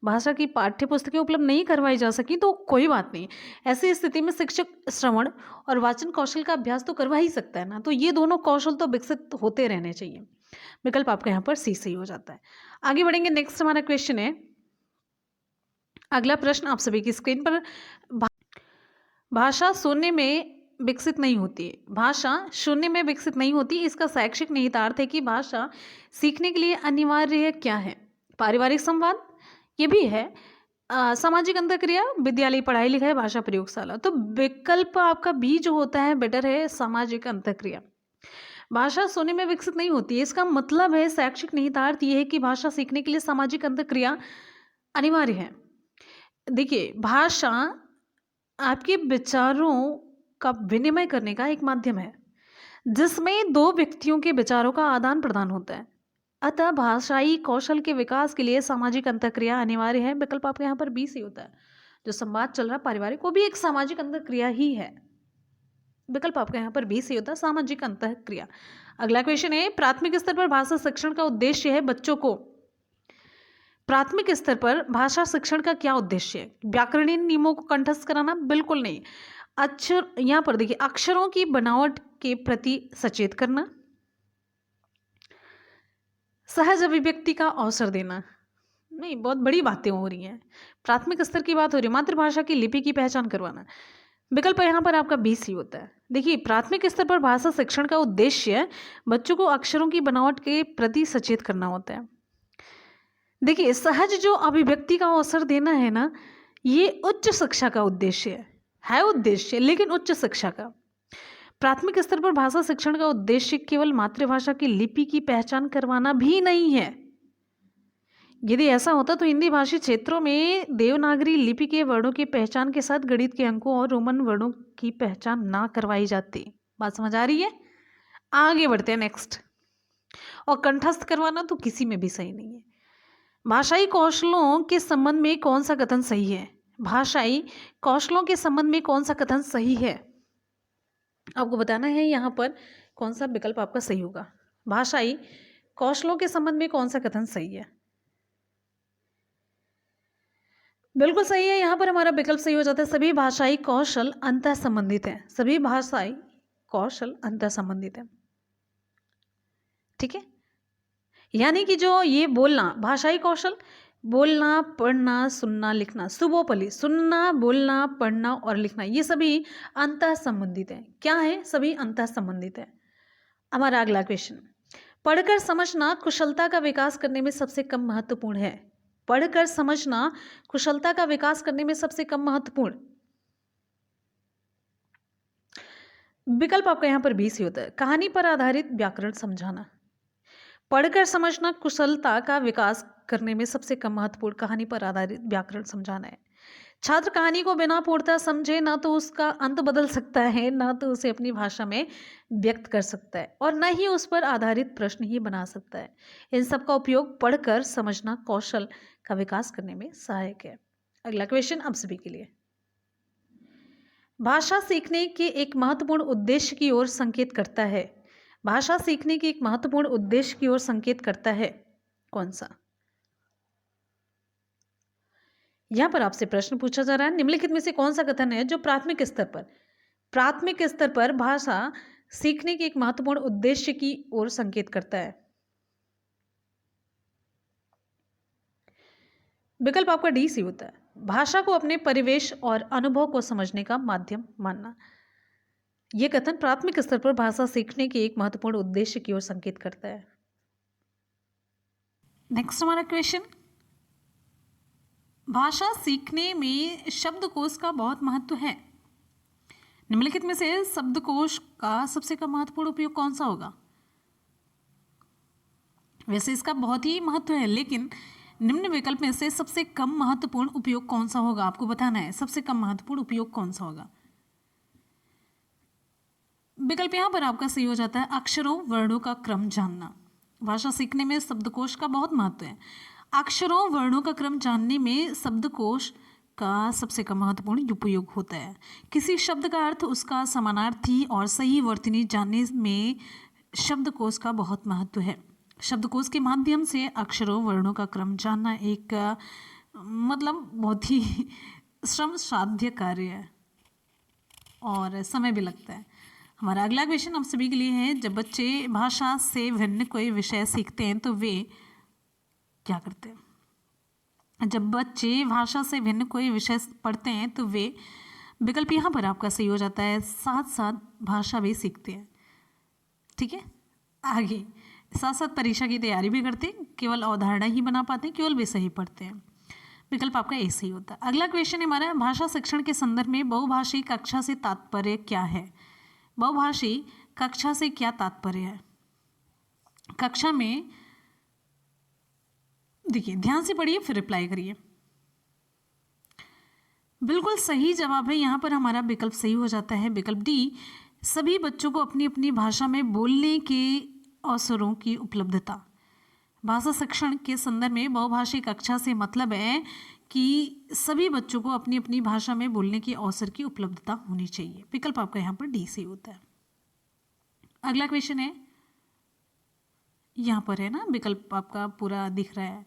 भाषा की पाठ्य पुस्तकें उपलब्ध नहीं करवाई जा सकी तो कोई बात नहीं। ऐसी स्थिति में शिक्षक श्रवण और वाचन कौशल का अभ्यास तो करवा ही सकता है ना, तो ये दोनों कौशल तो विकसित होते रहने चाहिए। विकल्प आपका यहाँ पर सी सही हो जाता है। आगे बढ़ेंगे, नेक्स्ट हमारा क्वेश्चन है, अगला प्रश्न आप सभी की स्क्रीन पर। भाषा सुनने में विकसित नहीं होती है। भाषा शून्य में विकसित नहीं होती। इसका शैक्षिक निहितार्थ है कि भाषा सीखने के लिए अनिवार्य क्या है? पारिवारिक संवाद, ये भी है। सामाजिक अंतःक्रिया, विद्यालय पढ़ाई लिखाई, भाषा प्रयोगशाला। तो विकल्प आपका बी जो होता है बेटर है, सामाजिक अंतःक्रिया। भाषा शून्य में विकसित नहीं होती है। इसका मतलब है शैक्षिक निहितार्थ ये है कि भाषा सीखने के लिए सामाजिक अंतःक्रिया अनिवार्य है। देखिए, भाषा आपके विचारों का विनिमय करने का एक माध्यम है जिसमें दो व्यक्तियों के विचारों का आदान प्रदान होता है। अतः भाषाई कौशल के विकास के लिए सामाजिक अंतःक्रिया अनिवार्य है। विकल्प आपके यहाँ पर बी सी होता है। जो संवाद चल रहा है पारिवारिक, वो भी एक सामाजिक अंतःक्रिया ही है। विकल्प आपका यहाँ पर बी सी होता है, सामाजिक अंतःक्रिया। अगला क्वेश्चन है, प्राथमिक स्तर पर भाषा शिक्षण का उद्देश्य है बच्चों को। प्राथमिक स्तर पर भाषा शिक्षण का क्या उद्देश्य है? व्याकरणीय नियमों को कंठस्थ कराना? बिल्कुल नहीं। अक्षर, यहाँ पर देखिए, अक्षरों की बनावट के प्रति सचेत करना, सहज अभिव्यक्ति का अवसर देना। नहीं, बहुत बड़ी बातें हो रही हैं। प्राथमिक स्तर की बात हो रही है, मातृभाषा की लिपि की पहचान करवाना। विकल्प यहाँ पर आपका बी सी होता है। देखिए, प्राथमिक स्तर पर भाषा शिक्षण का उद्देश्य बच्चों को अक्षरों की बनावट के प्रति सचेत करना होता है। देखिए, सहज जो अभिव्यक्ति का अवसर देना है ना, ये उच्च शिक्षा का उद्देश्य है उद्देश्य, लेकिन उच्च शिक्षा का। प्राथमिक स्तर पर भाषा शिक्षण का उद्देश्य केवल मातृभाषा की लिपि की पहचान करवाना भी नहीं है। यदि ऐसा होता तो हिंदी भाषी क्षेत्रों में देवनागरी लिपि के वर्णों की पहचान के साथ गणित के अंकों और रोमन वर्णों की पहचान ना करवाई जाती। बात समझ आ रही है? आगे बढ़ते हैं नेक्स्ट। और कंठस्थ करवाना तो किसी में भी सही नहीं है। भाषाई कौशलों के संबंध में कौन सा कथन सही है? भाषाई कौशलों के संबंध में कौन सा कथन सही है? आपको बताना है यहाँ पर कौन सा विकल्प आपका सही होगा। भाषाई कौशलों के संबंध में कौन सा कथन सही है? बिल्कुल सही है। यहाँ पर हमारा विकल्प सही हो जाता है। सभी भाषाई कौशल अंतः संबंधित हैं। सभी भाषाई कौशल अंतः संबंधित हैं। ठीक है, यानी कि जो ये बोलना, भाषाई कौशल, बोलना, पढ़ना, सुनना, लिखना, सुबोपली, सुनना, बोलना, पढ़ना और लिखना, ये सभी अंतः संबंधित हैं। क्या है? सभी अंतः संबंधित है। हमारा अगला क्वेश्चन, पढ़कर समझना कुशलता का विकास करने में सबसे कम महत्वपूर्ण है। पढ़कर समझना कुशलता का विकास करने में सबसे कम महत्वपूर्ण। विकल्प आपका यहाँ पर बी सी होता है। कहानी पर आधारित व्याकरण समझाना। पढ़कर समझना कुशलता का विकास करने में सबसे कम महत्वपूर्ण कहानी पर आधारित व्याकरण समझाना है। छात्र कहानी को बिना पूर्णतः समझे ना तो उसका अंत बदल सकता है, ना तो उसे अपनी भाषा में व्यक्त कर सकता है, और न ही उस पर आधारित प्रश्न ही बना सकता है। इन सब का उपयोग पढ़कर समझना कौशल का विकास करने में सहायक है। अगला क्वेश्चन आप सभी के लिए, भाषा सीखने के एक महत्वपूर्ण उद्देश्य की ओर संकेत करता है। भाषा सीखने के एक महत्वपूर्ण उद्देश्य की ओर संकेत करता है, कौन सा? यहां पर आपसे प्रश्न पूछा जा रहा है, निम्नलिखित में से कौन सा कथन है जो प्राथमिक स्तर पर भाषा सीखने के एक महत्वपूर्ण उद्देश्य की ओर संकेत करता है? विकल्प आपका डी सी होता है। भाषा को अपने परिवेश और अनुभव को समझने का माध्यम मानना। यह कथन प्राथमिक स्तर पर भाषा सीखने के एक महत्वपूर्ण उद्देश्य की ओर संकेत करता है। नेक्स्ट हमारा क्वेश्चन, भाषा सीखने में शब्दकोश का बहुत महत्व है। निम्नलिखित में से शब्दकोश का सबसे कम महत्वपूर्ण उपयोग कौन सा होगा? वैसे इसका बहुत ही महत्व है, लेकिन निम्न विकल्प में से सबसे कम महत्वपूर्ण उपयोग कौन सा होगा? आपको बताना है सबसे कम महत्वपूर्ण उपयोग कौन सा होगा। विकल्प यहाँ पर आपका सही हो जाता है, अक्षरों वर्णों का क्रम जानना। भाषा सीखने में शब्दकोश का बहुत महत्व है। अक्षरों वर्णों का क्रम जानने में शब्दकोश का सबसे कम महत्वपूर्ण उपयोग होता है। किसी शब्द का अर्थ, उसका समानार्थी और सही वर्तनी जानने में शब्दकोश का बहुत महत्व है। शब्दकोश के माध्यम से अक्षरों वर्णों का क्रम जानना एक मतलब बहुत ही श्रम साध्य कार्य है और समय भी लगता है। हमारा अगला क्वेश्चन आप सभी के लिए है, जब बच्चे भाषा से भिन्न कोई विषय सीखते हैं तो वे क्या करते हैं? जब बच्चे भाषा से भिन्न कोई विषय पढ़ते हैं तो वे विकल्प यहाँ पर आपका सही हो जाता है, साथ साथ भाषा भी सीखते हैं। ठीक है, आगे साथ साथ परीक्षा की तैयारी भी करते हैं, केवल अवधारणा ही बना पाते हैं, केवल विषय ही पढ़ते हैं। विकल्प आपका ए सही होता है। अगला क्वेश्चन हमारा, भाषा शिक्षण के संदर्भ में बहुभाषी कक्षा से तात्पर्य क्या है? बहुभाषी कक्षा से क्या तात्पर्य है? कक्षा में देखिए, ध्यान से पढ़िए फिर रिप्लाई करिए। बिल्कुल सही जवाब है यहाँ पर हमारा, विकल्प सही हो जाता है, विकल्प डी, सभी बच्चों को अपनी अपनी भाषा में बोलने के अवसरों की उपलब्धता। भाषा शिक्षण के संदर्भ में बहुभाषी कक्षा से मतलब है कि सभी बच्चों को अपनी अपनी भाषा में बोलने के अवसर की उपलब्धता होनी चाहिए। विकल्प आपका यहाँ पर डी सही होता है। अगला क्वेश्चन है, यहाँ पर है ना, विकल्प आपका पूरा दिख रहा है,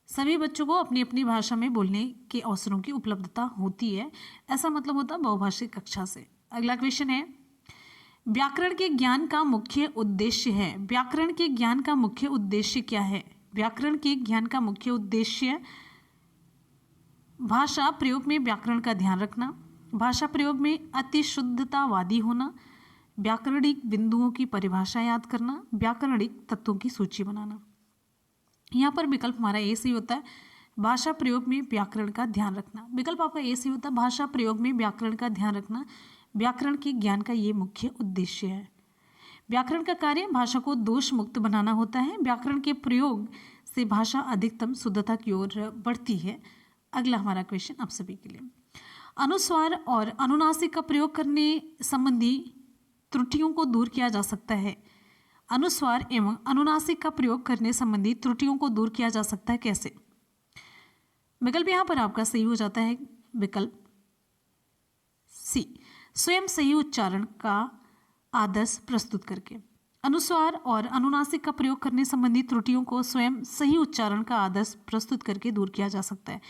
सभी बच्चों को अपनी अपनी भाषा में बोलने के अवसरों की उपलब्धता होती है, ऐसा मतलब होता है बहुभाषी कक्षा से। अगला क्वेश्चन है, व्याकरण के ज्ञान का मुख्य उद्देश्य है। व्याकरण के ज्ञान का मुख्य उद्देश्य क्या है? व्याकरण के ज्ञान का मुख्य उद्देश्य भाषा प्रयोग में व्याकरण का ध्यान रखना, भाषा प्रयोग में अतिशुद्धतावादी होना, व्याकरणिक बिंदुओं की परिभाषा याद करना, व्याकरणिक तत्वों की सूची बनाना। यहाँ पर विकल्प हमारा ए सही होता है, भाषा प्रयोग में व्याकरण का ध्यान रखना। विकल्प आपका ए सही होता है, भाषा प्रयोग में व्याकरण का ध्यान रखना व्याकरण के ज्ञान का ये मुख्य उद्देश्य है। व्याकरण का कार्य भाषा को दोष मुक्त बनाना होता है। व्याकरण के प्रयोग से भाषा अधिकतम शुद्धता की ओर बढ़ती है। अगला हमारा क्वेश्चन आप सभी के लिए, अनुस्वार और अनुनासिक का प्रयोग करने संबंधी त्रुटियों को दूर किया जा सकता है। अनुस्वार एवं अनुनासिक का प्रयोग करने संबंधी त्रुटियों को दूर किया जा सकता है, कैसे? विकल्प यहाँ पर आपका सही हो जाता है, विकल्प सी, स्वयं सही उच्चारण का आदर्श प्रस्तुत करके। अनुस्वार और अनुनासिक का प्रयोग करने संबंधी त्रुटियों को स्वयं सही उच्चारण का आदर्श प्रस्तुत करके दूर किया जा सकता है,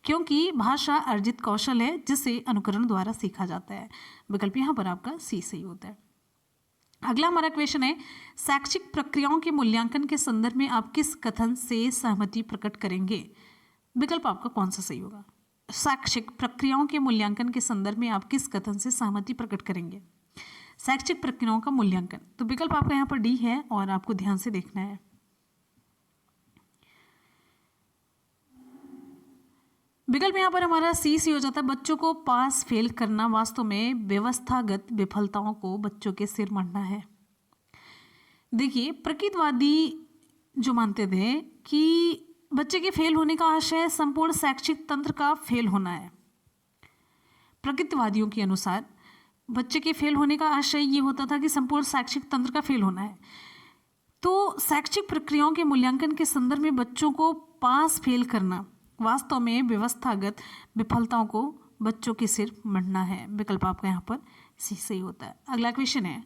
क्योंकि भाषा अर्जित कौशल है जिसे अनुकरण द्वारा सीखा जाता है। विकल्प यहाँ पर आपका सी सही होता है। अगला हमारा क्वेश्चन है, शैक्षिक प्रक्रियाओं के मूल्यांकन के संदर्भ में आप किस कथन से सहमति प्रकट करेंगे? विकल्प आपका कौन सा सही होगा? शैक्षिक प्रक्रियाओं के मूल्यांकन के संदर्भ में आप किस कथन से सहमति प्रकट करेंगे? शैक्षिक प्रक्रियाओं का मूल्यांकन, तो विकल्प आपका यहाँ पर डी है और आपको ध्यान से देखना है। विकल्प यहाँ पर हमारा सी सी हो जाता है, बच्चों को पास फेल करना वास्तव में व्यवस्थागत विफलताओं को बच्चों के सिर मढ़ना है। देखिए, प्रकृतवादी जो मानते थे कि बच्चे के फेल होने का आशय संपूर्ण शैक्षिक तंत्र का फेल होना है। प्रकृतवादियों के अनुसार बच्चे के फेल होने का आशय ये होता था कि संपूर्ण शैक्षिक तंत्र का फेल होना है। तो शैक्षिक प्रक्रियाओं के मूल्यांकन के संदर्भ में बच्चों को पास फेल करना वास्तव में व्यवस्थागत विफलताओं को बच्चों के सिर मढ़ना है। विकल्प आपका यहाँ पर सी सही होता है। अगला क्वेश्चन है,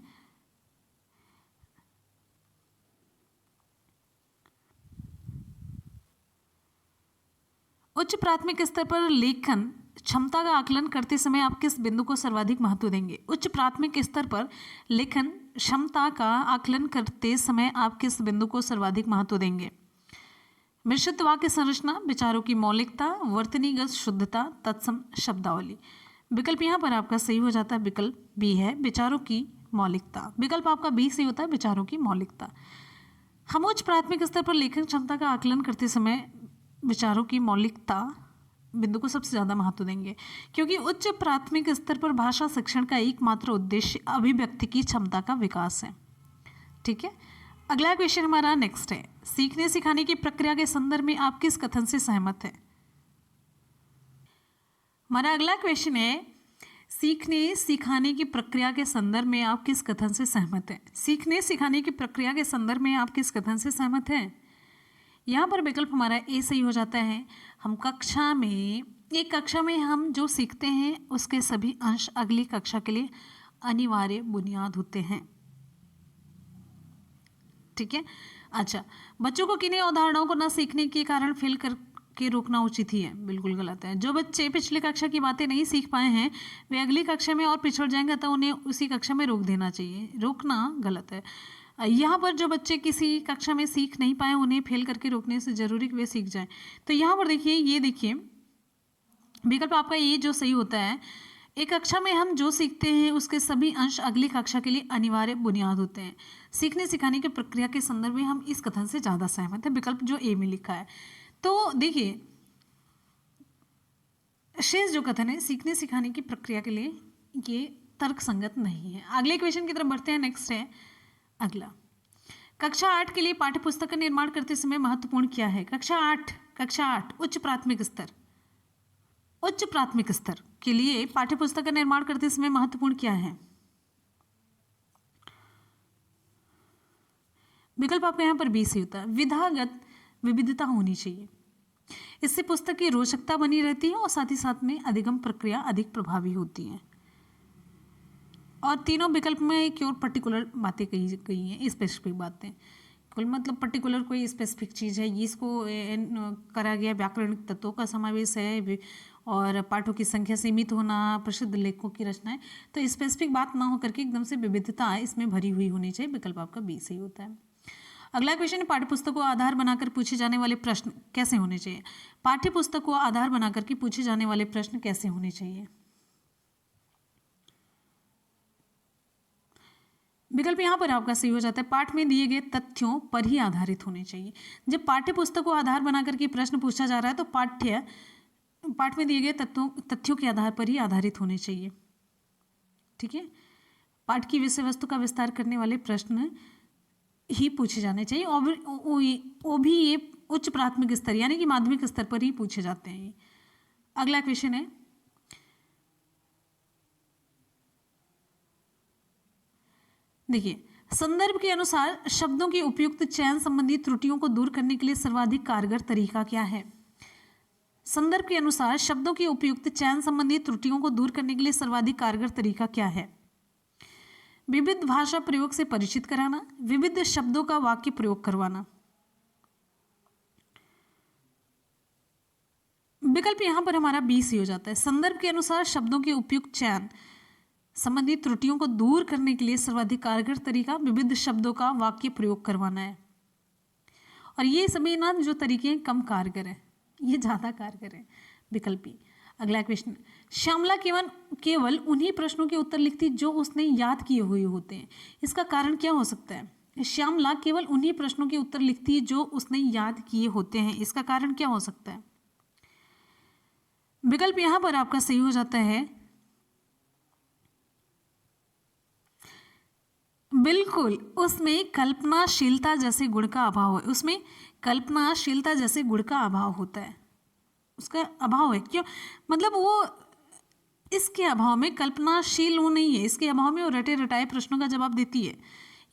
उच्च प्राथमिक स्तर पर लेखन क्षमता का आकलन करते समय आप किस बिंदु को सर्वाधिक महत्व देंगे? उच्च प्राथमिक स्तर पर लेखन क्षमता का आकलन करते समय आप किस बिंदु को सर्वाधिक महत्व देंगे? मिश्रित वाक्य संरचना, विचारों की मौलिकता, वर्तनीगत शुद्धता, तत्सम शब्दावली। विकल्प यहाँ पर आपका सही हो जाता है, विकल्प बी है, विचारों की मौलिकता। विकल्प आपका बी सही होता है, विचारों की मौलिकता। हम उच्च प्राथमिक स्तर पर लेखन क्षमता का आकलन करते समय विचारों की मौलिकता बिंदु को सबसे ज़्यादा महत्व देंगे, क्योंकि उच्च प्राथमिक स्तर पर भाषा शिक्षण का एकमात्र उद्देश्य अभिव्यक्ति की क्षमता का विकास है। ठीक है, अगला क्वेश्चन हमारा नेक्स्ट है, सीखने सिखाने की प्रक्रिया के संदर्भ में आप किस कथन से सहमत हैं? हमारा अगला क्वेश्चन है, सीखने सिखाने की प्रक्रिया के संदर्भ में आप किस कथन से सहमत हैं? सीखने सिखाने की प्रक्रिया के संदर्भ में आप किस कथन से सहमत हैं? यहाँ पर विकल्प हमारा ए सही हो जाता है। हम एक कक्षा में हम जो सीखते हैं उसके सभी अंश अगली कक्षा के लिए अनिवार्य बुनियाद होते हैं। ठीक है, अच्छा, बच्चों को किन्हीं अवधारणाओं को न सीखने के कारण फेल करके रोकना उचित ही है? बिल्कुल गलत है। जो बच्चे पिछली कक्षा की बातें नहीं सीख पाए हैं वे अगली कक्षा में और पिछड़ जाएंगे, तो उन्हें उसी कक्षा में रोक देना चाहिए। रोकना गलत है। यहाँ पर जो बच्चे किसी कक्षा में सीख नहीं पाए उन्हें फेल करके रोकने से जरूरी कि वे सीख जाएं। तो यहाँ पर देखिए, ये देखिए विकल्प आपका ये जो सही होता है, एक कक्षा में हम जो सीखते हैं उसके सभी अंश अगली कक्षा के लिए अनिवार्य बुनियाद होते हैं। सीखने सिखाने की प्रक्रिया के संदर्भ में हम इस कथन से ज़्यादा सहमत हैं, विकल्प जो ए में लिखा है। तो देखिए, शेष जो कथन है सीखने सिखाने की प्रक्रिया के लिए ये तर्क संगत नहीं है। अगले क्वेश्चन की तरफ बढ़ते हैं। नेक्स्ट है अगला, कक्षा 8 के लिए पाठ्य पुस्तक का निर्माण करते समय महत्वपूर्ण क्या है? कक्षा 8 उच्च प्राथमिक स्तर के लिए पाठ्य पुस्तक का निर्माण करते समय महत्वपूर्ण क्या है? विकल्प आपका यहाँ पर बी से होता है, विधागत विविधता होनी चाहिए। इससे पुस्तक की रोचकता बनी रहती है और साथ ही साथ में अधिगम प्रक्रिया अधिक प्रभावी होती है। और तीनों विकल्प में एक और पर्टिकुलर बातें कही गई हैं, स्पेसिफिक बातें। कुल मतलब पर्टिकुलर कोई स्पेसिफिक चीज़ है, इसको करा गया व्याकरणिक तत्वों का समावेश है और पाठों की संख्या सीमित होना, प्रसिद्ध लेखकों की रचनाएं। तो स्पेसिफिक बात ना होकर के एकदम से विविधता इसमें भरी हुई होनी चाहिए। विकल्प आपका बी सही होता है। अगला क्वेश्चन है, पाठ्य पुस्तक को आधार बनाकर पूछे जाने वाले प्रश्न कैसे होने चाहिए? पाठ्य पुस्तक को आधार बनाकर के पूछे जाने वाले प्रश्न कैसे होने चाहिए? विकल्प यहाँ पर आपका सही हो जाता है, पाठ में दिए गए तथ्यों पर ही आधारित होने चाहिए। जब पाठ्य पुस्तक को आधार बनाकर के प्रश्न पूछा जा रहा है तो पाठ में दिए गए तथ्यों के आधार पर ही आधारित होने चाहिए। ठीक है, पाठ की विषय वस्तु का विस्तार करने वाले प्रश्न ही पूछे जाने चाहिए और वो भी ये उच्च प्राथमिक स्तर यानी कि माध्यमिक स्तर पर ही पूछे जाते हैं। अगला क्वेश्चन है, देखिए, संदर्भ के अनुसार शब्दों के उपयुक्त चयन संबंधी त्रुटियों को दूर करने के लिए सर्वाधिक कारगर तरीका क्या है? संदर्भ के अनुसार शब्दों के उपयुक्त चयन संबंधी त्रुटियों को दूर करने के लिए सर्वाधिक कारगर तरीका क्या है? विविध भाषा प्रयोग से परिचित कराना, विविध शब्दों का वाक्य प्रयोग करवाना। विकल्प यहां पर हमारा बी सी हो जाता है, संदर्भ के अनुसार शब्दों के उपयुक्त चयन संबंधी त्रुटियों को दूर करने के लिए सर्वाधिक कारगर तरीका विविध शब्दों का वाक्य प्रयोग करवाना है। और ये सभी ना जो तरीके हैं कम कारगर है, ये ज़्यादा कारगर है। विकल्प बी। अगला क्वेश्चन, श्यामला केवल उन्हीं प्रश्नों के उत्तर लिखती जो उसने याद किए हुए होते हैं। इसका कारण क्या हो सकता है? श्यामला केवल उन्हीं प्रश्नों के उत्तर लिखती है जो उसने याद किए होते हैं। इसका कारण क्या हो सकता है? विकल्प यहां पर आपका सही हो जाता है, बिल्कुल, उसमें कल्पनाशीलता जैसे गुण का अभाव है। उसमें कल्पनाशीलता जैसे गुण का अभाव होता है, उसका अभाव है। क्यों? मतलब वो इसके अभाव में कल्पनाशील वो नहीं है, इसके अभाव में वो रटे रटाए प्रश्नों का जवाब देती है।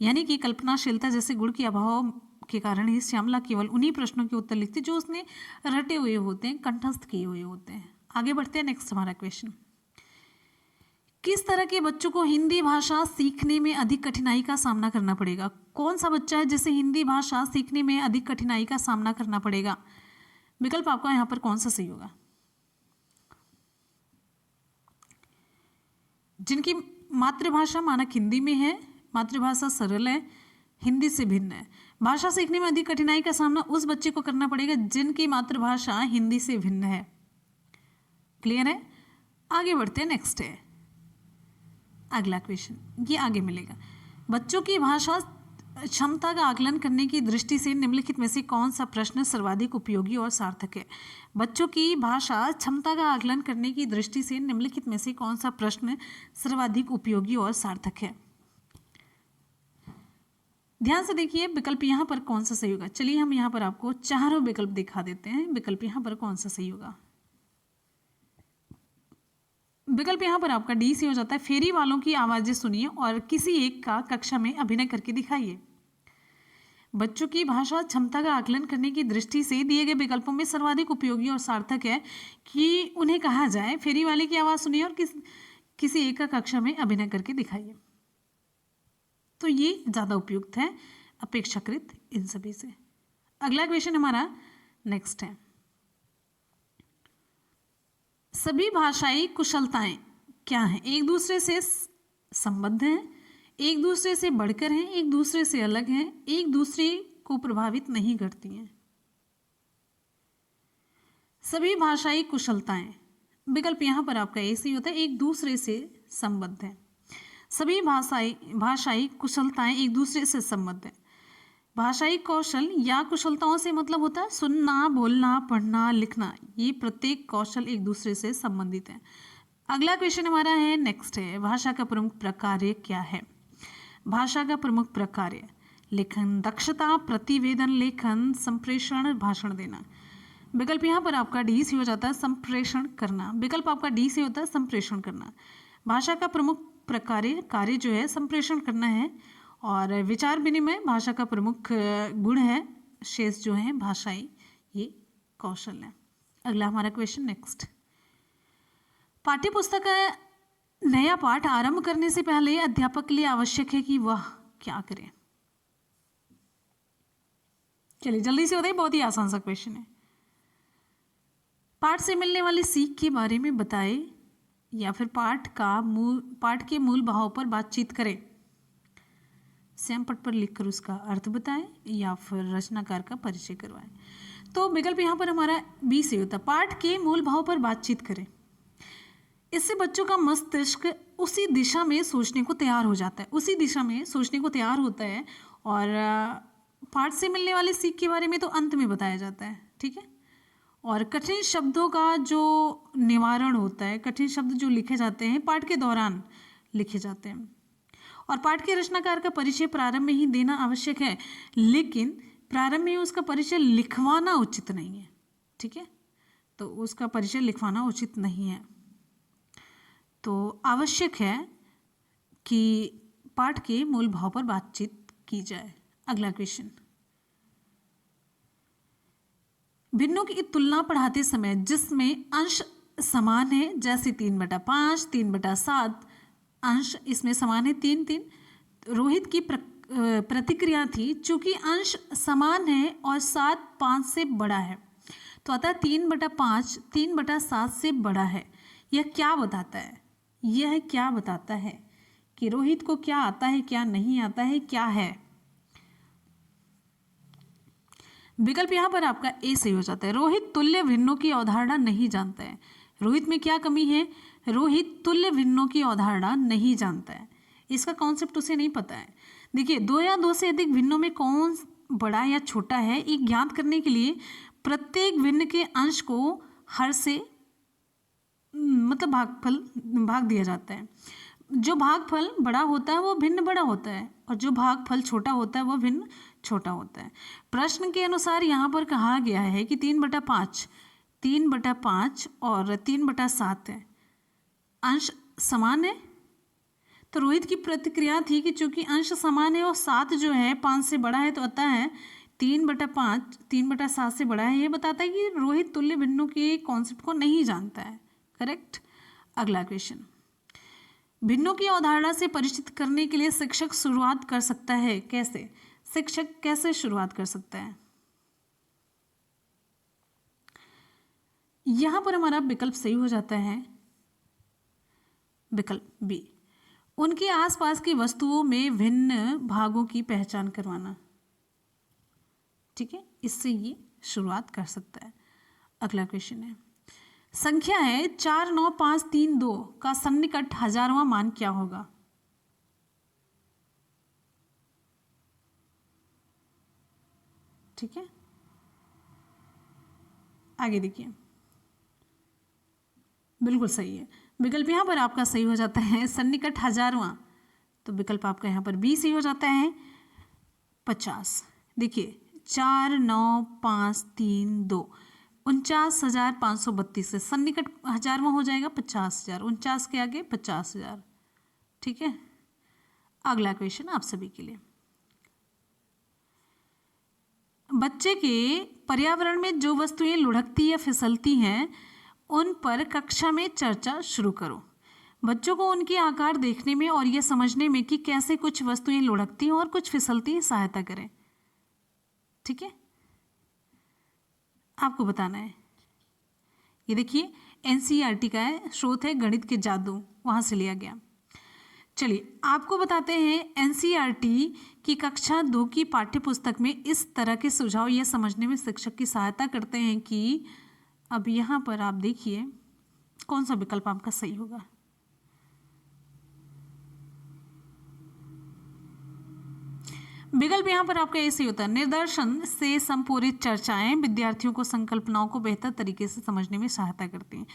यानी कि कल्पनाशीलता जैसे गुण के अभाव के कारण ही श्यामला केवल उन्हीं प्रश्नों के उत्तर लिखती जो उसने रटे हुए होते हैं, कंठस्थ किए हुए होते हैं। आगे बढ़ते हैं। नेक्स्ट हमारा क्वेश्चन, किस तरह के बच्चों को हिंदी भाषा सीखने में अधिक कठिनाई का सामना करना पड़ेगा? कौन सा बच्चा है जिसे हिंदी भाषा सीखने में अधिक कठिनाई का सामना करना पड़ेगा? विकल्प आपका यहाँ पर कौन सा सही होगा? जिनकी मातृभाषा मानक हिंदी में है, मातृभाषा सरल है, हिंदी से भिन्न है। भाषा सीखने में अधिक कठिनाई का सामना उस बच्चे को करना पड़ेगा जिनकी मातृभाषा हिंदी से भिन्न है। क्लियर है? आगे बढ़ते हैं। नेक्स्ट है अगला क्वेश्चन, ये आगे मिलेगा। बच्चों की भाषा क्षमता का आकलन करने की दृष्टि से निम्नलिखित में से कौन सा प्रश्न सर्वाधिक उपयोगी और सार्थक है? बच्चों की भाषा क्षमता का आकलन करने की दृष्टि से निम्नलिखित में से कौन सा प्रश्न सर्वाधिक उपयोगी और सार्थक है? ध्यान से देखिए विकल्प यहाँ पर कौन सा सही होगा। चलिए हम यहाँ पर आपको चारों विकल्प दिखा देते हैं। विकल्प यहाँ पर कौन सा सही होगा? विकल्प यहाँ पर आपका डी से हो जाता है, फेरी वालों की आवाज़ें सुनिए और किसी एक का कक्षा में अभिनय करके दिखाइए। बच्चों की भाषा क्षमता का आकलन करने की दृष्टि से दिए गए विकल्पों में सर्वाधिक उपयोगी और सार्थक है कि उन्हें कहा जाए फेरी वाले की आवाज़ सुनिए और किसी एक का कक्षा में अभिनय करके दिखाइए। तो ये ज़्यादा उपयुक्त है अपेक्षाकृत इन सभी से। अगला क्वेश्चन हमारा नेक्स्ट है, सभी भाषाई कुशलताएं क्या हैं? एक दूसरे से संबद्ध हैं, एक दूसरे से बढ़कर हैं, एक दूसरे से अलग हैं, एक दूसरे को प्रभावित नहीं करती हैं। सभी भाषाई कुशलताएं विकल्प यहाँ पर आपका ए सही होता है, एक दूसरे से संबद्ध है। सभी भाषाई कुशलताएं एक दूसरे से संबद्ध है। भाषाई कौशल या कुशलताओं से मतलब होता है सुनना, बोलना, पढ़ना, लिखना, ये प्रत्येक कौशल एक दूसरे से संबंधित है। अगला क्वेश्चन हमारा है, नेक्स्ट है, भाषा का प्रमुख प्रकार्य क्या है? भाषा का प्रमुख प्रकार्य लेखन दक्षता, प्रतिवेदन लेखन, संप्रेषण, भाषण देना। विकल्प यहाँ पर आपका डी से हो जाता है संप्रेषण करना। विकल्प आपका डी से होता है संप्रेषण करना। भाषा का प्रमुख कार्य जो है संप्रेषण करना है, और विचार विनिमय भाषा का प्रमुख गुण है, शेष जो है भाषाई ये कौशल है। अगला हमारा क्वेश्चन नेक्स्ट, पाठ्य पुस्तक का नया पाठ आरंभ करने से पहले अध्यापक के लिए आवश्यक है कि वह क्या करे? चलिए जल्दी से बताइए, बहुत ही आसान सा क्वेश्चन है। पाठ से मिलने वाली सीख के बारे में बताए, या फिर पाठ के मूल भाव पर बातचीत करें, श्याम पट पर लिखकर उसका अर्थ बताएं, या फिर रचनाकार का परिचय करवाएं। तो विकल्प यहाँ पर हमारा बी से होता है, पाठ के मूल भाव पर बातचीत करें। इससे बच्चों का मस्तिष्क उसी दिशा में सोचने को तैयार हो जाता है, उसी दिशा में सोचने को तैयार होता है, और पाठ से मिलने वाली सीख के बारे में तो अंत में बताया जाता है, ठीक है। और कठिन शब्दों का जो निवारण होता है, कठिन शब्द जो लिखे जाते हैं पाठ के दौरान लिखे जाते हैं। और पाठ के रचनाकार का परिचय प्रारंभ में ही देना आवश्यक है, लेकिन प्रारंभ में उसका परिचय लिखवाना उचित नहीं है, ठीक है। तो उसका परिचय लिखवाना उचित नहीं है, तो आवश्यक है कि पाठ के मूल भाव पर बातचीत की जाए। अगला क्वेश्चन, भिन्नों की तुलना पढ़ाते समय जिसमें अंश समान है, जैसे 3/5, 3/7 अंश इसमें समान है, 3-3, रोहित की प्रतिक्रिया थी, चूंकि अंश समान है और 7 5 से बड़ा है, तो अतः 3/5 3/7 से बड़ा है। यह क्या बताता है? यह क्या बताता है कि रोहित को क्या आता है, क्या नहीं आता है, क्या है? विकल्प यहाँ पर आपका ए सही हो जाता है, रोहित तुल्य भिन्नों की अवधारणा नहीं जानता है। रोहित में क्या कमी है? रोहित तुल्य भिन्नों की अवधारणा नहीं जानता है, इसका कॉन्सेप्ट उसे नहीं पता है। देखिए, 2 या 2 से अधिक भिन्नों में कौन बड़ा या छोटा है, ये ज्ञात करने के लिए प्रत्येक भिन्न के अंश को हर से मतलब भाग दिया जाता है। जो भागफल बड़ा होता है वो भिन्न बड़ा होता है, और जो भागफल छोटा होता है वो भिन्न छोटा होता है। प्रश्न के अनुसार यहाँ पर कहा गया है कि 3/5 और 3/7 है, अंश समान है। तो रोहित की प्रतिक्रिया थी कि चूंकि अंश समान है और 7 जो है 5 से बड़ा है, तो अतः है 3/5 3/7 से बड़ा है। ये बताता है कि रोहित तुल्य भिन्नों के कॉन्सेप्ट को नहीं जानता है, करेक्ट। अगला क्वेश्चन, भिन्नों की अवधारणा से परिचित करने के लिए शिक्षक शुरुआत कर सकता है, कैसे? शिक्षक कैसे शुरुआत कर सकता है? यहां पर हमारा विकल्प सही हो जाता है, विकल्प बी, उनके आसपास की वस्तुओं में भिन्न भागों की पहचान करवाना, ठीक है, इससे ये शुरुआत कर सकता है। अगला क्वेश्चन है, संख्या है 49532 का सन्निकट 1000वां मान क्या होगा? ठीक है, आगे देखिए, बिल्कुल सही है। विकल्प यहाँ पर आपका सही हो जाता है सन्निकट 1000वां, तो विकल्प आपका यहाँ पर बी सही हो जाता है 50। देखिए 49532 49,532 से सन्निकट 1000वां हो जाएगा 50,000, 49 के आगे 50,000, ठीक है। अगला क्वेश्चन आप सभी के लिए, बच्चे के पर्यावरण में जो वस्तुएं लुढ़कती या फिसलती हैं उन पर कक्षा में चर्चा शुरू करो। बच्चों को उनके आकार देखने में और यह समझने में कि कैसे कुछ वस्तुएं लुढ़कती हैं और कुछ फिसलती हैं सहायता करें, ठीक है। आपको बताना है, ये देखिए एनसीईआरटी का है, स्रोत है गणित के जादू, वहाँ से लिया गया। चलिए आपको बताते हैं, एनसीईआरटी की कक्षा 2 की पाठ्य पुस्तक में इस तरह के सुझाव यह समझने में शिक्षक की सहायता करते हैं कि, अब यहाँ पर आप देखिए कौन सा विकल्प आपका सही होगा? विकल्प यहाँ पर आपका ऐसे होता है, निदर्शन से संपूरित चर्चाएं विद्यार्थियों को संकल्पनाओं को बेहतर तरीके से समझने में सहायता करती हैं।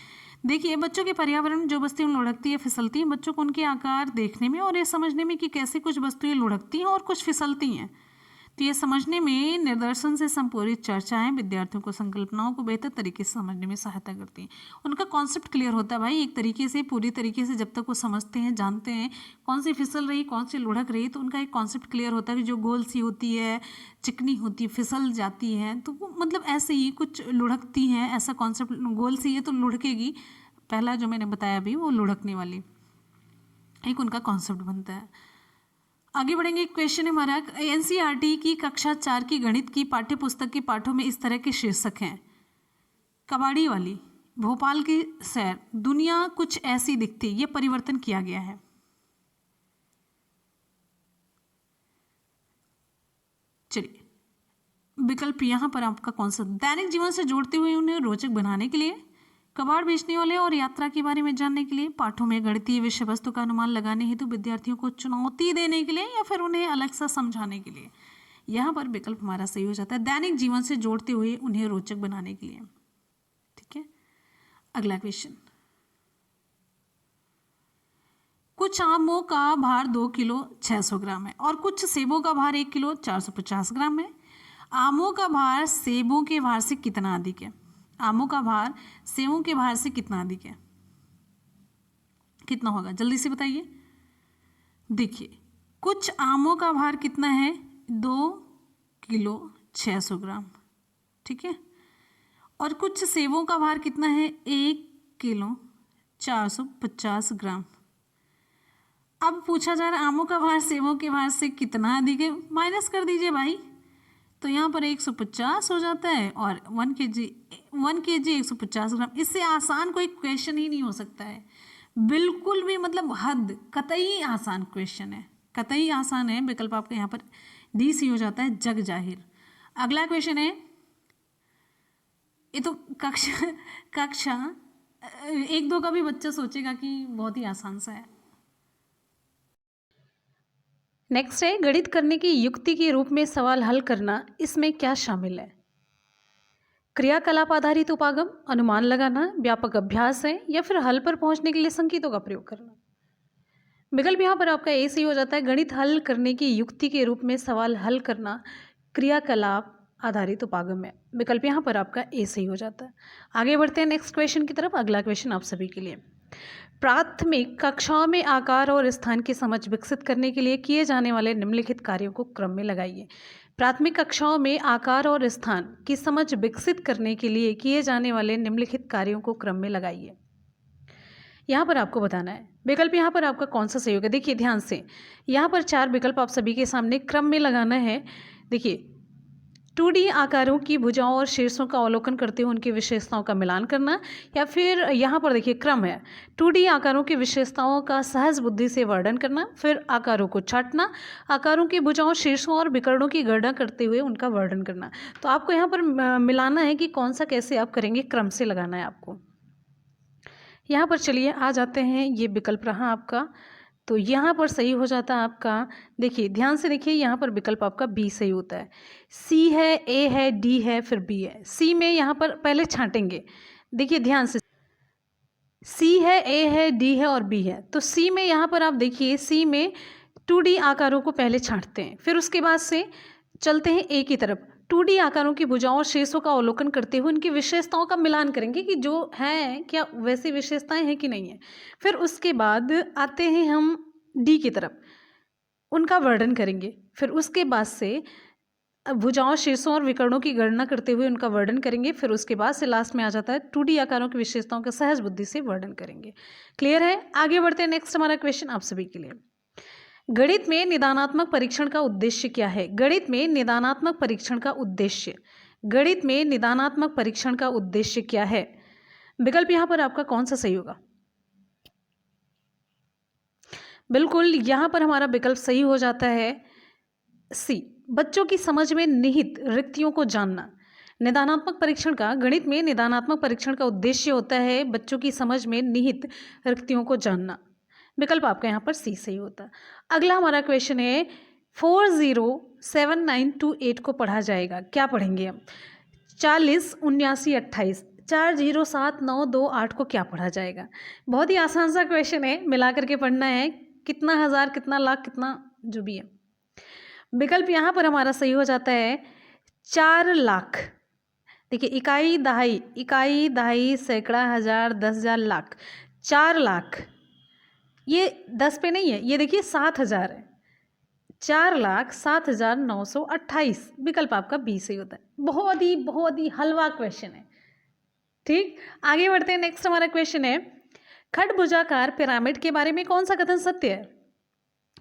देखिए, बच्चों के पर्यावरण में जो वस्तुएं लुढ़कती है फिसलती हैं, बच्चों को उनके आकार देखने में और ये समझने में कि कैसे कुछ वस्तुएं लुढ़कती हैं और कुछ फिसलती हैं, तो ये समझने में निदर्शन से संपूरित चर्चाएं विद्यार्थियों को संकल्पनाओं को बेहतर तरीके से समझने में सहायता करती हैं। उनका कॉन्सेप्ट क्लियर होता है भाई, एक तरीके से पूरी तरीके से जब तक वो समझते हैं, जानते हैं कौन सी फिसल रही कौन सी लुढ़क रही, तो उनका एक कॉन्सेप्ट क्लियर होता है कि जो गोल सी होती है, चिकनी होती है, फिसल जाती है, तो वो मतलब ऐसे ही कुछ लुढ़कती हैं, ऐसा कॉन्सेप्ट। गोल सी है तो लुढ़केगी, पहला जो मैंने बताया अभी वो लुढ़कने वाली, एक उनका कॉन्सेप्ट बनता है। आगे बढ़ेंगे। क्वेश्चन है हमारा, एनसीईआरटी की कक्षा 4 की गणित की पाठ्य पुस्तक के पाठों में इस तरह के शीर्षक हैं, कबाड़ी वाली, भोपाल की सैर, दुनिया कुछ ऐसी दिखती, ये परिवर्तन किया गया है। चलिए, विकल्प यहां पर आपका कौन सा? दैनिक जीवन से जोड़ते हुए उन्हें रोचक बनाने के लिए, कबाड़ बेचने वाले और यात्रा के बारे में जानने के लिए, पाठों में गणितीय विषय वस्तु का अनुमान लगाने हेतु विद्यार्थियों को चुनौती देने के लिए, या फिर उन्हें अलग सा समझाने के लिए। यहाँ पर विकल्प हमारा सही हो जाता है, दैनिक जीवन से जोड़ते हुए उन्हें रोचक बनाने के लिए। ठीक है, अगला क्वेश्चन, कुछ आमों का भार 2 किलो 600 ग्राम है और कुछ सेबों का भार 1 किलो 450 ग्राम है। आमों का भार सेबों के भार से कितना अधिक है? आमों का भार सेबों के भार से कितना अधिक है? कितना होगा, जल्दी से बताइए। देखिए, कुछ आमों का भार कितना है? 2 किलो 600 ग्राम, ठीक है। और कुछ सेबों का भार कितना है? 1 किलो 450 ग्राम। अब पूछा जा रहा है आमों का भार सेबों के भार से कितना अधिक है, माइनस कर दीजिए भाई, तो यहाँ पर 150 हो जाता है और 1 केजी 150 ग्राम। इससे आसान कोई क्वेश्चन ही नहीं हो सकता है, बिल्कुल भी, मतलब हद, कतई आसान क्वेश्चन है, कतई आसान है। विकल्प आपका यहाँ पर डी सी हो जाता है, जग जाहिर। अगला क्वेश्चन है, ये तो कक्षा 1-2 का भी बच्चा सोचेगा कि बहुत ही आसान सा है। नेक्स्ट है, गणित करने की युक्ति के रूप में सवाल हल करना, इसमें क्या शामिल है? क्रियाकलाप आधारित उपागम, अनुमान लगाना, व्यापक अभ्यास है, या फिर हल पर पहुंचने के लिए संकेतों का प्रयोग करना। विकल्प यहाँ पर आपका ए सही हो जाता है, गणित हल करने की युक्ति के रूप में सवाल हल करना क्रियाकलाप आधारित उपागम है। विकल्प यहाँ पर आपका ए सही हो जाता है। आगे बढ़ते हैं नेक्स्ट क्वेश्चन की तरफ। अगला क्वेश्चन आप सभी के लिए, प्राथमिक कक्षाओं में आकार और स्थान की समझ विकसित करने के लिए किए जाने वाले निम्नलिखित कार्यों को क्रम में लगाइए। प्राथमिक कक्षाओं में आकार और स्थान की समझ विकसित करने के लिए किए जाने वाले निम्नलिखित कार्यों को क्रम में लगाइए। यहाँ पर आपको बताना है विकल्प यहाँ पर आपका कौन सा सही होगा। देखिए ध्यान से, यहाँ पर 4 विकल्प आप सभी के सामने क्रम में लगाना है। देखिए, 2D आकारों की भुजाओं और शीर्षों का अवलोकन करते हुए उनकी विशेषताओं का मिलान करना, या फिर यहाँ पर देखिए क्रम है, 2D आकारों की विशेषताओं का सहज बुद्धि से वर्णन करना, फिर आकारों को छांटना, आकारों की भुजाओं, शीर्षों और विकर्णों की गणना करते हुए उनका वर्णन करना। तो आपको यहाँ पर मिलाना है कि कौन सा कैसे आप करेंगे, क्रम से लगाना है आपको। यहाँ पर चलिए आ जाते हैं, ये विकल्प रहा आपका, तो यहाँ पर सही हो जाता है आपका। देखिए ध्यान से देखिए, यहाँ पर विकल्प आपका बी सही होता है। सी है, ए है, डी है, फिर बी है। सी में यहाँ पर पहले छांटेंगे, देखिए ध्यान से, सी है, ए है, डी है और बी है। तो सी में यहाँ पर आप देखिए, सी में 2D आकारों को पहले छांटते हैं, फिर उसके बाद से चलते हैं ए की तरफ। 2D आकारों की भुजाओं और शीर्षों का अवलोकन करते हुए उनकी विशेषताओं का मिलान करेंगे कि जो हैं क्या वैसी विशेषताएं हैं कि नहीं है। फिर उसके बाद आते हैं हम डी की तरफ, उनका वर्णन करेंगे। फिर उसके बाद से भुजाओं, शीर्षों और विकर्णों की गणना करते हुए उनका वर्णन करेंगे। फिर उसके बाद से लास्ट में आ जाता है 2D आकारों की विशेषताओं का सहज बुद्धि से वर्णन करेंगे। क्लियर है? आगे बढ़ते हैं, नेक्स्ट हमारा क्वेश्चन आप सभी के लिए, गणित में निदानात्मक परीक्षण का उद्देश्य क्या है? गणित में निदानात्मक परीक्षण का उद्देश्य, गणित में निदानात्मक परीक्षण का उद्देश्य क्या है? विकल्प यहाँ पर आपका कौन सा सही होगा? बिल्कुल यहाँ पर हमारा विकल्प सही हो जाता है सी, बच्चों की समझ में निहित रिक्तियों को जानना। निदानात्मक परीक्षण का गणित में निदानात्मक परीक्षण का उद्देश्य होता है बच्चों की समझ में निहित रिक्तियों को जानना। विकल्प आपका यहाँ पर सी सही होता है। अगला हमारा क्वेश्चन है 407928 को पढ़ा जाएगा, क्या पढ़ेंगे हम? 40 79 28 407928 को क्या पढ़ा जाएगा? बहुत ही आसान सा क्वेश्चन है, मिला करके पढ़ना है, कितना हज़ार कितना लाख कितना जो भी है। विकल्प यहाँ पर हमारा सही हो जाता है 4 लाख। देखिए इकाई दहाई सैकड़ा हज़ार 10,000 लाख, 4 लाख, ये 10 पे नहीं है, ये देखिए 7,000 है, 4,07,928। विकल्प आपका बी सही होता है। बहुत ही हलवा क्वेश्चन है। ठीक, आगे बढ़ते हैं। नेक्स्ट हमारा क्वेश्चन है खडभुजाकार पिरामिड के बारे में कौन सा कथन सत्य है?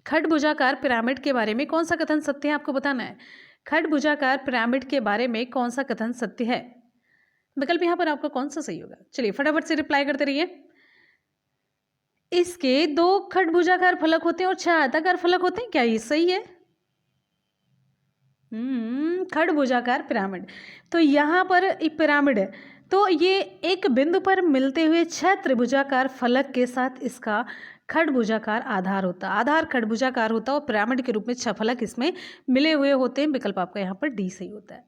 खडभुजाकार पिरामिड के बारे में कौन सा कथन सत्य है, आपको बताना है। खडभुजाकार पिरामिड के बारे में कौन सा कथन सत्य है? विकल्प यहाँ पर आपका कौन सा सही होगा? चलिए फटाफट से रिप्लाई करते रहिए। इसके 2 खडभुजाकार फलक होते हैं और 6 आयताकार फलक होते हैं, क्या ये सही है? खडभुजाकार पिरामिड, तो यहाँ पर एक पिरामिड है, तो ये एक बिंदु पर मिलते हुए 6 त्रिभुजाकार फलक के साथ इसका खडभुजाकार आधार होता है। आधार खडभुजाकार होता है और पिरामिड के रूप में 6 फलक इसमें मिले हुए होते हैं। विकल्प आपका यहाँ पर डी सही होता है।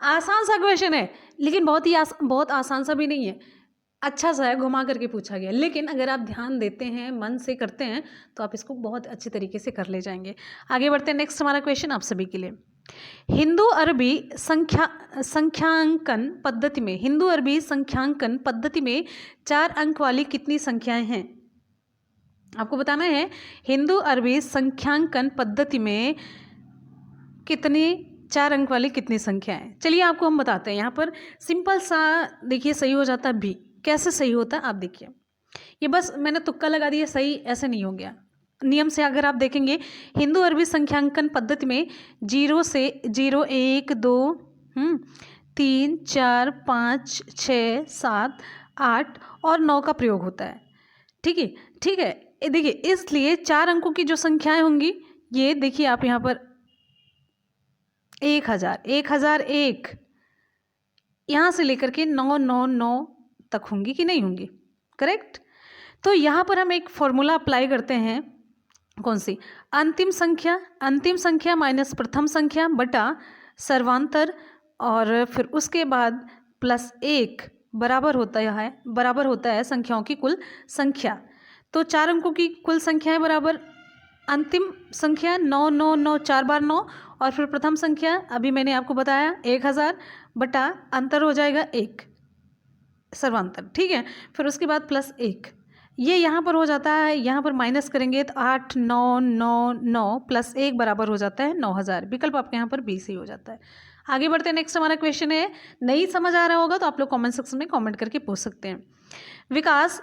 आसान सा क्वेश्चन है, लेकिन बहुत आसान सा भी नहीं है, अच्छा सा है, घुमा करके पूछा गया, लेकिन अगर आप ध्यान देते हैं, मन से करते हैं, तो आप इसको बहुत अच्छे तरीके से कर ले जाएंगे। आगे बढ़ते हैं। नेक्स्ट हमारा क्वेश्चन आप सभी के लिए, हिंदू अरबी संख्यांकन पद्धति में 4 अंक वाली कितनी संख्याएं हैं? आपको बताना है हिंदू अरबी संख्यांकन पद्धति में कितनी 4 अंक वाली कितनी संख्याएं हैं। चलिए आपको हम बताते हैं। यहाँ पर सिंपल सा देखिए सही हो जाता है बी। कैसे सही होता है आप देखिए, ये बस मैंने तुक्का लगा दिया, सही ऐसे नहीं हो गया। नियम से अगर आप देखेंगे हिंदू अरबी संख्यांकन पद्धति में 0 से 0 1 2 3 4 5 6 7 8 और 9 का प्रयोग होता है। ठीक है, देखिए इसलिए 4 अंकों की जो संख्याएं होंगी, ये देखिए आप यहाँ पर 1000 1001 यहाँ से लेकर के 999 तक होंगी कि नहीं होंगी, करेक्ट। तो यहाँ पर हम एक फॉर्मूला अप्लाई करते हैं, कौन सी? अंतिम संख्या माइनस प्रथम संख्या बटा सर्वांतर, और फिर उसके बाद प्लस 1 बराबर होता है संख्याओं की कुल संख्या। तो 4 अंकों की कुल संख्या है बराबर अंतिम संख्या 999 4 बार 9, और फिर प्रथम संख्या अभी मैंने आपको बताया 1000 बटा अंतर हो जाएगा 1 सर्वांतर, ठीक है। फिर उसके बाद प्लस 1, ये यहाँ पर हो जाता है, यहाँ पर माइनस करेंगे तो 8 9 9 9 प्लस 1 बराबर हो जाता है 9000। विकल्प आपके यहाँ पर बी सही हो जाता है। आगे बढ़ते हैं। नेक्स्ट हमारा क्वेश्चन है, नहीं समझ आ रहा होगा तो आप लोग कमेंट सेक्शन में कमेंट करके पूछ सकते हैं। विकास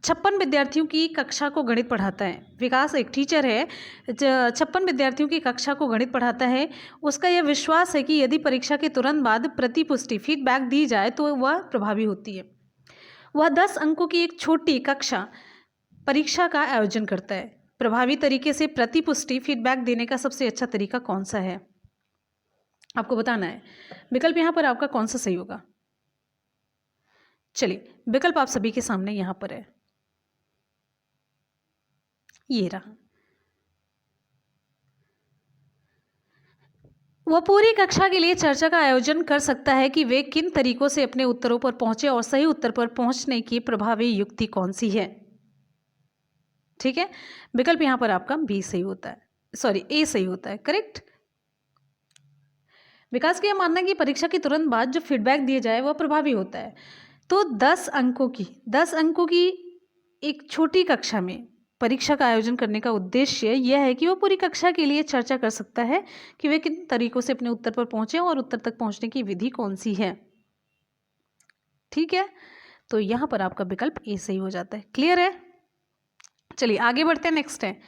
56 विद्यार्थियों की कक्षा को गणित पढ़ाता है। विकास एक टीचर है, 56 विद्यार्थियों की कक्षा को गणित पढ़ाता है। उसका यह विश्वास है कि यदि परीक्षा के तुरंत बाद प्रतिपुष्टि फीडबैक दी जाए तो वह प्रभावी होती है। वह 10 अंकों की एक छोटी कक्षा परीक्षा का आयोजन करता है। प्रभावी तरीके से प्रतिपुष्टि फीडबैक देने का सबसे अच्छा तरीका कौन सा है, आपको बताना है। विकल्प यहाँ पर आपका कौन सा सही होगा? चलिए विकल्प आप सभी के सामने यहाँ पर है, ये रहा। वह पूरी कक्षा के लिए चर्चा का आयोजन कर सकता है कि वे किन तरीकों से अपने उत्तरों पर पहुंचे और सही उत्तर पर पहुंचने की प्रभावी युक्ति कौन सी है। ठीक है, विकल्प यहां पर आपका बी सही होता है, सॉरी ए सही होता है, करेक्ट। विकास का यह मानना है कि परीक्षा के तुरंत बाद जो फीडबैक दिया जाए वह प्रभावी होता है। तो 10 अंकों की एक छोटी कक्षा में परीक्षा का आयोजन करने का उद्देश्य यह है कि वह पूरी कक्षा के लिए चर्चा कर सकता है कि वे किन तरीकों से अपने उत्तर पर पहुंचे और उत्तर तक पहुंचने की विधि कौन सी है। ठीक है, तो यहां पर आपका विकल्प ए सही हो जाता है। क्लियर है? चलिए आगे बढ़ते हैं। नेक्स्ट है,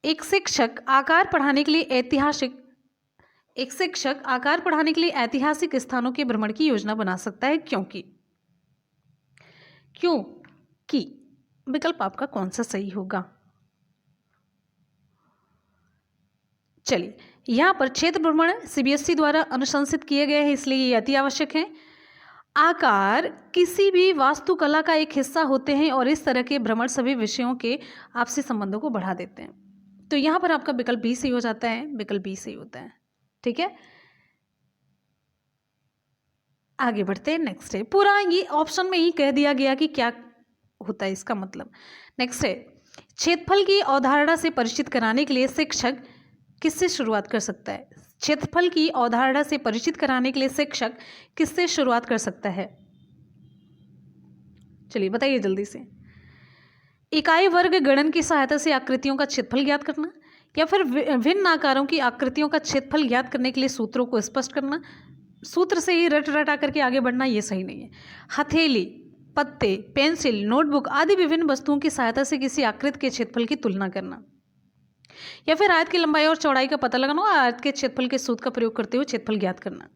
एक शिक्षक आकार पढ़ाने के लिए ऐतिहासिक स्थानों के भ्रमण की योजना बना सकता है, क्योंकि विकल्प आपका कौन सा सही होगा? चलिए यहाँ पर क्षेत्र भ्रमण सीबीएसई द्वारा अनुशंसित किए गए हैं, इसलिए ये अति आवश्यक है। आकार किसी भी वास्तुकला का एक हिस्सा होते हैं और इस तरह के भ्रमण सभी विषयों के आपसी संबंधों को बढ़ा देते हैं। तो यहाँ पर आपका विकल्प बी सही हो जाता है, विकल्प बी सही होता है। ठीक है, आगे बढ़ते हैं। नेक्स्ट है, पूरा ये ऑप्शन में ही कह दिया गया कि क्या होता है इसका मतलब। नेक्स्ट है, क्षेत्रफल की अवधारणा से परिचित कराने के लिए शिक्षक किससे शुरुआत कर सकता है? क्षेत्रफल की अवधारणा से परिचित कराने के लिए शिक्षक किससे शुरुआत कर सकता है? चलिए बताइए जल्दी से। इकाई वर्ग गणन की सहायता से आकृतियों का क्षेत्रफल ज्ञात करना, या फिर भिन्न आकारों की आकृतियों का क्षेत्रफल ज्ञात करने के लिए सूत्रों को स्पष्ट करना, सूत्र से ही रट रटा करके आगे बढ़ना, ये सही नहीं है। हथेली, पत्ते, पेंसिल, नोटबुक आदि विभिन्न वस्तुओं की सहायता से किसी आकृति के क्षेत्रफल की तुलना करना, या फिर आयत की लंबाई और चौड़ाई का पता लगाना और आयत के क्षेत्रफल के सूत्र का प्रयोग करते हुए क्षेत्रफल ज्ञात करना।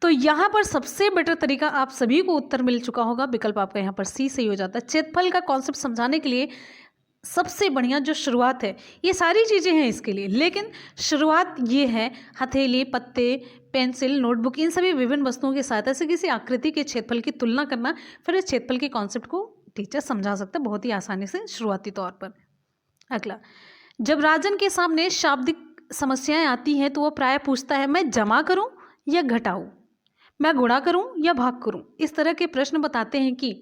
तो यहाँ पर सबसे बेटर तरीका आप सभी को उत्तर मिल चुका होगा, विकल्प आपका यहाँ पर सी सही हो जाता है। क्षेत्रफल का कॉन्सेप्ट समझाने के लिए सबसे बढ़िया जो शुरुआत है, ये सारी चीज़ें हैं इसके लिए, लेकिन शुरुआत ये है हथेली, पत्ते, पेंसिल, नोटबुक, इन सभी विभिन्न वस्तुओं की सहायता से किसी आकृति के क्षेत्रफल की तुलना करना। फिर इस क्षेत्रफल के कॉन्सेप्ट को टीचर समझा सकता है बहुत ही आसानी से शुरुआती तौर पर। अगला, जब राजन के सामने शाब्दिक समस्याएं आती हैं तो वह प्रायः पूछता है, मैं जमा करूं या घटाऊं, मैं गुणा करूं या भाग करूं। इस तरह के प्रश्न बताते हैं कि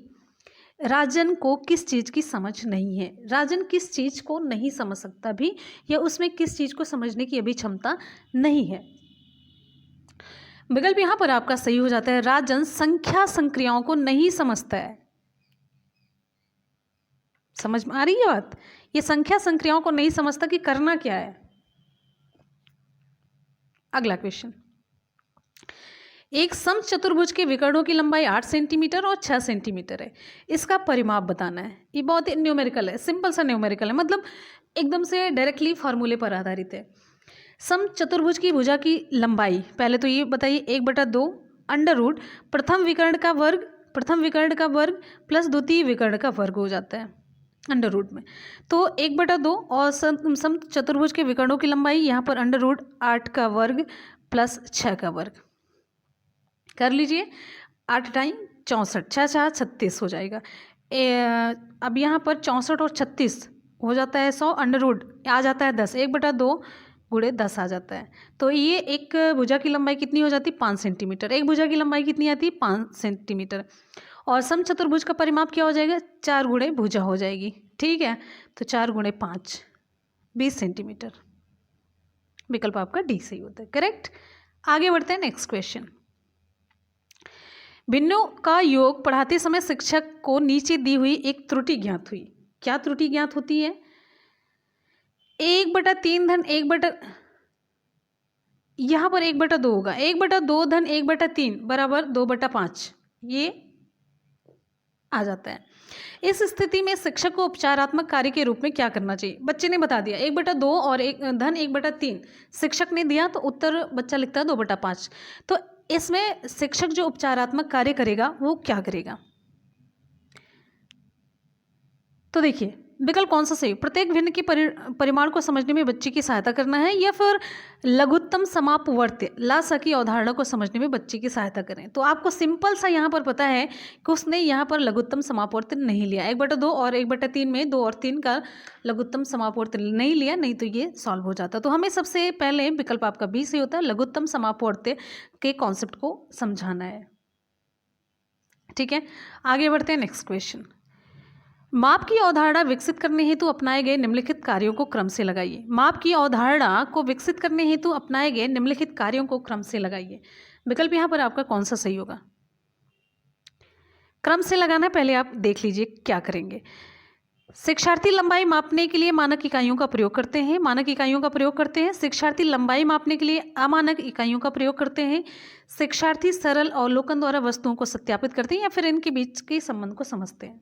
राजन को किस चीज़ की समझ नहीं है, राजन किस चीज़ को नहीं समझ सकता भी, या उसमें किस चीज़ को समझने की अभी क्षमता नहीं है। विकल्प यहाँ पर आपका सही हो जाता है, राजन संख्या संक्रियाओं को नहीं समझता है। समझ में आ रही है बात? ये संख्या संक्रियाओं को नहीं समझता कि करना क्या है। अगला क्वेश्चन, एक समचतुर्भुज के विकर्णों की लंबाई 8 सेंटीमीटर और 6 सेंटीमीटर है, इसका परिमाप बताना है। ये बहुत ही न्यूमेरिकल है, सिंपल सा न्यूमेरिकल है, मतलब एकदम से डायरेक्टली फॉर्मूले पर आधारित है। समचतुर्भुज की भुजा की लंबाई, पहले तो ये बताइए 1/2 अंडर रूट प्रथम विकर्ण का वर्ग प्लस द्वितीय विकर्ण का वर्ग हो जाता है अंडर रूट में। तो 1/2 और सम चतुर्भुज के विकर्णों की लंबाई यहाँ पर अंडर रूट 8 का वर्ग प्लस 6 का वर्ग कर लीजिए। 8 टाइम 64, 6 6 36 हो जाएगा। अब यहाँ पर 64 और 36 हो जाता है 100, अंडर रूट आ जाता है 10, 1/2 गुणे 10 आ जाता है। तो ये एक भुजा की लंबाई कितनी हो जाती है? 5 सेंटीमीटर। एक भुजा की लंबाई कितनी आती है? 5 सेंटीमीटर। और समचतुर्भुज का परिमाप क्या हो जाएगा? 4 गुणे भुजा हो जाएगी। ठीक है, तो 4 गुणे 5 20 सेंटीमीटर। विकल्प आपका डी सही होता है, करेक्ट। आगे बढ़ते हैं नेक्स्ट क्वेश्चन। भिन्नों का योग पढ़ाते समय शिक्षक को नीचे दी हुई एक त्रुटि ज्ञात हुई। क्या त्रुटि ज्ञात होती है? 1/3 धन 1/, यहाँ पर 1/2 होगा। 1/2 धन 1/3 बराबर 2/5, ये आ जाता है। इस स्थिति में शिक्षक को उपचारात्मक कार्य के रूप में क्या करना चाहिए? बच्चे ने बता दिया 1/2 और 1 धन 1/3 शिक्षक ने दिया, तो उत्तर बच्चा लिखता है 2/5। तो इसमें शिक्षक जो उपचारात्मक कार्य करेगा वो क्या करेगा? तो देखिए विकल्प कौन सा सही? प्रत्येक भिन्न के परिमाण को समझने में बच्चे की सहायता करना है, या फिर लघुत्तम समापवर्त्य लासा की अवधारणा को समझने में बच्चे की सहायता करें। तो आपको सिंपल सा यहाँ पर पता है कि उसने यहाँ पर लघुत्तम समापवर्त्य नहीं लिया। 1/2 और 1/3 में 2 और 3 का लघुत्तम समापवर्त्य नहीं लिया, नहीं तो ये सॉल्व हो जाता। तो हमें सबसे पहले विकल्प आपका बी से होता है, लघुत्तम समापवर्त्य के कॉन्सेप्ट को समझाना है। ठीक है, आगे बढ़ते हैं नेक्स्ट क्वेश्चन। माप की अवधारणा विकसित करने हेतु अपनाए गए निम्नलिखित कार्यों को क्रम से लगाइए। माप की अवधारणा को विकसित करने हेतु अपनाए गए निम्नलिखित कार्यों को क्रम से लगाइए। विकल्प यहाँ पर आपका कौन सा सही होगा? क्रम से लगाना, पहले आप देख लीजिए क्या करेंगे। शिक्षार्थी लंबाई मापने के लिए मानक इकाइयों का प्रयोग करते हैं, मानक इकाइयों का प्रयोग करते हैं। शिक्षार्थी लंबाई मापने के लिए अमानक इकाइयों का प्रयोग करते हैं। शिक्षार्थी सरल अवलोकन द्वारा वस्तुओं को सत्यापित करते हैं, या फिर इनके बीच के संबंध को समझते हैं,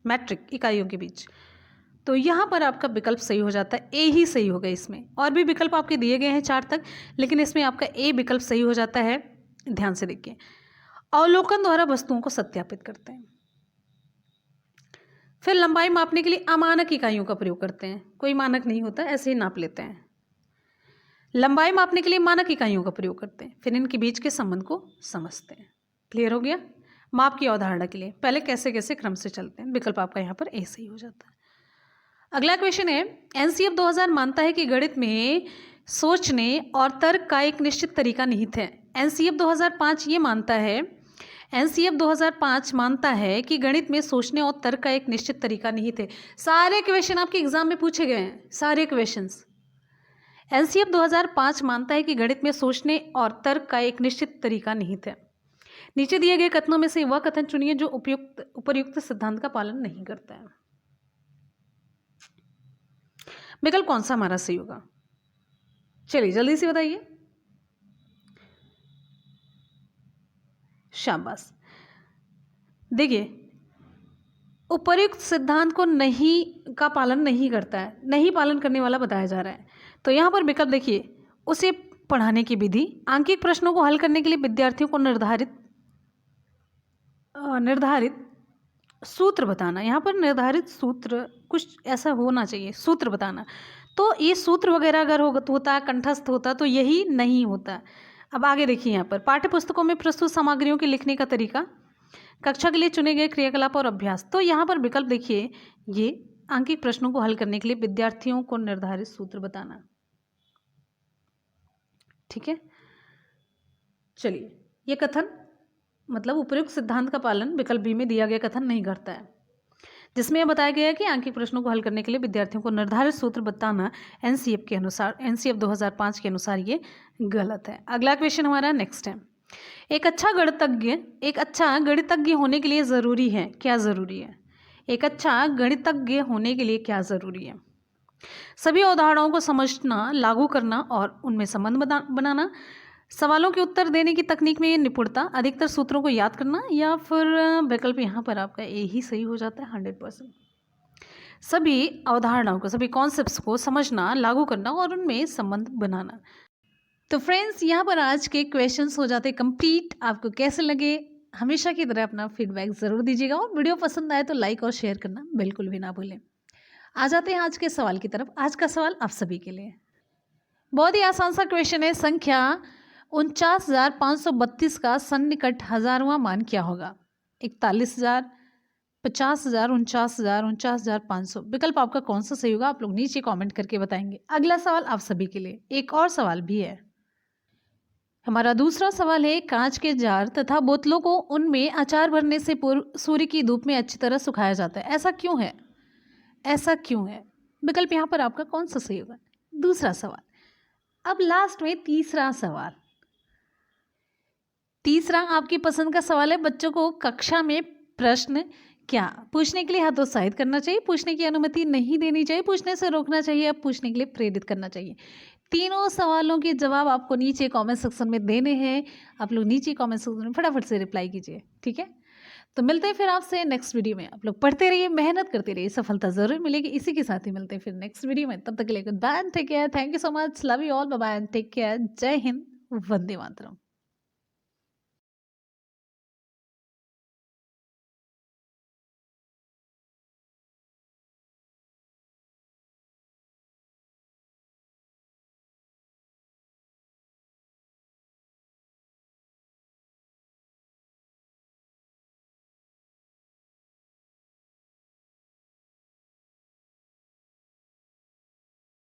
मैट्रिक इकाइयों के बीच। तो यहाँ पर आपका विकल्प सही हो जाता है, ए ही सही होगा। इसमें और भी विकल्प आपके दिए गए हैं 4 तक, लेकिन इसमें आपका ए विकल्प सही हो जाता है। ध्यान से देखिए, अवलोकन द्वारा वस्तुओं को सत्यापित करते हैं। फिर लंबाई मापने के लिए अमानक इकाइयों का प्रयोग करते हैं, कोई मानक नहीं होता, ऐसे ही नाप लेते हैं। लंबाई मापने के लिए मानक इकाइयों का प्रयोग करते हैं, फिर इनके बीच के संबंध को समझते हैं। क्लियर हो गया? माप की अवधारणा के लिए पहले कैसे कैसे क्रम से चलते हैं, विकल्प आपका यहाँ पर ए सही हो जाता है। अगला क्वेश्चन है, एनसीएफ 2000 मानता है कि गणित में सोचने और तर्क का एक निश्चित तरीका निहित है। एनसीएफ 2005 ये मानता है, एनसीएफ 2005 मानता है कि गणित में सोचने और तर्क का एक निश्चित तरीका निहित है। सारे क्वेश्चन आपके एग्जाम में पूछे गए हैं, सारे क्वेश्चंस। एनसीएफ 2005 मानता है कि गणित में सोचने और तर्क का एक निश्चित तरीका निहित है। नीचे दिए गए कथनों में से वह कथन चुनिए जो उपर्युक्त सिद्धांत का पालन नहीं करता है। विकल्प कौन सा हमारा सही होगा? चलिए जल्दी से बताइए। शाबाश। देखिए, उपर्युक्त सिद्धांत को नहीं का पालन नहीं करता है, नहीं पालन करने वाला बताया जा रहा है। तो यहाँ पर विकल्प देखिए, उसे पढ़ाने की विधि, आंकिक प्रश्नों को हल करने के लिए विद्यार्थियों को निर्धारित सूत्र बताना। यहाँ पर निर्धारित सूत्र कुछ ऐसा होना चाहिए, सूत्र बताना। तो ये सूत्र वगैरह अगर होता है, कंठस्थ होता, तो यही नहीं होता। अब आगे देखिए, यहाँ पर पाठ्य पुस्तकों में प्रस्तुत सामग्रियों के लिखने का तरीका, कक्षा के लिए चुने गए क्रियाकलाप और अभ्यास। तो यहाँ पर विकल्प देखिए, ये आंकिक प्रश्नों को हल करने के लिए विद्यार्थियों को निर्धारित सूत्र बताना। ठीक है, चलिए, ये कथन मतलब उपर्युक्त सिद्धांत का पालन विकल्प बी में दिया गया कथन नहीं करता है, जिसमें यह बताया गया है कि आंकिक प्रश्नों को हल करने के लिए विद्यार्थियों को निर्धारित सूत्र बताना एनसीएफ के अनुसार, एनसीएफ 2005 के अनुसार ये गलत है। अगला क्वेश्चन हमारा नेक्स्ट है, एक अच्छा गणितज्ञ होने के लिए ज़रूरी है, क्या ज़रूरी है? एक अच्छा गणितज्ञ होने के लिए क्या ज़रूरी है? सभी अवधारणाओं को समझना, लागू करना और उनमें संबंध बनाना, सवालों के उत्तर देने की तकनीक में ये निपुणता, अधिकतर सूत्रों को याद करना, या फिर विकल्प यहाँ पर आपका ए ही सही हो जाता है 100%। सभी अवधारणाओं को, सभी कॉन्सेप्ट्स को समझना, लागू करना और उनमें संबंध बनाना। तो फ्रेंड्स, यहाँ पर आज के क्वेश्चंस हो जाते कंप्लीट। आपको कैसे लगे हमेशा की तरह अपना फीडबैक ज़रूर दीजिएगा, और वीडियो पसंद आए तो लाइक और शेयर करना बिल्कुल भी ना भूलें। आ जाते हैं आज के सवाल की तरफ। आज का सवाल आप सभी के लिए बहुत ही आसान सा क्वेश्चन है। संख्या 49,532 का सन्निकट हजारवां मान क्या होगा? 41,000, 50,000, 49,000, 49,500। विकल्प आपका कौन सा सही होगा? आप लोग नीचे कमेंट करके बताएंगे। अगला सवाल आप सभी के लिए एक और सवाल भी है। हमारा दूसरा सवाल है, कांच के जार तथा बोतलों को उनमें अचार भरने से पूर्व सूर्य की धूप में अच्छी तरह सुखाया जाता है, ऐसा क्यों है? ऐसा क्यों है? विकल्प यहाँ पर आपका कौन सा सही होगा? दूसरा सवाल। अब लास्ट में तीसरा सवाल। तीसरा आपकी पसंद का सवाल है, बच्चों को कक्षा में प्रश्न क्या पूछने के लिए हतोत्साहित करना चाहिए, पूछने की अनुमति नहीं देनी चाहिए, पूछने से रोकना चाहिए, अब पूछने के लिए प्रेरित करना चाहिए। तीनों सवालों के जवाब आपको नीचे कमेंट सेक्शन में देने हैं। आप लोग नीचे कमेंट सेक्शन में फटाफट से रिप्लाई कीजिए, ठीक है? तो मिलते हैं फिर आपसे नेक्स्ट वीडियो में। आप लोग पढ़ते रहिए, मेहनत करते रहिए, सफलता जरूर मिलेगी। इसी के साथ ही मिलते हैं फिर नेक्स्ट वीडियो में। तब तक के लिए goodbye and take care. Thank you so much, love you all, bye bye and take care. जय हिंद, वंदे मातरम।